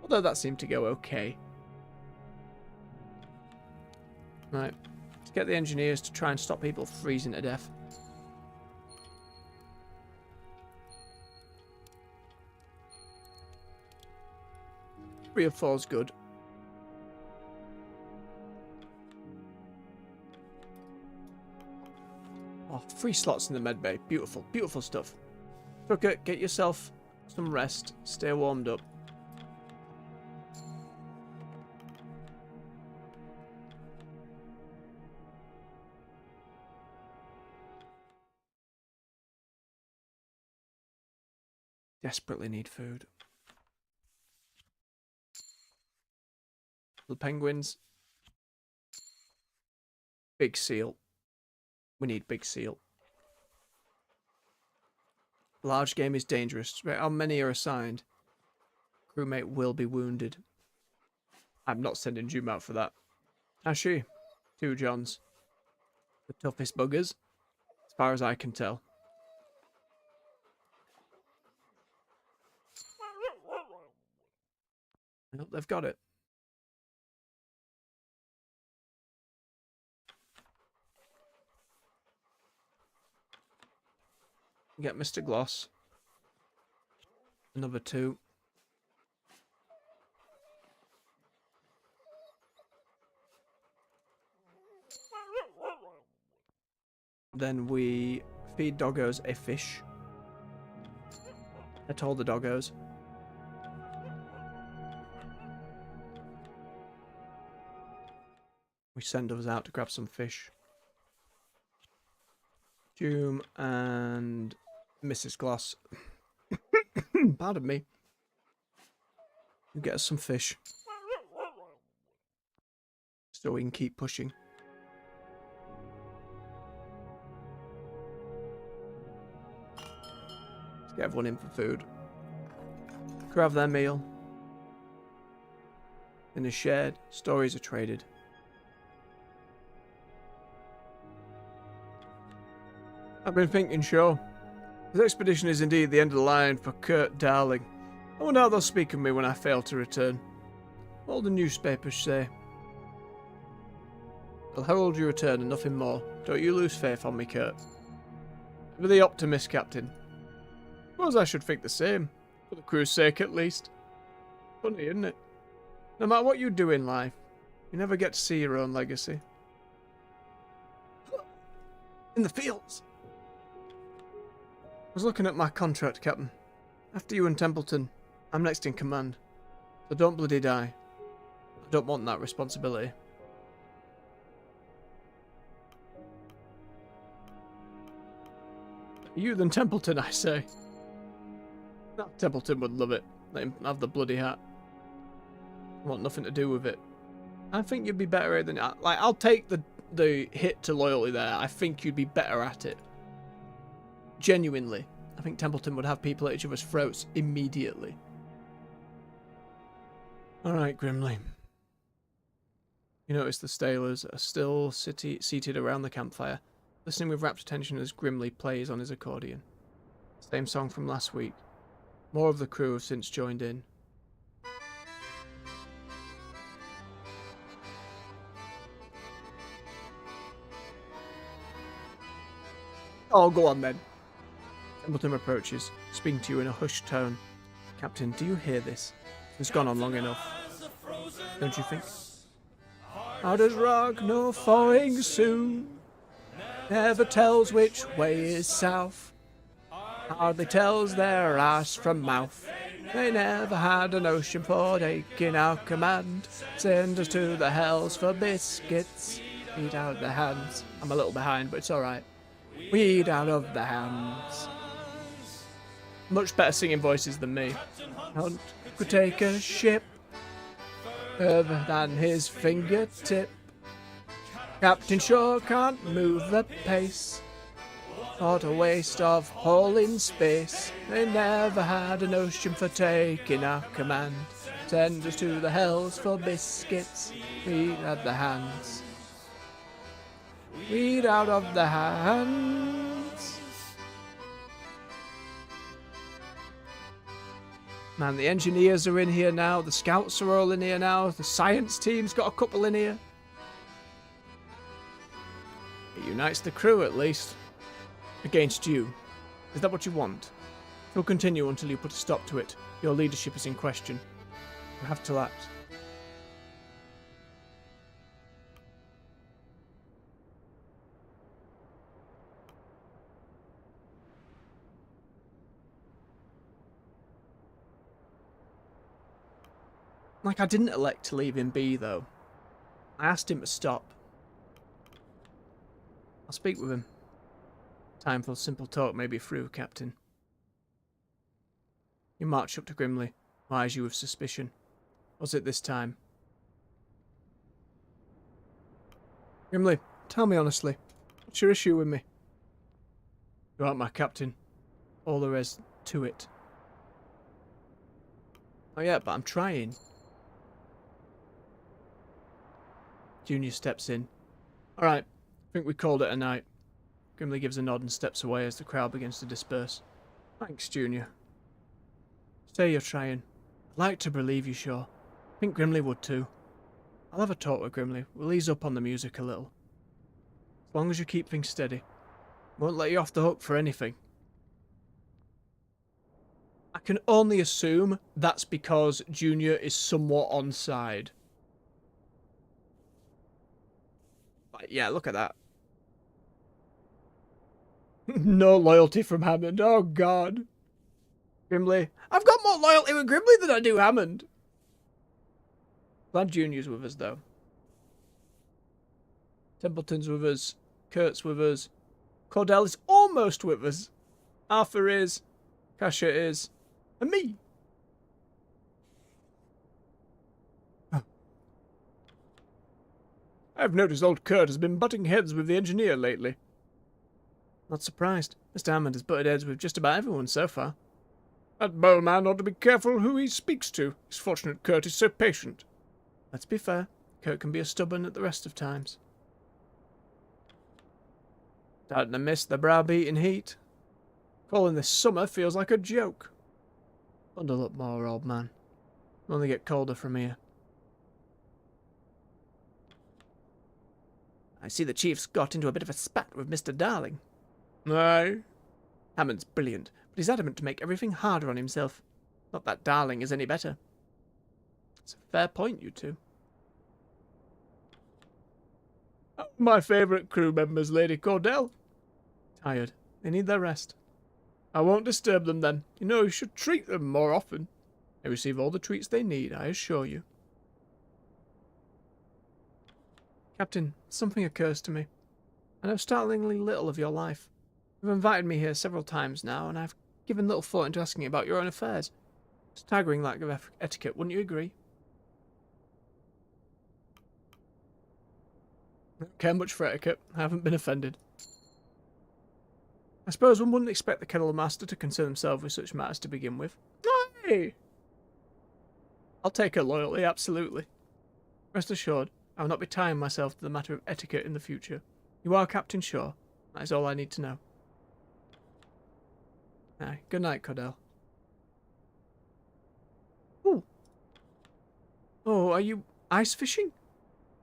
Although that seemed to go okay. Right. Let's get the engineers to try and stop people freezing to death. 3 or 4's good. Oh, 3 slots in the med bay. Beautiful, beautiful stuff. Tucker, get yourself some rest. Stay warmed up. Desperately need food. The penguins. Big seal. We need big seal. Large game is dangerous. How many are assigned? Crewmate will be wounded. I'm not sending June out for that. Has she? 2 Johns. The toughest buggers, as far as I can tell. Nope, they've got it. Get Mr. Gloss. Another 2. Then we feed doggos a fish. I told the doggos. We send others out to grab some fish. Doom and Mrs. Gloss. Pardon me. You get us some fish. So we can keep pushing. Let's get everyone in for food. Grab their meal. In the shed, stories are traded. I've been thinking, sure. This expedition is indeed the end of the line for Kurt Darling. I wonder how they'll speak of me when I fail to return. What will the newspapers say? They'll herald your return and nothing more. Don't you lose faith on me, Kurt. Ever the optimist, Captain. Suppose I should think the same. For the crew's sake, at least. Funny, isn't it? No matter what you do in life, you never get to see your own legacy. In the fields! I was looking at my contract, Captain. After you and Templeton, I'm next in command. So don't bloody die. I don't want that responsibility. You than Templeton, I say. No, Templeton would love it. Let him have the bloody hat. I want nothing to do with it. I think you'd be better at it than... Like, I'll take the hit to loyalty there. I think you'd be better at it. Genuinely. I think Templeton would have people at each other's throats immediately. Alright, Grimly. You notice the Stalers are still seated around the campfire, listening with rapt attention as Grimly plays on his accordion. Same song from last week. More of the crew have since joined in. Oh, go on then. Templeton approaches, speaking to you in a hushed tone. Captain, do you hear this? It's gone on long enough. Don't you think? Hard as rock, no thawing soon. never tells which way is south. Hardly tells their arse from mouth. They never had a notion for taking our command. Send us to the hells for biscuits. Eat out of the hands. I'm a little behind, but it's alright. Weed out of the hands. Much better singing voices than me. Hunt could take a ship further than his fingertip. Captain Shaw can't move the pace. What a waste of hull in space. They never had a notion for taking our command. Send us to the hells for biscuits. Weed at the hands. Weed out of the hands. Man, the engineers are in here now. The scouts are all in here now. The science team's got a couple in here. It unites the crew, at least. Against you. Is that what you want? It will continue until you put a stop to it. Your leadership is in question. You have to act. Like, I didn't elect to leave him be, though. I asked him to stop. I'll speak with him. Time for simple talk may be through, Captain. You marched up to Grimley. Why eyes you with suspicion? Was it this time? Grimley, tell me honestly. What's your issue with me? You aren't my captain. All there is to it. Oh yeah, but I'm trying. Junior steps in. Alright, I think we called it a night. Grimley gives a nod and steps away as the crowd begins to disperse. Thanks, Junior. Say you're trying. I'd like to believe you, Shaw. I think Grimley would too. I'll have a talk with Grimley. We'll ease up on the music a little. As long as you keep things steady. Won't let you off the hook for anything. I can only assume that's because Junior is somewhat on side. But yeah, look at that. No loyalty from Hammond. Oh, God. Grimley. I've got more loyalty with Grimley than I do Hammond. Glad Junior's with us, though. Templeton's with us. Kurt's with us. Cordell is almost with us. Arthur is. Kasha is. And me. Oh. I've noticed old Kurt has been butting heads with the engineer lately. Not surprised. Mr. Hammond has butted heads with just about everyone so far. That bold man ought to be careful who he speaks to. It's fortunate Kurt is so patient. Let's be fair. Kurt can be as stubborn at the rest of times. Starting to miss the browbeating heat. Calling this summer feels like a joke. Bundle up more, old man. It'll only get colder from here. I see the chief's got into a bit of a spat with Mr. Darling. Aye. Hammond's brilliant, but he's adamant to make everything harder on himself. Not that Darling is any better. It's a fair point, you two. My favourite crew members, Lady Cordell. Tired. They need their rest. I won't disturb them then. You know, you should treat them more often. They receive all the treats they need, I assure you. Captain, something occurs to me. I know startlingly little of your life. You've invited me here several times now, and I've given little thought into asking about your own affairs. Staggering lack of etiquette, wouldn't you agree? I don't care much for etiquette. I haven't been offended. I suppose one wouldn't expect the Kennel Master to concern himself with such matters to begin with. Hey! I'll take her loyalty, absolutely. Rest assured, I will not be tying myself to the matter of etiquette in the future. You are Captain Shaw. That is all I need to know. Aye, good night, Cordell. Ooh. Oh, are you ice fishing?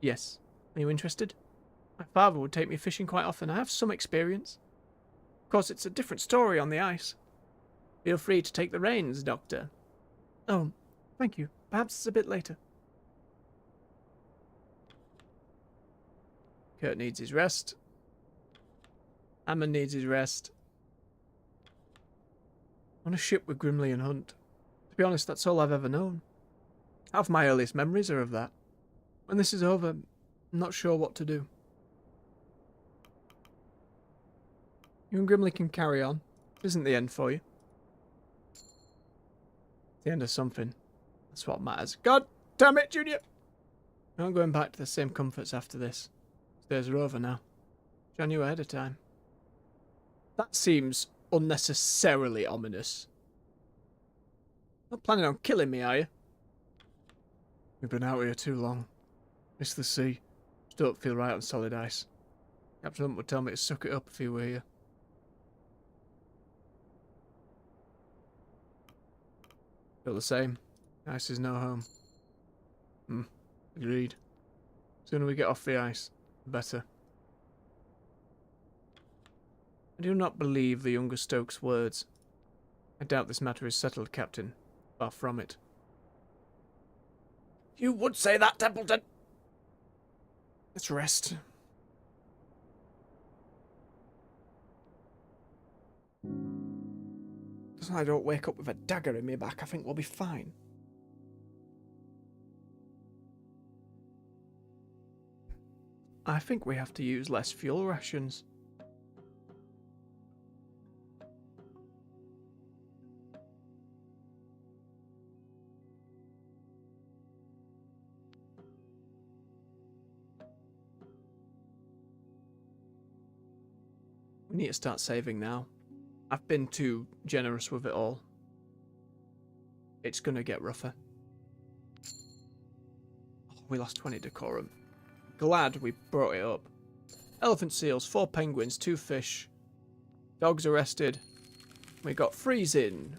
Yes. Are you interested? My father would take me fishing quite often. I have some experience. Of course, it's a different story on the ice. Feel free to take the reins, Doctor. Oh, thank you. Perhaps it's a bit later. Kurt needs his rest. Amma needs his rest. On a ship with Grimley and Hunt. To be honest, that's all I've ever known. Half my earliest memories are of that. When this is over, I'm not sure what to do. You and Grimley can carry on. It isn't the end for you. It's the end of something. That's what matters. God damn it, Junior! I'm not going back to the same comforts after this. Days are over now. I knew ahead of time. That seems unnecessarily ominous. Not planning on killing me, are you? We've been out here too long. Miss the sea. Just don't feel right on solid ice. Captain Hunt would tell me to suck it up if he were here. Feel the same. Ice is no home. Agreed. Sooner we get off the ice, the better. I do not believe the younger Stokes' words. I doubt this matter is settled, Captain. Far from it. You would say that, Templeton! Let's rest. As long as I don't wake up with a dagger in my back, I think we'll be fine. I think we have to use less fuel rations. We need to start saving now. I've been too generous with it all. It's gonna get rougher. Oh, we lost 20 decorum. Glad we brought it up. Elephant seals, 4 penguins, 2 fish. Dogs arrested. We got freezing.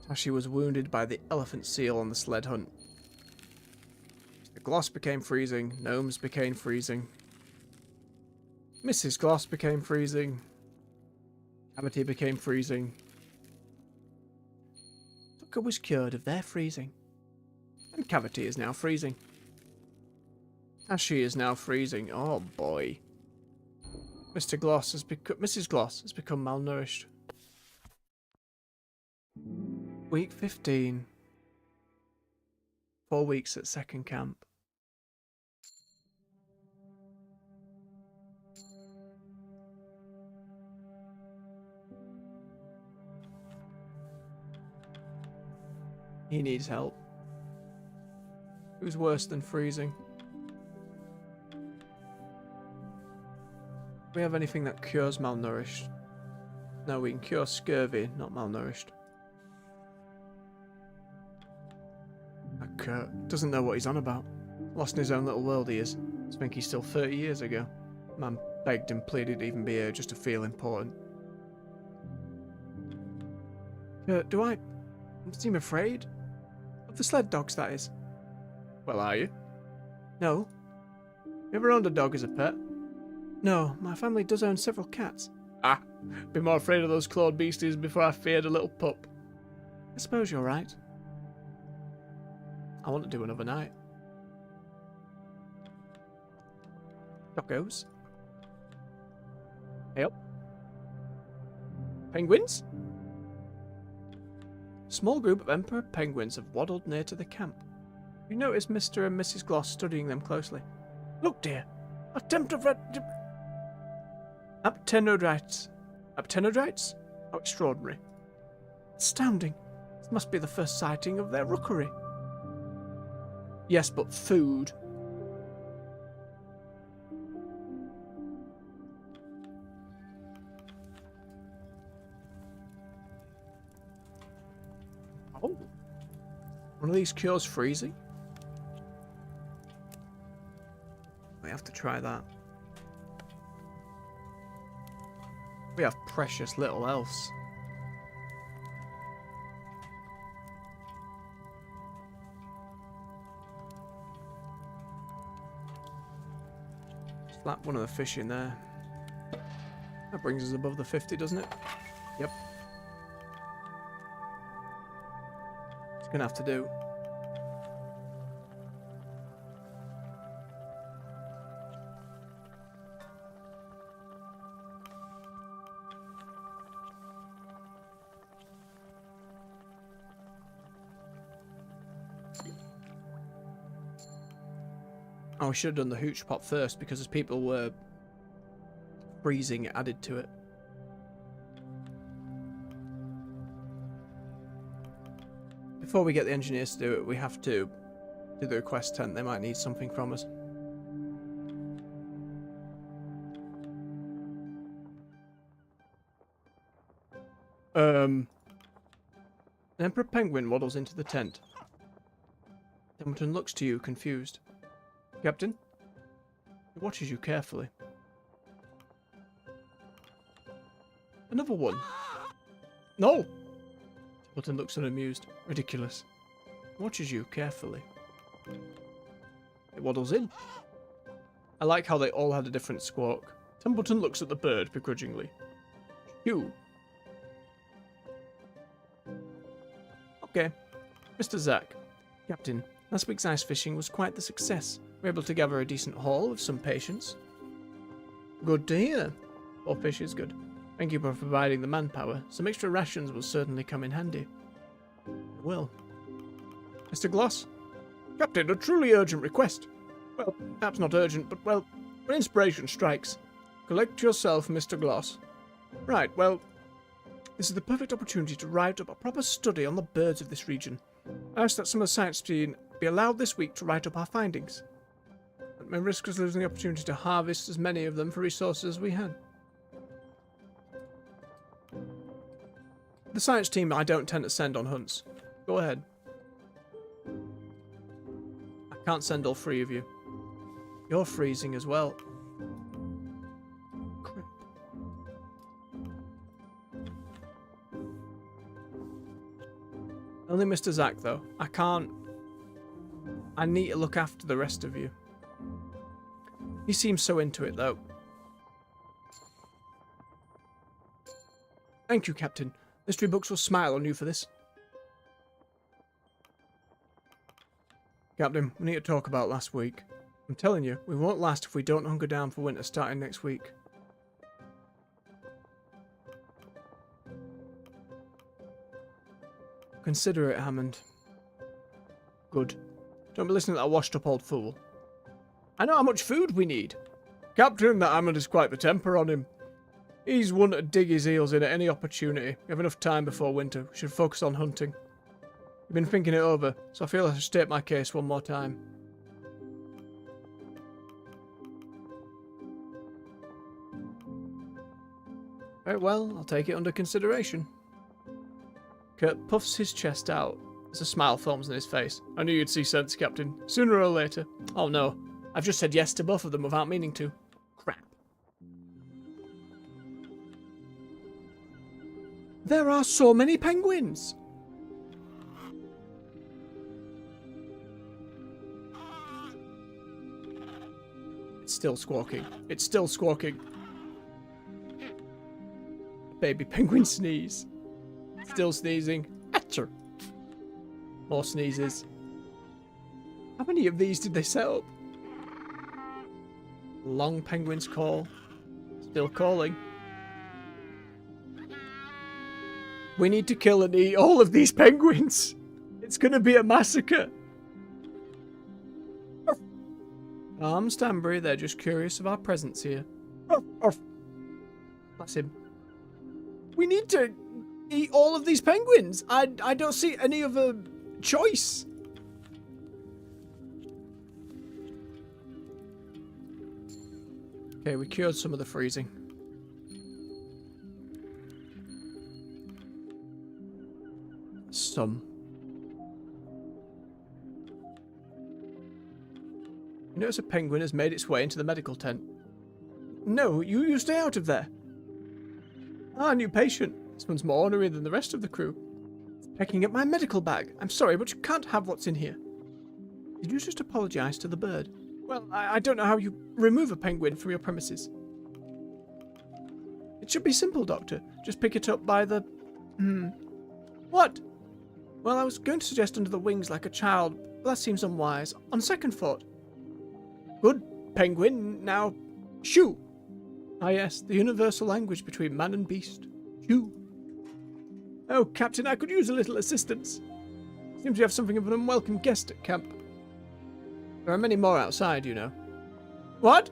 Tashi was wounded by the elephant seal on the sled hunt. The Gloss became freezing. Gnomes became freezing. Mrs. Gloss became freezing. Cavity became freezing. Tucker was cured of their freezing. And Cavity is now freezing. Tashi is now freezing. Oh boy. Mr. Gloss has become... Mrs. Gloss has become malnourished. Week 15. 4 weeks at second camp. He needs help. Who's worse than freezing? Do we have anything that cures malnourished? No, we can cure scurvy, not malnourished. That Kurt doesn't know what he's on about. Lost in his own little world he is. I think he's still 30 years ago. Man begged and pleaded to even be here just to feel important. Kurt, do I seem afraid? Of the sled dogs, that is. Well, are you? No. You ever owned a dog as a pet? No, my family does own several cats. Ah, be more afraid of those clawed beasties before I feared a little pup. I suppose you're right. I want to do another night. Doggos. Hey up. Penguins? A small group of emperor penguins have waddled near to the camp. You notice Mr. and Mrs. Gloss studying them closely. Look, dear. Attempt of... Aptenodrites. Aptenodrites? How extraordinary. Astounding. This must be the first sighting of their rookery. Yes, but food. Oh. One of these cures freezing? We have to try that. We have precious little else. Slap one of the fish in there. That brings us above the 50, doesn't it? Yep. It's gonna have to do. Oh, we should have done the hooch pot first because as people were freezing, it added to it. Before we get the engineers to do it, we have to do the request tent. They might need something from us. An Emperor Penguin waddles into the tent. Templeton looks to you, confused. Captain? He watches you carefully. Another one. No! Templeton looks unamused. Ridiculous. He watches you carefully. It waddles in. I like how they all had a different squawk. Templeton looks at the bird begrudgingly. You. Okay. Mr. Zack. Captain, last week's ice fishing was quite the success. We were able to gather a decent haul with some patience. Good to hear. 4 fish is good. Thank you for providing the manpower. Some extra rations will certainly come in handy. It will. Mr. Gloss? Captain, a truly urgent request. Well, perhaps not urgent, but, well, when inspiration strikes. Collect yourself, Mr. Gloss. Right, well, this is the perfect opportunity to write up a proper study on the birds of this region. I ask that some of the science team be allowed this week to write up our findings. At my risk of losing the opportunity to harvest as many of them for resources as we had. The science team I don't tend to send on hunts. Go ahead. I can't send all 3 of you. You're freezing as well. Crap. Only Mr. Zack, though. I can't... I need to look after the rest of you. He seems so into it, though. Thank you, Captain. Mystery Books will smile on you for this. Captain, we need to talk about last week. I'm telling you, we won't last if we don't hunker down for winter starting next week. Consider it, Hammond. Good. Don't be listening to that washed-up old fool. I know how much food we need. Captain, that Hammond is quite the temper on him. He's one to dig his heels in at any opportunity. We have enough time before winter. We should focus on hunting. I've been thinking it over, so I feel I should state my case one more time. Very well, I'll take it under consideration. Kurt puffs his chest out as a smile forms on his face. I knew you'd see sense, Captain. Sooner or later. Oh no, I've just said yes to both of them without meaning to. Crap. There are so many penguins! It's still squawking. It's still squawking. Baby penguin sneeze. Still sneezing. Achoo. More sneezes. How many of these did they set up? Long penguin's call. Still calling. We need to kill and eat all of these penguins. It's gonna be a massacre. Calm, Stanbury. They're just curious of our presence here. Bless him. We need to eat all of these penguins. I don't see any other choice. Okay, we cured some of the freezing. Some. You notice a penguin has made its way into the medical tent. No, you stay out of there. Ah, new patient. This one's more ornery than the rest of the crew. It's pecking at my medical bag. I'm sorry, but you can't have what's in here. Did you just apologise to the bird? Well, I don't know how you remove a penguin from your premises. It should be simple, Doctor. Just pick it up by the... What? Well, I was going to suggest under the wings like a child, but that seems unwise. On second thought. Good, penguin. Now, shoo! Ah yes, the universal language between man and beast. Shoo! Oh, Captain, I could use a little assistance. Seems you have something of an unwelcome guest at camp. There are many more outside, you know. What?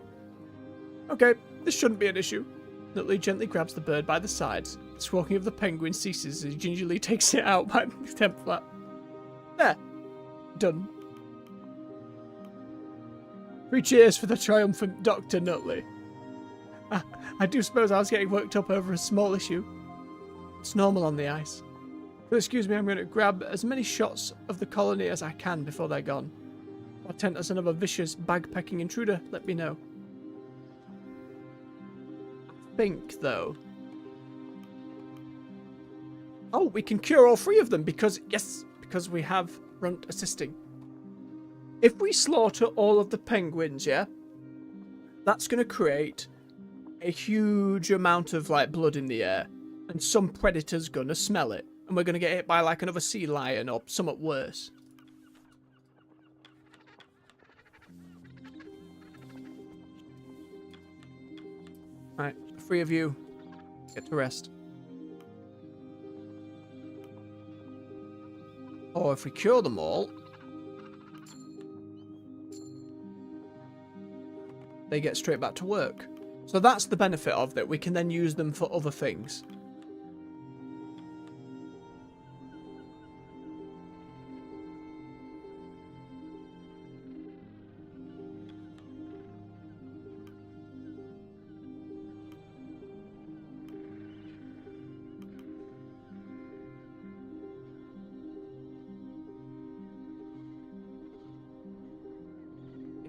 Okay, this shouldn't be an issue. Nutley gently grabs the bird by the sides. The squawking of the penguin ceases as he gingerly takes it out by the temp flap. There. Done. 3 cheers for the triumphant Dr. Nutley. I do suppose I was getting worked up over a small issue. It's normal on the ice. But excuse me, I'm going to grab as many shots of the colony as I can before they're gone. If I tempt us another vicious bag-pecking intruder, let me know. I think, though... Oh, we can cure all 3 of them because, yes, because we have Runt assisting. If we slaughter all of the penguins, yeah, that's going to create a huge amount of, like, blood in the air. And some predator's going to smell it. And we're going to get hit by, like, another sea lion or something worse. Right, 3 of you, get to rest. Or if we cure them all, they get straight back to work. So that's the benefit of that. We can then use them for other things.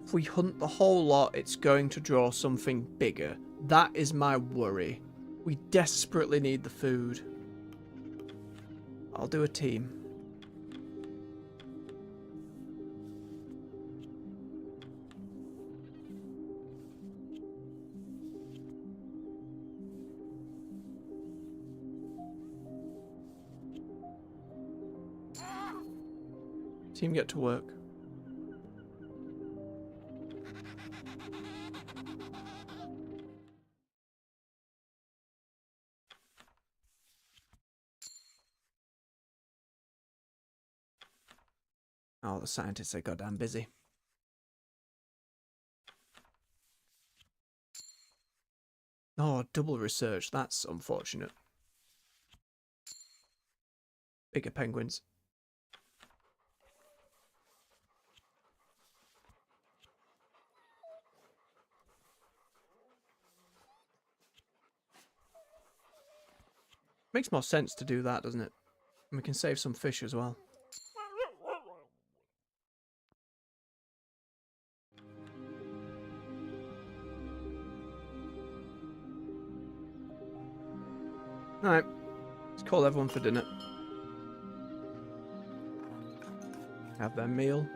If we hunt the whole lot, it's going to draw something bigger. That is my worry. We desperately need the food. I'll do a team. Team get to work. Oh, the scientists are goddamn busy. Oh, double research. That's unfortunate. Bigger penguins. Makes more sense to do that, doesn't it? And we can save some fish as well. Alright, let's call everyone for dinner. Have their meal.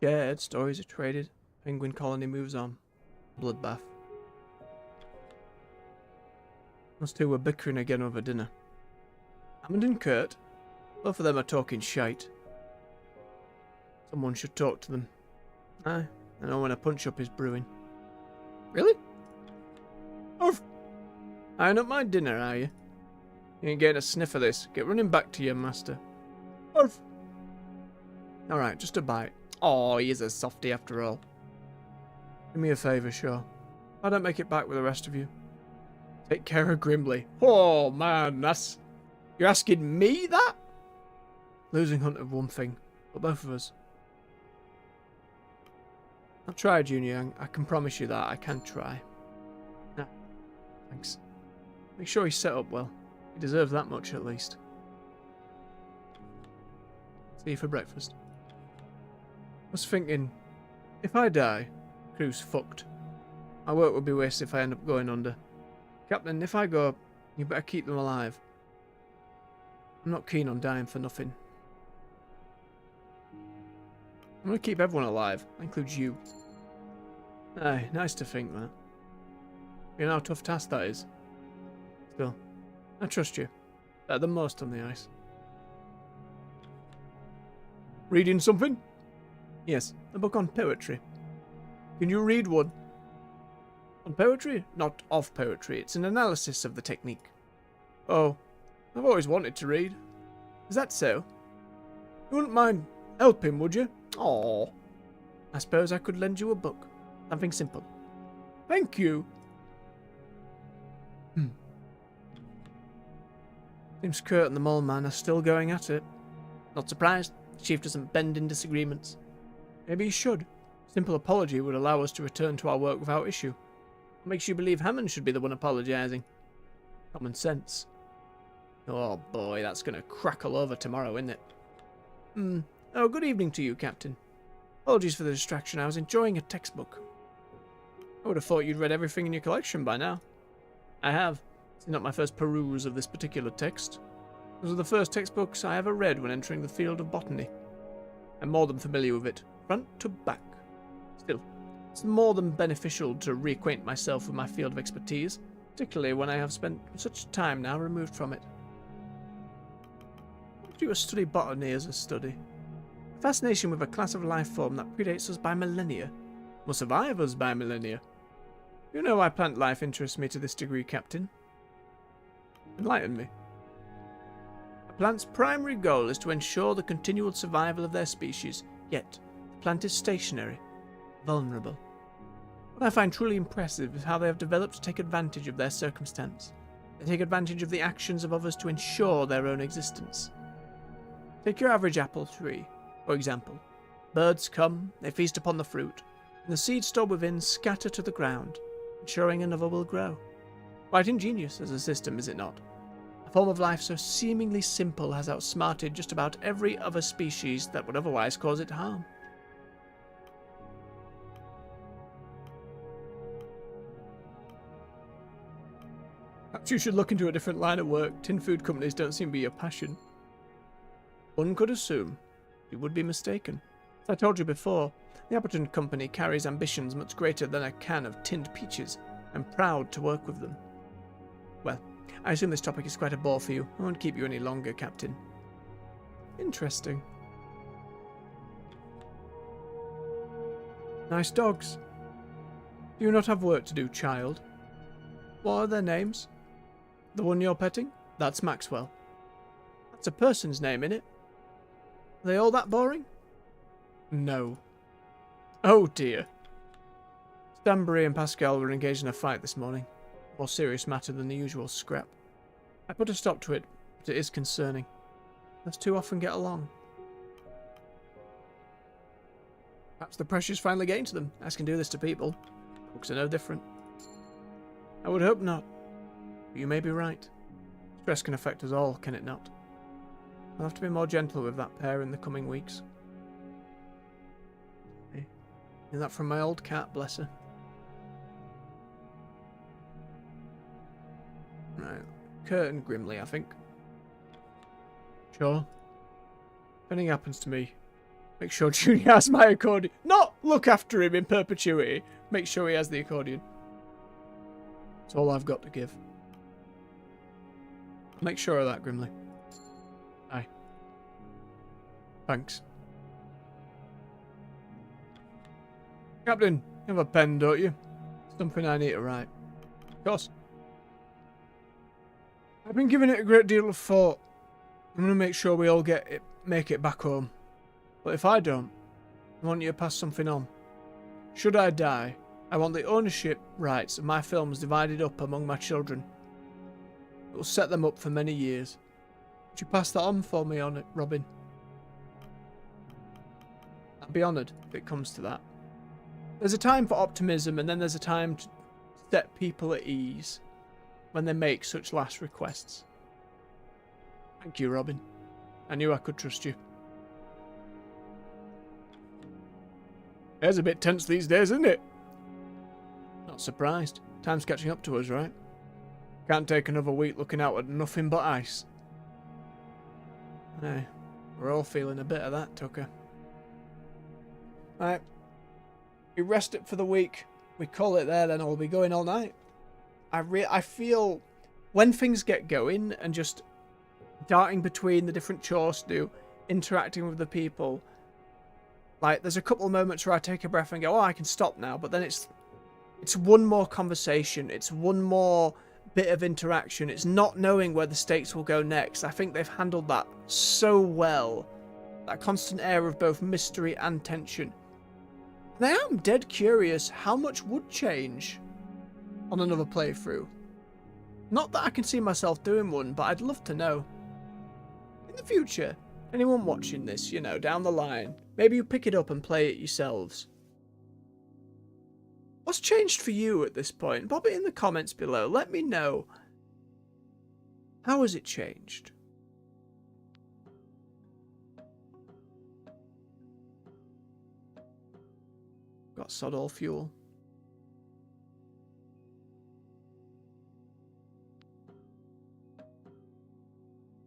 Shared, stories are traded. Penguin colony moves on. Bloodbath. Those 2 were bickering again over dinner. Hammond and Kurt, both of them are talking shite. Someone should talk to them. Aye, I know when a punch-up is brewing. Really? Oh, I don't mind dinner, are you? You ain't getting a sniff of this. Get running back to your master. Arf. Alright, just a bite. Oh, he is a softie after all. Do me a favour, sure. I don't make it back with the rest of you. Take care of Grimley. Oh, man, that's... You're asking me that? Losing Hunt of one thing, but both of us. I'll try, Junior. I can promise you that. I can try. Nah, thanks. Make sure he's set up well. He deserves that much, at least. See you for breakfast. I was thinking, if I die, crew's fucked. My work would be wasted if I end up going under. Captain, if I go, you better keep them alive. I'm not keen on dying for nothing. I'm going to keep everyone alive. That includes you. Aye, nice to think that. You know how tough task that is. Still, I trust you. Better than most on the ice. Reading something? Yes, a book on poetry. Can you read one? On poetry? Not of poetry. It's an analysis of the technique. Oh, I've always wanted to read. Is that so? You wouldn't mind Help him, would you? Oh, I suppose I could lend you a book. Something simple. Thank you. Seems Kurt and the Mole Man are still going at it. Not surprised. The chief doesn't bend in disagreements. Maybe he should. Simple apology would allow us to return to our work without issue. What makes you believe Hammond should be the one apologising? Common sense. Oh boy, that's going to crackle over tomorrow, isn't it? Oh, good evening to you, Captain. Apologies for the distraction. I was enjoying a textbook. I would have thought you'd read everything in your collection by now. I have. It's not my first peruse of this particular text. Those are the first textbooks I ever read when entering the field of botany. I'm more than familiar with it, front to back. Still, it's more than beneficial to reacquaint myself with my field of expertise, particularly when I have spent such time now removed from it. Do you study botany as a study? A fascination with a class of life form that predates us by millennia, will survive us by millennia. You know why plant life interests me to this degree, Captain. Enlighten me. A plant's primary goal is to ensure the continual survival of their species, yet the plant is stationary, vulnerable. What I find truly impressive is how they have developed to take advantage of their circumstance. They take advantage of the actions of others to ensure their own existence. Take your average apple tree, for example. Birds come, they feast upon the fruit, and the seeds stored within scatter to the ground, ensuring another will grow. Quite ingenious as a system, is it not? A form of life so seemingly simple has outsmarted just about every other species that would otherwise cause it harm. Perhaps you should look into a different line of work. Tin food companies don't seem to be your passion. One could assume you would be mistaken. As I told you before, the Appleton Company carries ambitions much greater than a can of tinned peaches. I'm proud to work with them. Well, I assume this topic is quite a bore for you. I won't keep you any longer, Captain. Interesting. Nice dogs. Do you not have work to do, child? What are their names? The one you're petting? That's Maxwell. That's a person's name, innit? Are they all that boring? No. Oh dear. Stanbury and Pascal were engaged in a fight this morning. More serious matter than the usual scrap. I put a stop to it, but it is concerning. Those two often get along. Perhaps the pressure's finally getting to them. As can do this to people. Books are no different. I would hope not. But you may be right. Stress can affect us all, can it not? I'll have to be more gentle with that pair in the coming weeks. Hey, is that from my old cat, bless her? Right, Kurt and Grimley, I think. Sure. If anything happens to me, make sure Junior has my accordion. Not look after him in perpetuity. Make sure he has the accordion. That's all I've got to give. Make sure of that, Grimley. Aye. Thanks. Captain, you have a pen, don't you? Something I need to write. Of course. I've been giving it a great deal of thought. I'm going to make sure we all make it back home. But if I don't, I want you to pass something on. Should I die, I want the ownership rights of my films divided up among my children. It will set them up for many years. Would you pass that on for me, on it, Robin? I'd be honoured if it comes to that. There's a time for optimism, and then there's a time to set people at ease when they make such last requests. Thank you, Robin. I knew I could trust you. It's a bit tense these days, isn't it? Not surprised. Time's catching up to us, right? Can't take another week looking out at nothing but ice. Aye, we're all feeling a bit of that, Tucker. Right. We rest it for the week. We call it there, then I'll be going all night. I feel when things get going and just darting between the different chores to do, interacting with the people, like there's a couple of moments where I take a breath and go, oh, I can stop now, but then it's one more conversation, it's one more bit of interaction, it's not knowing where the stakes will go next. I think they've handled that so well That constant air of both mystery and tension. And I am dead curious how much would change on another playthrough. Not that I can see myself doing one, but I'd love to know. In the future, anyone watching this, you know, down the line, maybe you pick it up and play it yourselves. What's changed for you at this point? Pop it in the comments below. Let me know. How has it changed? Got sod all fuel.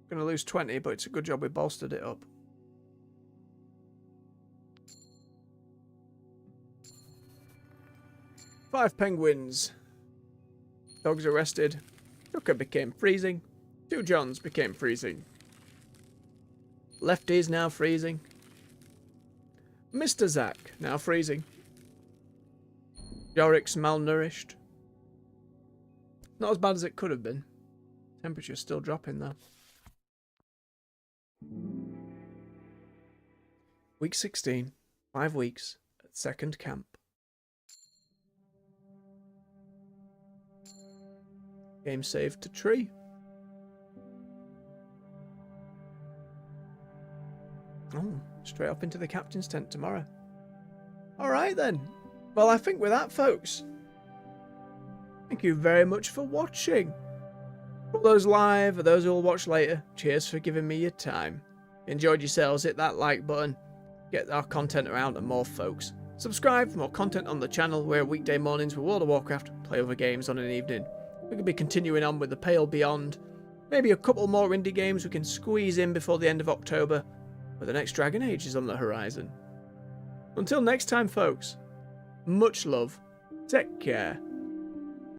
Gonna lose 20, but it's a good job we bolstered it up. Five penguins. Dogs arrested. Hooker became freezing. 2 Johns became freezing. Lefty's now freezing. Mr. Zach now freezing. Yorik's malnourished. Not as bad as it could have been. Temperature's still dropping though. Week 16. 5 weeks at second camp. Game saved to tree. Oh, straight up into the captain's tent tomorrow. Alright then. Well, I think with that, folks, thank you very much for watching. For those live or those who will watch later, cheers for giving me your time. If you enjoyed yourselves, hit that like button. Get our content around to more folks. Subscribe for more content on the channel, where weekday mornings with World of Warcraft, play other games on an evening. We could be continuing on with the Pale Beyond. Maybe a couple more indie games we can squeeze in before the end of October, but the next Dragon Age is on the horizon. Until next time, folks, much love, take care,